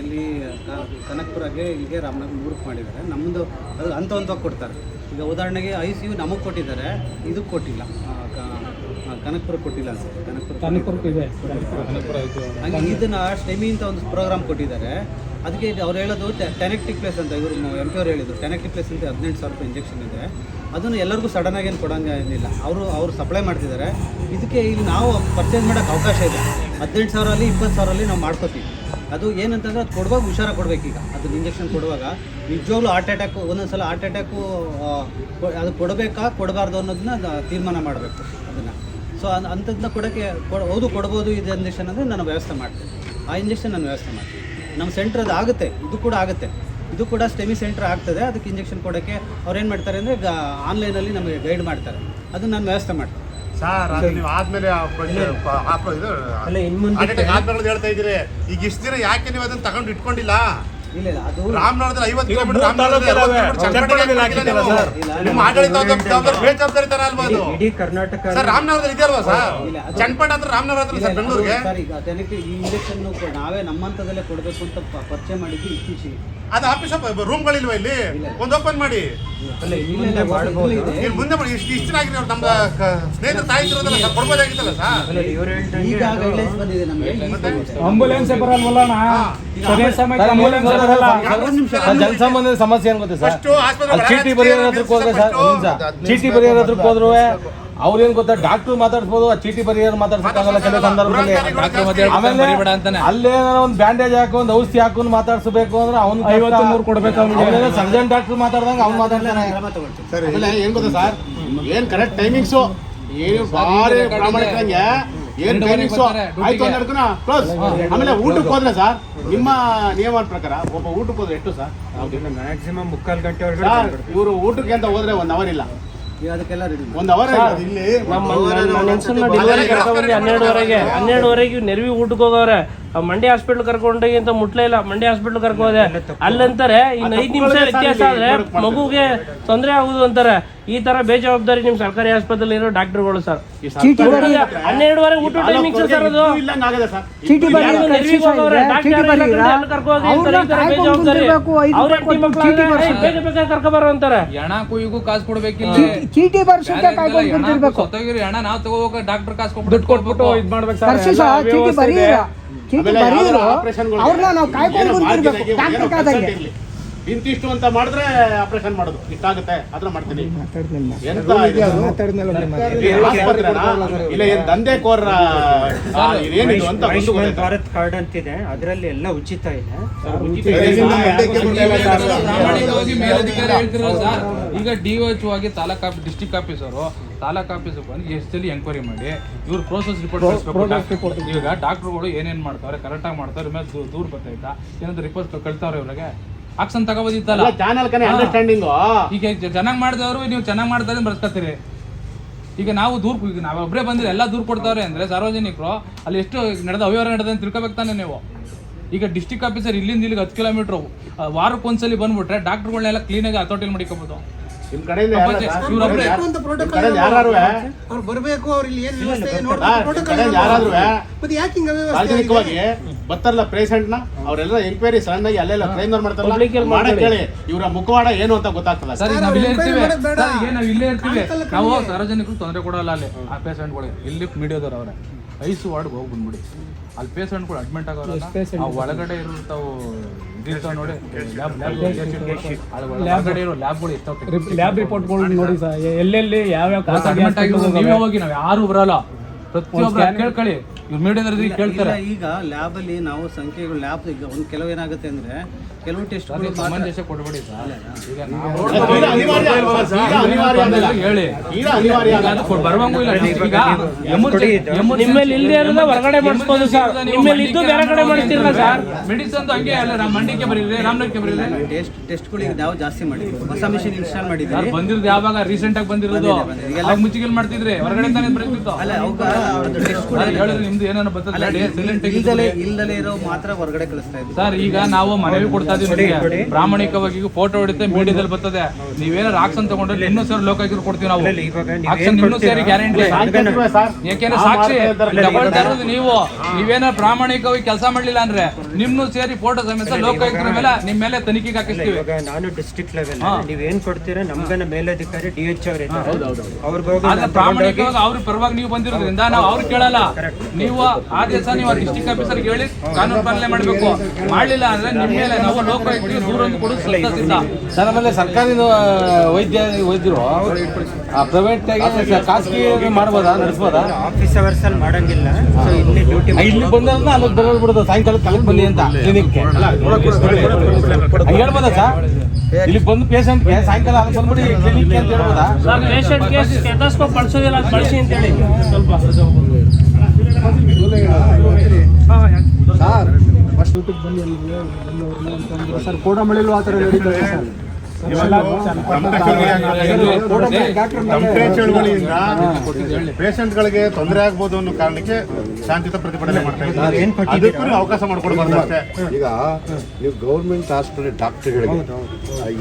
ಎಲ್ಲಿ ಕನಕಪುರಗೆ ಇಲ್ಲಿಗೆ ರಾಮನಗರ 3ಕ್ಕೆ ಮಾಡಿದ್ದಾರೆ. ನಮ್ಮದು ಅದು ಹಂತವಾಗಿ ಕೊಡ್ತಾರೆ. ಈಗ ಉದಾಹರಣೆಗೆ ICU ನಮಗೆ ಕೊಟ್ಟಿದ್ದಾರೆ, ಇದಕ್ಕೆ ಕೊಟ್ಟಿಲ್ಲ, ಕನಕಪುರ ಕೊಟ್ಟಿಲ್ಲ ಸರ್. ಕನಕಪುರಕ್ಕೆ ಇದೆ. ಹಂಗೆ ಇದನ್ನು ಸ್ಟೆಮಿ ಅಂತ ಒಂದು ಪ್ರೋಗ್ರಾಮ್ ಕೊಟ್ಟಿದ್ದಾರೆ. ಅದಕ್ಕೆ ಅವ್ರು ಹೇಳೋದು ಟೆನೆಕ್ಟಿಕ್ ಪ್ಲೇಸ್ ಅಂತ, ಇವರು MP ಅವ್ರು ಹೇಳಿದ್ರು ಟೆನೆಕ್ಟಿಕ್ ಪ್ಲೇಸ್ ಅಂತ 18,000 ರೂಪಾಯಿ ಇಂಜೆಕ್ಷನ್ ಇದೆ. ಅದನ್ನು ಎಲ್ಲರಿಗೂ ಸಡನ್ನಾಗಿ ಏನು ಕೊಡೋಂಗೆ ಏನಿಲ್ಲ, ಅವರು ಸಪ್ಲೈ ಮಾಡ್ತಿದ್ದಾರೆ. ಇದಕ್ಕೆ ಇಲ್ಲಿ ನಾವು ಪರ್ಚೇಸ್ ಮಾಡೋಕ್ಕೆ ಅವಕಾಶ ಇದೆ. 18,000 20,000 ನಾವು ಮಾಡ್ಕೋತೀವಿ. ಅದು ಏನಂತಂದರೆ ಅದು ಕೊಡುವಾಗ ಹುಷಾರಾಗಿ ಕೊಡಬೇಕೀಗ. ಅದು ಇಂಜೆಕ್ಷನ್ ಕೊಡುವಾಗ ನಿಜವಾಗ್ಲೂ ಹಾರ್ಟ್ ಅಟ್ಯಾಕು, ಒಂದೊಂದು ಹಾರ್ಟ್ ಅಟ್ಯಾಕು ಅದು ಕೊಡಬೇಕಾ ಕೊಡಬಾರ್ದು ಅನ್ನೋದನ್ನ ತೀರ್ಮಾನ ಮಾಡಬೇಕು ಅದನ್ನು. ಸೊ ಅಂಥದ್ದನ್ನ ಕೊಡೋಕ್ಕೆ ಹೌದು ಕೊಡ್ಬೋದು ಇದು ಇಂಜೆಕ್ಷನ್ ಅಂದರೆ ನಾನು ವ್ಯವಸ್ಥೆ ಮಾಡ್ತೀನಿ. ಆ ಇಂಜೆಕ್ಷನ್ ನಾನು ವ್ಯವಸ್ಥೆ ಮಾಡ್ತೀನಿ. ನಮ್ಮ ಸೆಂಟ್ರ್ ಅದು ಆಗುತ್ತೆ, ಇದು ಕೂಡ ಆಗುತ್ತೆ. ಇದು ಕೂಡ ಸ್ಟೆಮಿ ಸೆಂಟ್ರ್ ಆಗ್ತದೆ. ಅದಕ್ಕೆ ಇಂಜೆಕ್ಷನ್ ಕೊಡೋಕ್ಕೆ ಅವ್ರು ಏನು ಮಾಡ್ತಾರೆ ಅಂದರೆ ಆನ್ಲೈನಲ್ಲಿ ನಮಗೆ ಗೈಡ್ ಮಾಡ್ತಾರೆ. ಅದನ್ನು ನಾನು ವ್ಯವಸ್ಥೆ ಮಾಡ್ತೀನಿ ಸರ್. ಅದು ನೀವು ಆದ್ಮೇಲೆ ಅಲ್ಲ ಇನ್ಮುಂದೆ ಹೇಳ್ತಾ ಇದ್ದೀರಿ, ಈಗ ಇಷ್ಟು ದಿನ ಯಾಕೆ ನೀವು ಅದನ್ನ ತಗೊಂಡು ಇಟ್ಕೊಂಡಿಲ್ಲ? ಇಲ್ಲ ಅದು ರಾಮನಗರದಲ್ಲಿ 50 ಕಿಲೋಮೀಟರ್, ನಿಮ್ಮ ಆಡಳಿತ ಬೇಜವಾಬ್ದಾರಿ ತರ ಅಲ್ವಾ ಅದು? ಇಡೀ ಕರ್ನಾಟಕ ಸರ್ ರಾಮನಗರದಲ್ಲಿ ಇದೆ ಅಲ್ವಾ ಸರ್? ಚನ್ನಪಟ್ಟಣ ಹತ್ರ ರಾಮನಗರ ಹತ್ರ ಸರ್ ಬೆಂಗಳೂರಿಗೆ. ಸರ್ ಈಗ ಅದಕ್ಕೆ ಈ ಇಂಜೆಕ್ಷನ್ ನಾವೇ ನಮ್ಮಂತದಲ್ಲೇ ಕೊಡಬೇಕು ಅಂತ ಪರಿಚಯ ಮಾಡಿದ್ದು ಇತ್ತೀಚೆಗೆ. ಅದು ಆಫೀಸ್ ರೂಮ್ಗಳಿಲ್ವಾ ಇಲ್ಲಿ? ಒಂದು ಓಪನ್ ಮಾಡಿ. ಅಲ್ಲ ಇನ್ಮುಂದೆ ಮಾಡ್ಬೋದು. ಇಲ್ಲಿ ಮುಂದೆ ಮಾಡಿ. ಇಷ್ಟು ದಿನ ಆಗಿದೆ ಅವ್ರು ನಮ್ಮ ಸ್ನೇಹಿತರು ತಾಯಿತಿರೋದಲ್ಲ ಸರ್, ಕೊಡ್ಬೋದಾಗಿತ್ತಲ್ಲ ಸರ್? ಅಲ್ಲ ಇವ್ರು ಈಗ ಹೇಳ್ದಂಗೆ ಗೈಡ್ಲೈನ್ಸ್ ಬಂದಿದೆ ನಮಗೆ. ಆಂಬುಲೆನ್ಸ್ ಬರಲ್ವಲ್ಲ ಸರಿಯಾದ ಸಮಯಕ್ಕೆ ಆಂಬುಲೆನ್ಸ್ ಬರಲ್ಲ. ಜನಸಾಮಾನ್ಯರ ಸಮಸ್ಯೆ ಏನ್ ಗೊತ್ತಾ ಸರ್? ಫಸ್ಟ್ ಆಸ್ಪತ್ರೆ ಅಲ್ಲಿ ಚೀಟಿ ಬರೆಯೋದ್ರ ಹತ್ರಕ್ಕೆ ಹೋದ್ರೆ ಸರ್, ಚೀಟಿ ಬರೆಯೋದ್ರ ಹತ್ರಕ್ಕೆ ಹೋದ್ರು ಅವ್ರೇನ್ ಗೊತ್ತಾ, ಡಾಕ್ಟರ್ ಮಾತಾಡ್ಸ್ಬೋದು, ಆ ಚೀಟಿ ಬರೆಯೋರು ಮಾತಾಡ್ಸಕ್ಕಾಗಲ್ಲ ಕೆಲವು ಸಂದರ್ಭದಲ್ಲಿ. ಆಮೇಲೆ ಅಲ್ಲೇನಾರ ಒಂದು ಬ್ಯಾಂಡೇಜ್ ಹಾಕಿ ಒಂದು ಔಷಧಿ ಹಾಕೊಂಡು ಮಾತಾಡ್ಸಬೇಕು ಅಂದ್ರೆ ಅವ್ನು 50-100 ಕೊಡ್ಬೇಕು ಅವ್ನಿಗೆ. ಸರ್ಜನ್ ಡಾಕ್ಟರ್ ಮಾತಾಡ್ದಂಗೆ ಅವ್ನು ಮಾತಾಡ್ತಾನೆ. ಆಮೇಲೆ ಏನ್ ಗೊತ್ತಾ ಸರ್, ಏನ್ ಕರೆಕ್ಟ್ ಟೈಮಿಂಗ್ಸು ಏನು ಭಾರಿ ಪ್ರಾಮಾಣಿಕಂಗೆ ಏನ್ ಟೈಮಿಂಗ್ಸು ಆಯ್ತು ಅನ್ನೋದಕ್ಕೂ ಕ್ಲೋಸ್. ಆಮೇಲೆ ಊಟಕ್ಕೆ ಹೋದ್ರೆ ಸರ್, ನಿಮ್ಮ ನಿಯಮದ ಪ್ರಕಾರ ಒಬ್ಬ ಊಟಕ್ಕೆ ಹೋದ್ರೆ ಎಷ್ಟು ಸರ್? ಮ್ಯಾಕ್ಸಿಮಮ್ 3/4 ಗಂಟೆ ಸರ್ ಒಳಗಡೆ ಇವರು ಊಟಕ್ಕೆ ಅಂತ ಹೋದ್ರೆ 1 ಅವರ್ ಇಲ್ಲ, ಅದಕ್ಕೆಲ್ಲ ರೆಡಿ 1 ಅವರ್ ಇಲ್ಲಿ. ಹನ್ನೆರಡುವರೆಗೆ ನೆರವಿ ಊಟಕ್ಕೆ ಹೋಗವ್ರೆ. ಮಂಡ್ಯ ಹಾಸ್ಪಿಟ್ಲ್ ಕರ್ಕೊಂಡೋಗಿ ಅಂತ ಮುಟ್ಲೇ ಇಲ್ಲ. ಮಂಡ್ಯ ಹಾಸ್ಪಿಟ್ಲ್ ಕರ್ಕೋದೆ ಅಲ್ಲಂತಾರೆ ಇನ್ನು 5 ನಿಮಿಷ ವ್ಯತ್ಯಾಸ ಆದ್ರೆ ಮಗುಗೆ ತೊಂದರೆ ಆಗುದು ಅಂತಾರೆ. ಈ ತರ ಬೇಜವಾಬ್ದಾರಿ ನಿಮ್ ಸರ್ಕಾರಿ ಆಸ್ಪತ್ರೆಯಲ್ಲಿ ಇರೋ ಡಾಕ್ಟರ್ಗಳು ಸರ್. 12:30 ಊಟ ಟೈಮಿಂಗ್ ಸರ್ ಅದು. ಬೇಗ ಕರ್ಕೊಬಾರ ಅಂತಾರೆ. ಹಣ ಕುಯ್ಗೂ ಕಾಸು ಕೊಡ್ಬೇಕಿಲ್ಲ, ಚೀಟಿ ಬರ್ಸಕ್ಕೆ ಸತ್ತೋಗಿರಿ ಹಣ ನಾವು ತಗೋಬೇಕು, ಡಾಕ್ಟರ್ ಕಾಸು ದುಡ್ಡು ಕೊಟ್ಬಿಟ್ಟು ಇದ್ ಮಾಡ್ಬೇಕು ಸರ್. ಚೀಟಿ ಬರೀರ ಚೀಟಿ ಬರೀರು ಅವ್ರನ್ನ ನಾವು ಕಾಯ್ಕೊಂಡು ಕುಂತಿರ್ಬೇಕು ಡಾಕ್ಟರ್ ಕಾದಂಗೆ. ಇಂತಿಷ್ಟು ಅಂತ ಮಾಡಿದ್ರೆ ಆಪರೇಷನ್ ಮಾಡೋದು ಇಷ್ಟಾಗುತ್ತೆ, ಅದನ್ನ ಮಾಡ್ತೀನಿ. ಇಲ್ಲ ಏನ್ ದಂಧೆ ಕೋರ ಏನಿದು ಅಂತ ಆಯುಷ್ಮಾನ್ ಭಾರತ್ ಕಾರ್ಡ್ ಅಂತಿದೆ, ಅದರಲ್ಲಿ ಎಲ್ಲ ಉಚಿತ ಇದೆ. ಪ್ರಾಮಾಣಿಕವಾಗಿ ಮೇಲಧಿಕಾರಿ ಹೇಳ್ತಿರೋ ಸರ್. ಈಗ DOH ಆಗಿ ಡಿಸ್ಟ್ರಿಕ್ಟ್ ಆಫೀಸರು ತಾಲೂಕ್ ಆಫೀಸರ್ ಬಂದು ಎಷ್ಟಲ್ಲಿ ಎಂಕ್ವೈರಿ ಮಾಡಿ ಇವ್ರು ಪ್ರೋಸೆಸ್ ರಿಪೋರ್ಟ್. ಈಗ ಡಾಕ್ಟರ್ಗಳು ಏನೇನು ಮಾಡ್ತಾರೆ ಕರೆಕ್ಟಾಗಿ ಮಾಡ್ತಾರೆ, ಮೇಲೆ ದೂರ ಬರ್ತೈತಾ ಏನಾದ್ರು ರಿಪೋರ್ಟ್ ಕಳ್ತಾವ್ರೆ ಇವ್ರಿಗೆ ಆಕ್ಷನ್ ತಗೋಬೋದಿತ್ತಲ್ಲ. ಅಂಡರ್ಸ್ಟ್ಯಾಂಡಿಂಗ್ ಈಗ ಚೆನ್ನಾಗಿ ಮಾಡಿದವರು ನೀವು ಚೆನ್ನಾಗಿ ಮಾಡ್ತಾರೆ ಬರ್ಸ್ಕೊತೀರಿ. ಈಗ ನಾವು ನಾವೊಬ್ಬರೇ ಬಂದಿರಿ ಎಲ್ಲ ದೂರ ಕೊಡ್ತಾವ್ರೆ ಅಂದ್ರೆ ಸಾರ್ವಜನಿಕರು ಅಲ್ಲಿ ಎಷ್ಟು ನಡೆದ ಅವ್ಯವಹಾರ ನಡೆದ ಅಂತ ತಿಳ್ಕೊಬೇಕು ತಾನೆ ನೀವು. ಈಗ ಡಿಸ್ಟ್ರಿಕ್ಟ್ ಆಫೀಸರ್ ಇಲ್ಲಿಂದ ಇಲ್ಲಿಗೆ 10 ಕಿಲೋಮೀಟರ್ ವಾರಕ್ಕೊಂದ್ಸಲಿ ಬಂದ್ಬಿಟ್ರೆ ಡಾಕ್ಟರ್ಗಳನ್ನೆಲ್ಲ ಕ್ಲೀನಾಗಿ ಹತೋಟಿಲಿ ಮಾಡಿಕೋಬಹುದು. ನಿಮ್ ಕಡೆಯಿಂದ ಯಾರು ಅವ್ರು ಬರಬೇಕು, ಅವ್ರು ಇಲ್ಲಿ ಏನು ವ್ಯವಸ್ಥೆ ಸಾರ್ವಜನಿಕವಾಗಿ ಬರ್ತಾರಲ್ಲ ಪೇಷಂಟ್ ನ ಅವರೆಲ್ಲ ಎಂಕ್ವೈರಿ ಸಡನ್ ಆಗಿ ಅಲ್ಲೆಲ್ಲ ಕ್ರೈಮ್ ಮಾಡ್ತಾರಲ್ಲ ಮಾಡಕ್ ಹೇಳಿ ಇವರ ಮುಖವಾಡ ಏನು ಅಂತ ಗೊತ್ತಾಗ್ತದೆ. ಸರ್ ನಾವು ಇಲ್ಲೇ ಇರ್ತೀವಿ ನಾವು ಸಾರ್ವಜನಿಕರು ತೊಂದರೆ ಕೊಡಲ್ಲ. ಅಲ್ಲಿ ಆ ಪೇಷಂಟ್ಗಳಿಗೆ ಇಲ್ಲಿ ಮೀಡಿಯಾದವ್ರು ಅವ್ರೆ ಐಸು ವಾರ್ಡ್ಗೆ ಹೋಗಿ ಬಂದ್ಬಿಡಿ, ಅಲ್ಲಿ ಪೇಷಂಟ್ಗಳು ಅಡ್ಮಿಟ್ ಆಗೋರಲ್ಲ ಒಳಗಡೆ ಇರ್ತಾವು ಇದಿರ್ತಾವ ನೋಡಿ ಒಳಗಡೆ ಇರೋ ಲ್ಯಾಬ್ಗಳು ಇರ್ತಾವ. ಲ್ಯಾಬ್ ರಿಪೋರ್ಟ್ಗಳು ನೋಡಿ ಸರ್, ಎಲ್ಲೆಲ್ಲಿ ಯಾವ್ಯಾವ ಅಡ್ಮಿಟ್ ಆಗಿರೋದು ನೀವೇ ಹೋಗಿ ನಾವು ಯಾರು ಬರಲ್ಲ. ಪ್ರತಿಯೊಬ್ಬರು ಕೇಳ್ಕೊಳ್ಳಿ ಇವ್ರು ಮೀಡಿಯಾದಲ್ಲಿ ಕೇಳ್ತಾರೆ. ಈಗ ಲ್ಯಾಬಲ್ಲಿ ನಾವು ಸಂಖ್ಯೆಗಳು ಲ್ಯಾಬ್ ಈಗ ಒಂದು ಕೆಲವು ಏನಾಗುತ್ತೆ ಅಂದರೆ ಕೆಲವು ಟೆಸ್ಟ್ಗಳು ಸಮಂಜಸ ಕೊಡಬೇಡಿ ಸರ್. ಈಗ ನಾವು ಹೇಳಿ ಬರುವಂಗೂ ಇಲ್ಲ. ನಿಮ್ಮಲ್ಲಿ ಇಲ್ಲದೆ ಇರೋದ ಹೊರಗಡೆ ಮಾಡಿಸ್ಬೋದು ಸರ್. ನಿಮ್ಮಲ್ಲಿ ಇದ್ದು ಬೇರೆ ಕಡೆ ಮಾಡಿಸ್ತಿರಲ್ಲ ಸರ್. ಮೆಡಿಸನ್ ಹಂಗೆ ಅಲ್ಲ, ಮಂಡ್ಯಕ್ಕೆ ಬರೀರಿ, ರಾಮನಗರಕ್ಕೆ ಬರೀರಿ. ಟೆಸ್ಟ್ಗಳಿಗೆ ನಾವು ಜಾಸ್ತಿ ಮಾಡಿದ್ವಿ, ಹೊಸ ಮಿಷಿನ್ ಇನ್ಸ್ಟಾಲ್ ಮಾಡಿದ್ವಿ. ಬಂದಿರೋದು ಯಾವಾಗ ರೀಸೆಂಟ್ ಆಗಿ ಬಂದಿರೋದು? ಅವಾಗ ಮುಚ್ಚಿಗೆಲ್ ಮಾಡ್ತಿದ್ರಿ, ಹೊರಗಡೆ ತಾನೇ ಬರೀತಿತ್ತು. ಅಲ್ಲ ಹೇಳಿದ್ರೆ ನಿಮ್ದು ಏನಾದ್ರು ಬರ್ತದೆ ಸೈಲೆಂಟ್ ಇಲ್ದಲೇ ಇರೋ ಮಾತ್ರ ಹೊರಗಡೆ ಕಳಿಸ್ತಾ ಇದ್ವಿ ಸರ್. ಈಗ ನಾವು ಮನವಿ ಕೊಡ್ತಾ ಇದೀವಿ, ಪ್ರಾಮಾಣಿಕವಾಗಿ ಫೋಟೋ ಹೊಡಿತೆ, ಮೀಡಿಯಾದಲ್ಲಿ ಬರ್ತದೆ. ನೀವೇನಾರು ಆಕ್ಷನ್ ತಗೊಂಡ್ರೆ ಇನ್ನೂ ಸರ್ ಲೋಕಾಯುಕ್ತರು ಕೊಡ್ತೀವಿ ನಾವು. ಆಕ್ಷನ್ ಇನ್ನೂ ಸೇರಿ ಗ್ಯಾರಂಟಿ. ಯಾಕೆಂದ್ರೆ ಸಾಕ್ಷಿ ತಗೊಳ್ತಾ ಇರೋದು ನೀವು. ನೀವೇನಾರು ಪ್ರಾಮಾಣಿಕವಾಗಿ ಕೆಲಸ ಮಾಡ್ಲಿಲ್ಲ ಅಂದ್ರೆ ನಿಮ್ನು ಸೇರಿ ಫೋಟೋ ಸಮೇತ ಲೋಕಾಯುಕ್ತರ ಮೇಲೆ ನಿಮ್ಮ ಮೇಲೆ ತನಿಖೆಗೆ ಹಾಕಿಸ್ತೀವಿ. ನಾನು ಡಿಸ್ಟ್ರಿಕ್ಟ್ ಲೆವೆಲ್ ನೀವೇನ್ ಕೊಡ್ತೀರಾ ನಮ್ಗನ ಮೇಲಧಿಕಾರಿ DH ಅವ್ರ ಪ್ರಾಮಾಣಿಕವಾಗಿ ಅವ್ರ ಪರವಾಗಿ ನೀವು ಬಂದಿರೋದ್ರಿಂದ ನಾವು ಅವ್ರು ಕೇಳಲ್ಲ. ನೀವು ಆದೇಶ ನೀವು ಡಿಸ್ಟ್ರಿಕ್ಟ್ ಆಫೀಸರ್ಗೆ ಹೇಳಿ ಕಾನೂನು ಪಾಲನೆ ಮಾಡಬೇಕು. ಮಾಡ್ಲಿಲ್ಲ ಅಂದ್ರೆ ನಿಮ್ಮ ಮೇಲೆ ನಾವು ಲೋಕಾಯುಕ್ತರಿಗೆ ದೂರನ್ನು ಕೊಡೋದು ಸಿದ್ಧ. ಸರ್ ಆಮೇಲೆ ಸರ್ಕಾರಿ ವೈದ್ಯರು ಪ್ರೈವೇಟ್ ಖಾಸಗಿ ಮಾಡ್ಬೋದಾ, ನಡೆಸ್ಬೋದಾ? ಆಫೀಸ್ ಅವರ್ಸ್ ಅಲ್ಲಿ ಮಾಡಂಗಿಲ್ಲ. ಸೊ ಇಲ್ಲಿ ಡ್ಯೂಟಿ ಇಲ್ಲಿ ಬಂದ್ರೆ ಅಲ್ಲಿಗೆ ಬರೋದು ಸಾಯಂಕಾಲ ಕಲೆಕ್ಟ್ ಬನ್ನಿ ಅಂತ ಕ್ಲಿನಿಕ್ಗೆ ಹೇಳ್ಬೋದಾ ಸರ್? ಇಲ್ಲಿ ಬಂದು ಪೇಷಂಟ್ಗೆ ಸಾಯಂಕಾಲ ಅಲ್ಲಿ ಬಂದ್ಬಿಡಿ ಕ್ಲಿನಿಕ್ಗೆ ಅಂತ ಹೇಳ್ಬೋದಾ? ಪೇಷಂಟ್ಗೆ ಸ್ಟೆಥೋಸ್ಕೋಪ್ ಬಳಸೋದಿಲ್ಲ, ಬಳಸಿ ಅಂತ ಹೇಳಿ ಸ್ವಲ್ಪ ಸರ್ ಕೋಡಮಳೆಲ್ಲೂ ಆ ಥರ ನಡೀತದೆ ಸರ್. ಪೇಷಂಟ್ಗಳಿಗೆ ತೊಂದರೆ ಆಗ್ಬೋದು ಅನ್ನೋ ಕಾರಣಕ್ಕೆ ಶಾಂತಿಯುತ ಪ್ರತಿಭಟನೆ ಮಾಡ್ತಾ ಇದ್ದಾರೆ. ಅದಕ್ಕೂ ಅವಕಾಶ ಮಾಡಿಕೊಡ್ಬಾರ್ದು ಅಷ್ಟೇ. ಈಗ ನೀವು ಗೌರ್ಮೆಂಟ್ ಹಾಸ್ಪಿಟಲ್ ಡಾಕ್ಟರ್ಗಳಿಗೆ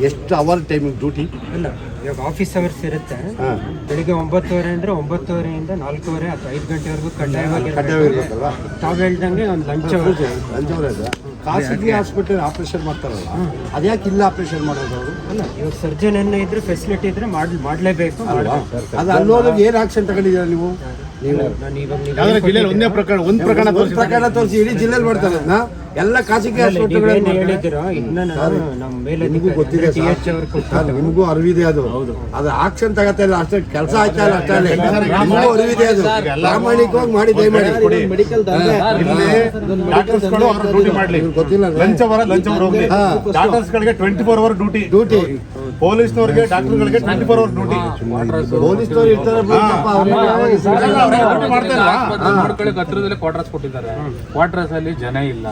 ಎಷ್ಟು ಅವರ್ ಟೈಮಿಂಗ್ ಡ್ಯೂಟಿ? ಅಲ್ಲ, ಇವಾಗ ಆಫೀಸ್ ಅವರ್ಸ್ ಇರುತ್ತೆ. ಬೆಳಿಗ್ಗೆ 9:30 ಅಂದ್ರೆ 9:30 4:30 ಅಥವಾ 5 ಗಂಟೆವರೆಗೂ ಕಡ್ಡಾಯವಾಗಿರ್ಬೇಕಲ್ವಾ? ತಾವು ಹೇಳ್ದಂಗೆ ಒಂದು ಲಂಚ್ ಅವರ್. ಖಾಸಗಿ ಹಾಸ್ಪಿಟಲ್ ಆಪರೇಷನ್ ಮಾಡ್ತಾರಲ್ಲ, ಅದ್ಯಾಕೆ ಇಲ್ಲ ಆಪರೇಷನ್ ಮಾಡೋದು ಅವರು? ಅಲ್ಲ, ಇವಾಗ ಸರ್ಜನ್ ಇದ್ರೆ ಫೆಸಿಲಿಟಿ ಇದ್ರೆ ಮಾಡಲೇಬೇಕು. ಅದು ಅಲ್ಲೋದಾಗ ಏನು ಆಕ್ಷನ್ ತಗೊಂಡಿದ್ದೀರಾ ನೀವು? ಒಂದೇ ಪ್ರಕರಣ ತೋರಿಸಿ ಇಡೀ ಜಿಲ್ಲೆಯಲ್ಲಿ ಮಾಡ್ತಾರೆ ಅದನ್ನ. ಎಲ್ಲ ಖಾಸಗಿ ಹೇಳಿದ್ದೀರಾ ಇದನ್ನ ನಮ್ಮ ಮೇಲೆ ನಿಮಗೂ ಗೊತ್ತಿದೆ ಸರ್, ನಿಮಗೂ ಅರಿವಿದೆ ಅದು. ಅದು ಆಕ್ಷನ್ ತಗತ್ತಾ ಇಲ್ಲ ಅಷ್ಟೇ, ಕೆಲಸ ಆಯ್ತಾ ಇಲ್ಲ ಅಷ್ಟೇ. ನಿಮಗೂ ಅರಿವಿದೆ ಅದು, ಪ್ರಾಮಾಣಿಕವಾಗಿ ಮಾಡಿ ದಯಮಾಡಿ. ಡಾಕ್ಟರ್ಸ್ಗಳು ಅವರ ಡ್ಯೂಟಿ ಮಾಡಲಿ, ಗೊತ್ತಿಲ್ಲ ಲಂಚ್ ಅವರ್ ಹೋಗ್ಲಿ. ಡಾಕ್ಟರ್ಸ್ಗಳಿಗೆ 24 ಅವರ್ ಡ್ಯೂಟಿ. ಪೊಲೀಸ್ನವ್ರಿಗೆ ಡಾಕ್ಟರ್ಗಳಿಗೆ 24 ಅವರ್ ಡ್ಯೂಟಿ. ಪೊಲೀಸ್ನವ್ರು ಇರ್ತಾರೆ ಮಾಡ್ಕೊಳ್ಳಿ. ಹತ್ರದಲ್ಲೇ ಕ್ವಾರ್ಟರ್ಸ್ ಕೊಟ್ಟಿದ್ದಾರೆ. ಕ್ವಾರ್ಟರ್ಸ್ ಅಲ್ಲಿ ಜನ ಇಲ್ಲ,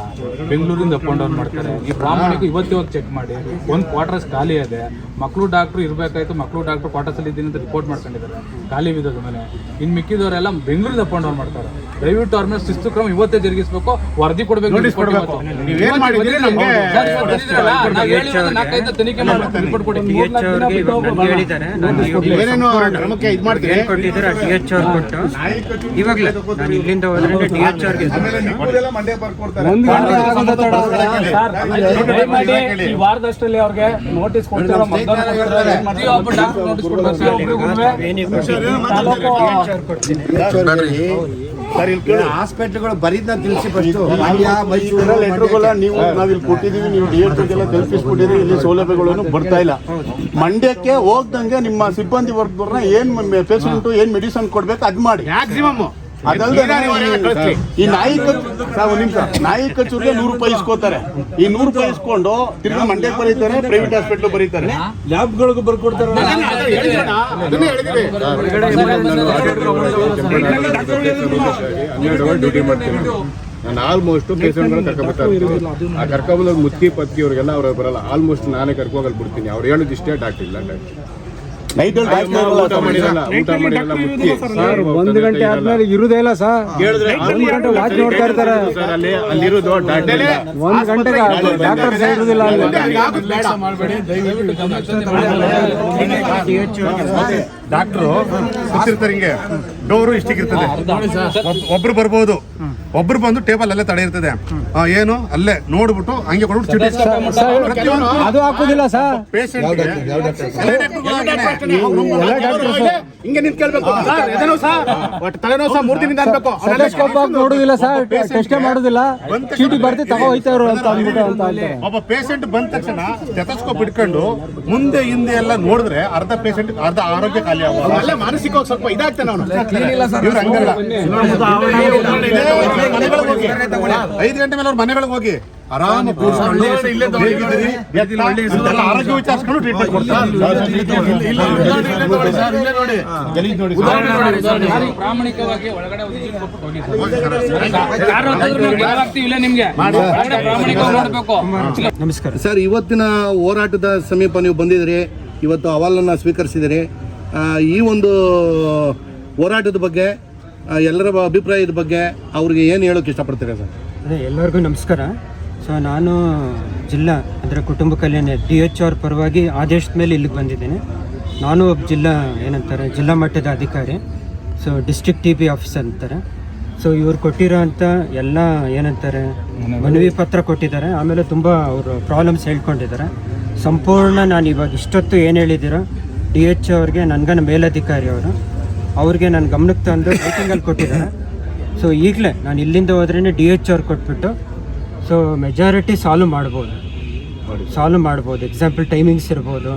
ಬೆಂಗಳೂರಿಂದ ಅಪ್ ಅಂಡ್ ಡೌನ್ ಮಾಡ್ತಾರೆ. ಈ ಪ್ರಾಮಾಣಿಕ ಇವತ್ತು ಚೆಕ್ ಮಾಡಿ, ಒಂದು ಕ್ವಾರ್ಟರ್ಸ್ ಖಾಲಿ ಇದೆ. ಮಕ್ಕಳು ಡಾಕ್ಟ್ರು ಇರಬೇಕಾಯ್ತು, ಮಕ್ಕಳು ಡಾಕ್ಟ್ರು ಕ್ವಾರ್ಟರ್ಸ್ ಅಲ್ಲಿ ಇದ್ದೀನಿ ಅಂತ ರಿಪೋರ್ಟ್ ಮಾಡ್ಕೊಂಡಿದ್ದಾರೆ ಖಾಲಿ ವಿಧದ ಮೇಲೆ. ಇನ್ನು ಮಿಕ್ಕಿದವರೆಲ್ಲ ಬೆಂಗಳೂರಿಂದ ಅಪ್ ಅಂಡ್ ಡೌನ್ ಮಾಡ್ತಾರೆ. ದಯವಿಟ್ಟು ಅವ್ರ ಮೇಲೆ ಶಿಸ್ತು ಕ್ರಮ ಇವತ್ತೇ ಜರುಗಿಸಬೇಕು, ವರದಿ ಕೊಡಬೇಕು. ತನಿಖೆ ಮಾಡಬೇಕು, ರಿಪೋರ್ಟ್ ಕೊಡಿ. ಹೇಳಿದ್ದಾರೆ DH ಅವ್ರು ಕೊಟ್ಟು ಇವಾಗಲೇ ನಾನು ಇಲ್ಲಿಂದ ಹೋದ್ರೆ DH ಅವ್ರಿಗೆ ಈ ವಾರದಷ್ಟರಲ್ಲಿ ಅವ್ರಿಗೆ ನೋಟಿಸ್ ಕೊಡ್ತಾರೆ. ಹಾಸ್ಪಿಟಲ್ಗಳು ಬರೀದ್ನ ತಿಳಿಸಿ ಫಸ್ಟ್. ನೀವು ನಾವಿಲ್ಲಿ ಕೊಟ್ಟಿದ್ದೀವಿ, ನೀವು DH ತಲುಪಿಸ್ಕೊಟ್ಟಿದ್ದೀವಿ. ಇಲ್ಲಿ ಸೌಲಭ್ಯಗಳನ್ನು ಬರ್ತಾ ಇಲ್ಲ. ಮಂಡ್ಯಕ್ಕೆ ಹೋಗ್ದಂಗೆ ನಿಮ್ಮ ಸಿಬ್ಬಂದಿ ವರ್ಗದವ್ರನ್ನ ಏನ್ ಪೇಷಂಟು ಏನ್ ಮೆಡಿಸಿನ್ ಕೊಡ್ಬೇಕು ಅದ್ ಮಾಡಿ ಮ್ಯಾಕ್ಸಿಮಮ್. ಅದಲ್ಲದೆ ಈ ನಾಯಿ ಕಚೂರಿಗೆ 100 ರೂಪಾಯಿ ಇಸ್ಕೋತಾರೆ. ಈ 100 ರೂಪಾಯಿ ಇಸ್ಕೊಂಡು ತಿರ್ಗಿ ಮಂಡ್ಯಕ್ಕೆ ಬರೀತಾರೆ, ಪ್ರೈವೇಟ್ ಹಾಸ್ಪಿಟಲ್ ಬರೀತಾರೆ, ಲ್ಯಾಬ್ಗಳಿಗೂ ಬರ್ಕೊಡ್ತಾರೆ. ಡ್ಯೂಟಿ ಮಾಡ್ತೀನಿ ನಾನು. ಆಲ್ಮೋಸ್ಟ್ ಪೇಷಂಟ್ಗಳು ಕರ್ಕೊಬರ್ತಾರೆ. ಆ ಕರ್ಕೊಬಲ್ಲ ಮುತ್ತಿ ಪತ್ತಿ ಅವ್ರಿಗೆಲ್ಲ ಅವ್ರು ಬರಲ್ಲ. ಆಲ್ಮೋಸ್ಟ್ ನಾನೇ ಕರ್ಕೋಗಲ್ ಬಿಡ್ತೀನಿ. ಅವ್ರು ಹೇಳೋದು ಇಷ್ಟೇ, ಡಾಕ್ಟರ್ ಇಲ್ಲ ಊಟ ಮಾಡಿರಲ್ಲ ಮುತ್ತಿ. 1 ಗಂಟೆ ಆದ್ಮೇಲೆ ಇರುದೇ ಇಲ್ಲ ಸರ್. 1 ಗಂಟೆ ವಾಚ್ ನೋಡ್ತಾ ಇರ್ತಾರೆ. ಅಲ್ಲಿರೋದು ಡಾಕ್ಟರ್ 1 ಗಂಟೆಗೆ ಡಾಕ್ಟರ್ ಇರುದಿಲ್ಲ. ಡಾಕ್ಟ್ರು ಗೊತ್ತಿರ್ತಾರೆ, ಹಿಂಗೆ ಡೋರು ಇಷ್ಟಿಗಿರ್ತದೆ. ಒಬ್ರು ಬರ್ಬೋದು, ಒಬ್ರು ಬಂದು ಟೇಬಲ್ ಅಲ್ಲೇ ತಡೆ ಇರ್ತದೆ. ಏನು ಅಲ್ಲೇ ನೋಡ್ಬಿಟ್ಟು ಹಂಗೆ ಕೊಡ್ಬಿಟ್ಟು ಚೀಟಿ ಅದು ಹಾಕೋದಿಲ್ಲ ಸರ್. ಪೇಷಂಟ್ ಹಿಂಗೆ ನಿಂತು ಕೇಳಬೇಕು ಸರ್ ಎದೇನೋ ಸರ್ ಒಟ್ಟು ತಲೆನೋವು ಸರ್ 3 ದಿನದಿಂದ ಅನ್ಬೇಕು ನೋಡುದಿಲ್ಲ ಸರ್, ಟೆಸ್ಟೇ ಮಾಡೋದಿಲ್ಲ, ಚೀಟಿ ಬರ್ತಿ ತಗೋ ಹೋಯ್ತಾವ್ರು ಅಂತ ಅಂದ್ಬಿಟ್ಟು ಅಂತ ಅಂತಾರೆ. ಒಬ್ಬ ಪೇಷಂಟ್ ಬಂದ ತಕ್ಷಣ ಸ್ಟೆಥೋಸ್ಕೋಪ್ ಇಟ್ಕೊಂಡು ಮುಂದೆ ಹಿಂದೆ ಎಲ್ಲ ನೋಡಿದ್ರೆ ಅರ್ಧ ಪೇಷಂಟ್ ಅರ್ಧ ಆರೋಗ್ಯ ಖಾಲಿ ಆಗೋದು. ಅಲ್ಲೇ ಮಾನಸಿಕವಾಗಿ ಸ್ವಲ್ಪ ಇದಾಗ್ತಾನೆ ಅವನು. ಇವ್ರು ಹಂಗಲ್ಲ. ಮನೆಗಳಿಗೆ ಹೋಗಿ 5 ಗಂಟೆ ಮೇಲೆ ಅವ್ರ ಮನೆಗಳಿಗೆ ಹೋಗಿ ಆರಾಮ ಕೂರ್ಸ್ಕೊಂಡು ಆರೋಗ್ಯ ವಿಚಾರಿಸ್ಕೊಂಡು ಟ್ರೀಟ್ಮೆಂಟ್ ಕೊಡ್ತಾರೆ. ಪ್ರಾಮಾಣಿಕವಾಗಿ ಒಳಗಡೆ ನಿಮ್ಗೆ ನೋಡ್ಬೇಕು. ನಮಸ್ಕಾರ ಸರ್, ಇವತ್ತಿನ ಹೋರಾಟದ ಸಮೀಪ ನೀವು ಬಂದಿದ್ದೀರಿ, ಇವತ್ತು ಅಹವಾಲನ್ನು ಸ್ವೀಕರಿಸಿದಿರಿ. ಈ ಒಂದು ಹೋರಾಟದ ಬಗ್ಗೆ ಎಲ್ಲರ ಅಭಿಪ್ರಾಯದ ಬಗ್ಗೆ ಅವ್ರಿಗೆ ಏನು ಹೇಳೋಕೆ ಇಷ್ಟಪಡ್ತೀರಾ ಸರ್? ಅದೇ ಎಲ್ಲರಿಗೂ ನಮಸ್ಕಾರ. ಸೊ ನಾನು ಜಿಲ್ಲಾ ಅಂದರೆ ಕುಟುಂಬ ಕಲ್ಯಾಣ DHR ಪರವಾಗಿ ಆದೇಶದ ಮೇಲೆ ಇಲ್ಲಿಗೆ ಬಂದಿದ್ದೇನೆ. ನಾನು ಒಬ್ಬ ಜಿಲ್ಲಾ ಮಟ್ಟದ ಅಧಿಕಾರಿ, ಸೊ ಡಿಸ್ಟ್ರಿಕ್ಟ್ TB ಆಫೀಸರ್ ಅಂತಾರೆ. ಸೊ ಇವ್ರು ಕೊಟ್ಟಿರೋ ಅಂಥ ಎಲ್ಲ ಮನವಿ ಪತ್ರ ಕೊಟ್ಟಿದ್ದಾರೆ. ಆಮೇಲೆ ತುಂಬ ಅವರು ಪ್ರಾಬ್ಲಮ್ಸ್ ಹೇಳ್ಕೊಂಡಿದ್ದಾರೆ. ಸಂಪೂರ್ಣ ನಾನು ಇವಾಗ ಇಷ್ಟೊತ್ತು ಏನು ಹೇಳಿದ್ದೀರೋ DHRಗೆ ನನಗನ್ನ ಮೇಲಧಿಕಾರಿ ಅವ್ರಿಗೆ ನನ್ನ ಗಮನಕ್ಕೆ ತಂದು ರೈಟಿಂಗಲ್ಲಿ ಕೊಟ್ಟಿದ್ದಾರೆ. ಸೊ ಈಗಲೇ ನಾನು ಇಲ್ಲಿಂದ ಹೋದ್ರೇ DHR ಕೊಟ್ಬಿಟ್ಟು ಸೊ ಮೆಜಾರಿಟಿ ಸಾಲ್ವ್ ಮಾಡ್ಬೋದು. ಎಕ್ಸಾಂಪಲ್ ಟೈಮಿಂಗ್ಸ್ ಇರ್ಬೋದು,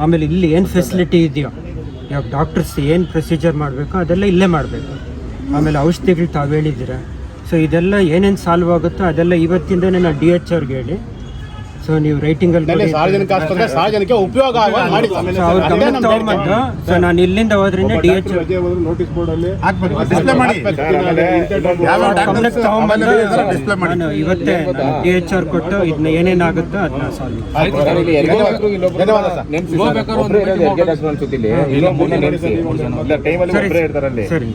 ಆಮೇಲೆ ಇಲ್ಲಿ ಏನು ಫೆಸಿಲಿಟಿ ಇದೆಯೋ, ಇವಾಗ ಡಾಕ್ಟರ್ಸ್ ಏನು ಪ್ರೊಸೀಜರ್ ಮಾಡಬೇಕು ಅದೆಲ್ಲ ಇಲ್ಲೇ ಮಾಡಬೇಕು. ಆಮೇಲೆ ಔಷಧಿಗಳು ತಾವು ಹೇಳಿದ್ದೀರ. ಸೊ ಇದೆಲ್ಲ ಏನೇನು ಸಾಲ್ವ್ ಆಗುತ್ತೋ ಅದೆಲ್ಲ ಇವತ್ತಿಂದನೇ ನಾನು DHRಗೆ ಹೇಳಿ, ಸೊ ನೀವು ರೈಟಿಂಗಲ್ಲಿ ಸಾರ್ವಜನಿಕ ಆಸ್ಪತ್ರೆ ಸಾರ್ವಜನಿಕ ಉಪಯೋಗ ಮಾಡಿ ಅವ್ರ ಗಮನಕ್ಕೆ ತಗೊಂಡ್ಬಂದು ಸೊ ನಾನು ಇಲ್ಲಿಂದ ಹೋದ್ರೇ DHR ನೋಟಿಸ್ ಬೋರ್ಡ್ ಅಲ್ಲಿ ಗಮನಕ್ಕೆ ತಗೊಂಡ್ಬಂದು ನಾನು ಇವತ್ತೇ DHR ಕೊಟ್ಟು ಇದನ್ನ ಏನೇನಾಗುತ್ತೋ ಅದನ್ನ ಸಾಲ್ವ್. ಸರಿ.